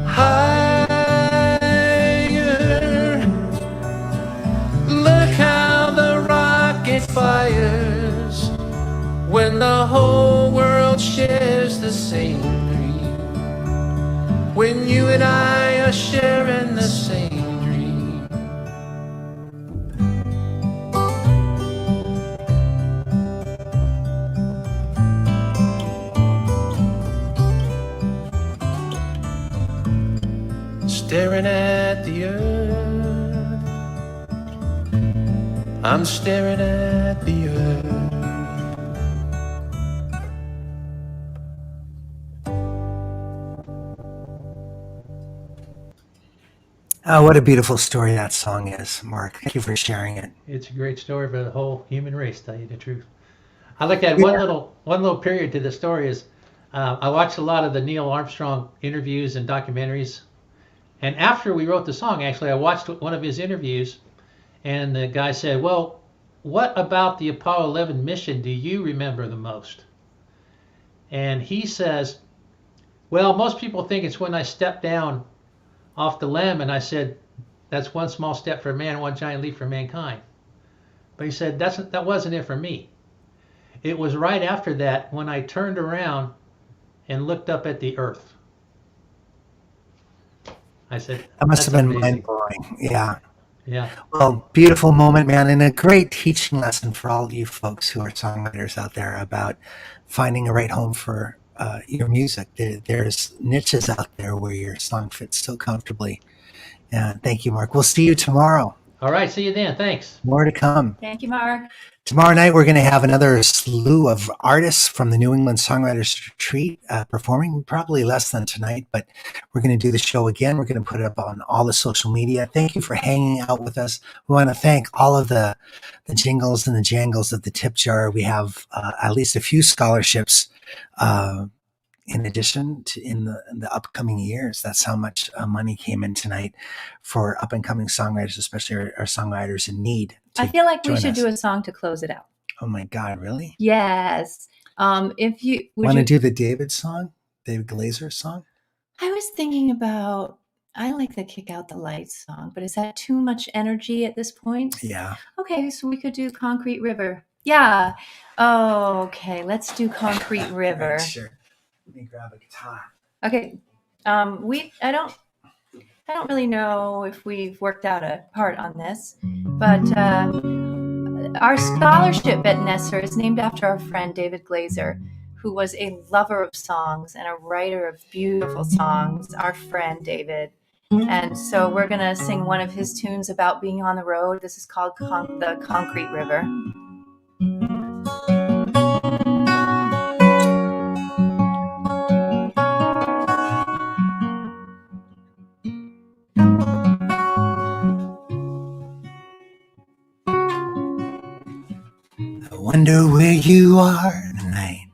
Higher, look how the rocket fires when the whole world shares the same dream, when you and I are sharing the same dream. Staring at the earth, I'm staring at the earth. Oh, what a beautiful story that song is, Mark. Thank you for sharing it. It's a great story for the whole human race, to tell you the truth. I like that one little period to the story is I watched a lot of the Neil Armstrong interviews and documentaries. And after we wrote the song, actually, I watched one of his interviews, and the guy said, well, what about the Apollo 11 mission do you remember the most? And he says, well, most people think it's when I stepped down off the limb and I said, that's one small step for man, one giant leap for mankind. But he said, that wasn't it for me. It was right after that when I turned around and looked up at the earth. I said, that must have been amazing. mind-blowing. Yeah. Yeah. Well, beautiful moment, man, and a great teaching lesson for all of you folks who are songwriters out there about finding a right home for your music. There's niches out there where your song fits so comfortably. And thank you, Mark. We'll see you tomorrow All right, see you then. Thanks. More to come. Thank you, Mark. Tomorrow night, we're going to have another slew of artists from the New England Songwriters Retreat performing, probably less than tonight, but we're going to do the show again. We're going to put it up on all the social media. Thank you for hanging out with us. We want to thank all of the jingles and the jangles of the tip jar. We have at least a few scholarships in addition to in the upcoming years. That's how much money came in tonight for up and coming songwriters, especially our songwriters in need. I feel like we join should us. do a song to close it out. Oh my God, really? Yes. If you Want to do the David Glaser song? I was thinking about, I like the Kick Out the Lights song, but is that too much energy at this point? Yeah. Okay, so we could do Concrete River. Yeah. Oh, okay, let's do Concrete River. Right, sure. Let me grab a guitar. Okay. I don't really know if we've worked out a part on this, but our scholarship at Nesser is named after our friend David Glaser, who was a lover of songs and a writer of beautiful songs, our friend David. And so we're going to sing one of his tunes about being on the road. This is called The Concrete River. I wonder where you are tonight.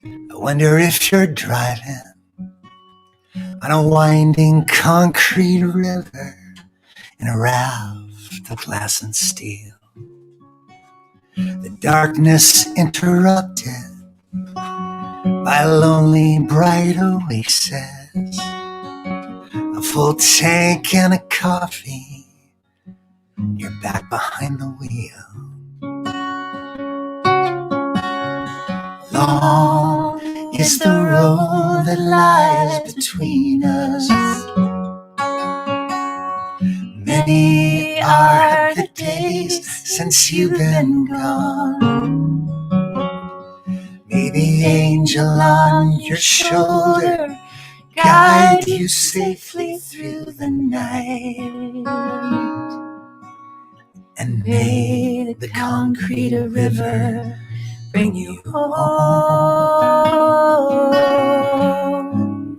I wonder if you're driving on a winding concrete river in a raft of glass and steel. The darkness interrupted by a lonely bright oasis, a full tank and a coffee. You're back behind the wheel. Long is the road that lies between us. Many are the days since you've been gone. May the angel on your shoulder guide you safely through the night. And may the concrete river bring you home.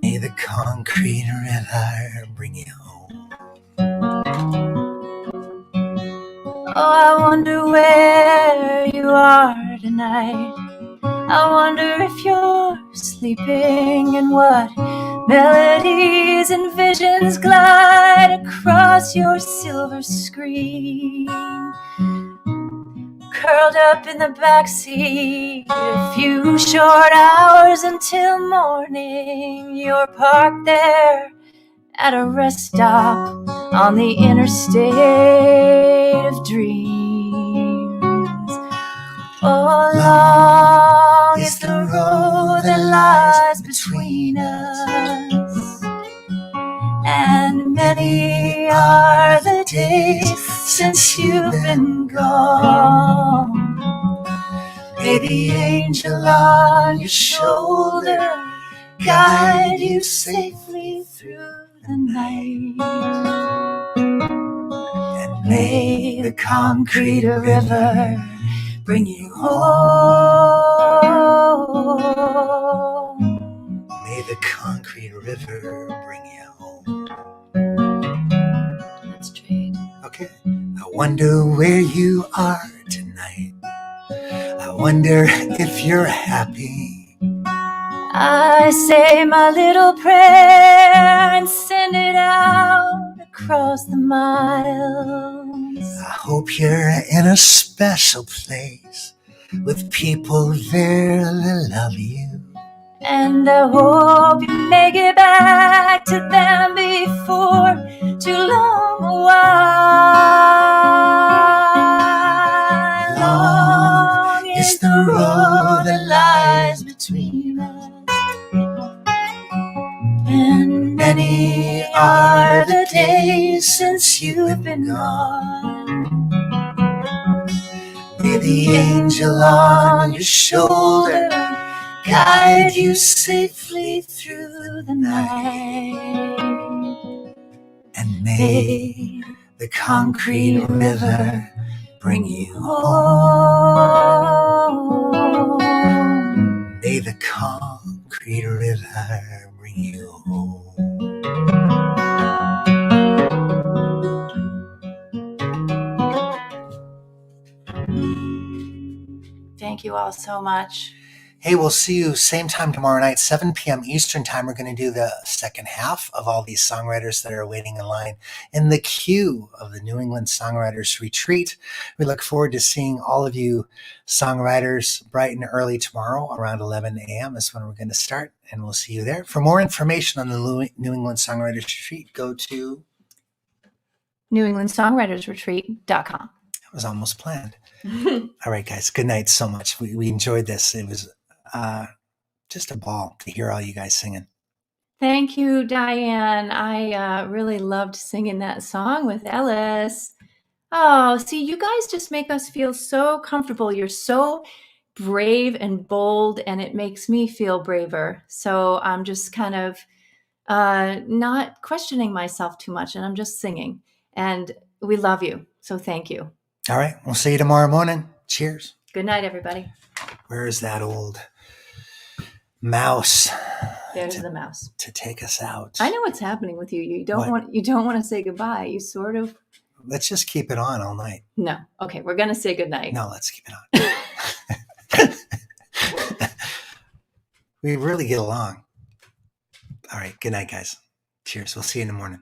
May the concrete river bring you home. Oh, I wonder where you are tonight. I wonder if you're sleeping and what melodies and visions glide across your silver screen. Curled up in the backseat, a few short hours until morning. You're parked there at a rest stop on the interstate of dreams. Oh, long is the road that lies between us, and many are the days since you've been gone. May the angel on your shoulder guide you safely through the night. And may the concrete river bring you home. May the concrete river bring you home. Let's trade. Okay. I wonder where you are tonight. I wonder if you're happy. I say my little prayer and send it out across the miles. I hope you're in a special place with people there that love you. And I hope you make it back to them before too long a while. Long is the road that lies between us, and many are the days since you've been gone. May the angel on your shoulder guide you safely through the night. And may the concrete river bring you home. May the concrete river bring you home. Thank you all so much. Hey, we'll see you same time tomorrow night, 7 p.m. Eastern time. We're going to do the second half of all these songwriters that are waiting in line in the queue of the New England Songwriters Retreat. We look forward to seeing all of you songwriters bright and early tomorrow around 11 a.m. is when we're going to start, and we'll see you there. For more information on the New England Songwriters Retreat, go to NewEnglandSongwritersRetreat.com. That was almost planned. All right, guys. Good night so much. We enjoyed this. It was just a ball to hear all you guys singing. Thank you, Diane. I really loved singing that song with Ellis. Oh, see, you guys just make us feel so comfortable. You're so brave and bold, and it makes me feel braver. So I'm just kind of not questioning myself too much, and I'm just singing. And we love you. So thank you. All right. We'll see you tomorrow morning. Cheers. Good night, everybody. Where is that old mouse? There's the mouse to take us out. I know what's happening with you. You don't want to say goodbye. You sort of. Let's just keep it on all night. No. Okay, we're gonna say goodnight. No, let's keep it on. We really get along. All right. Good night, guys. Cheers. We'll see you in the morning.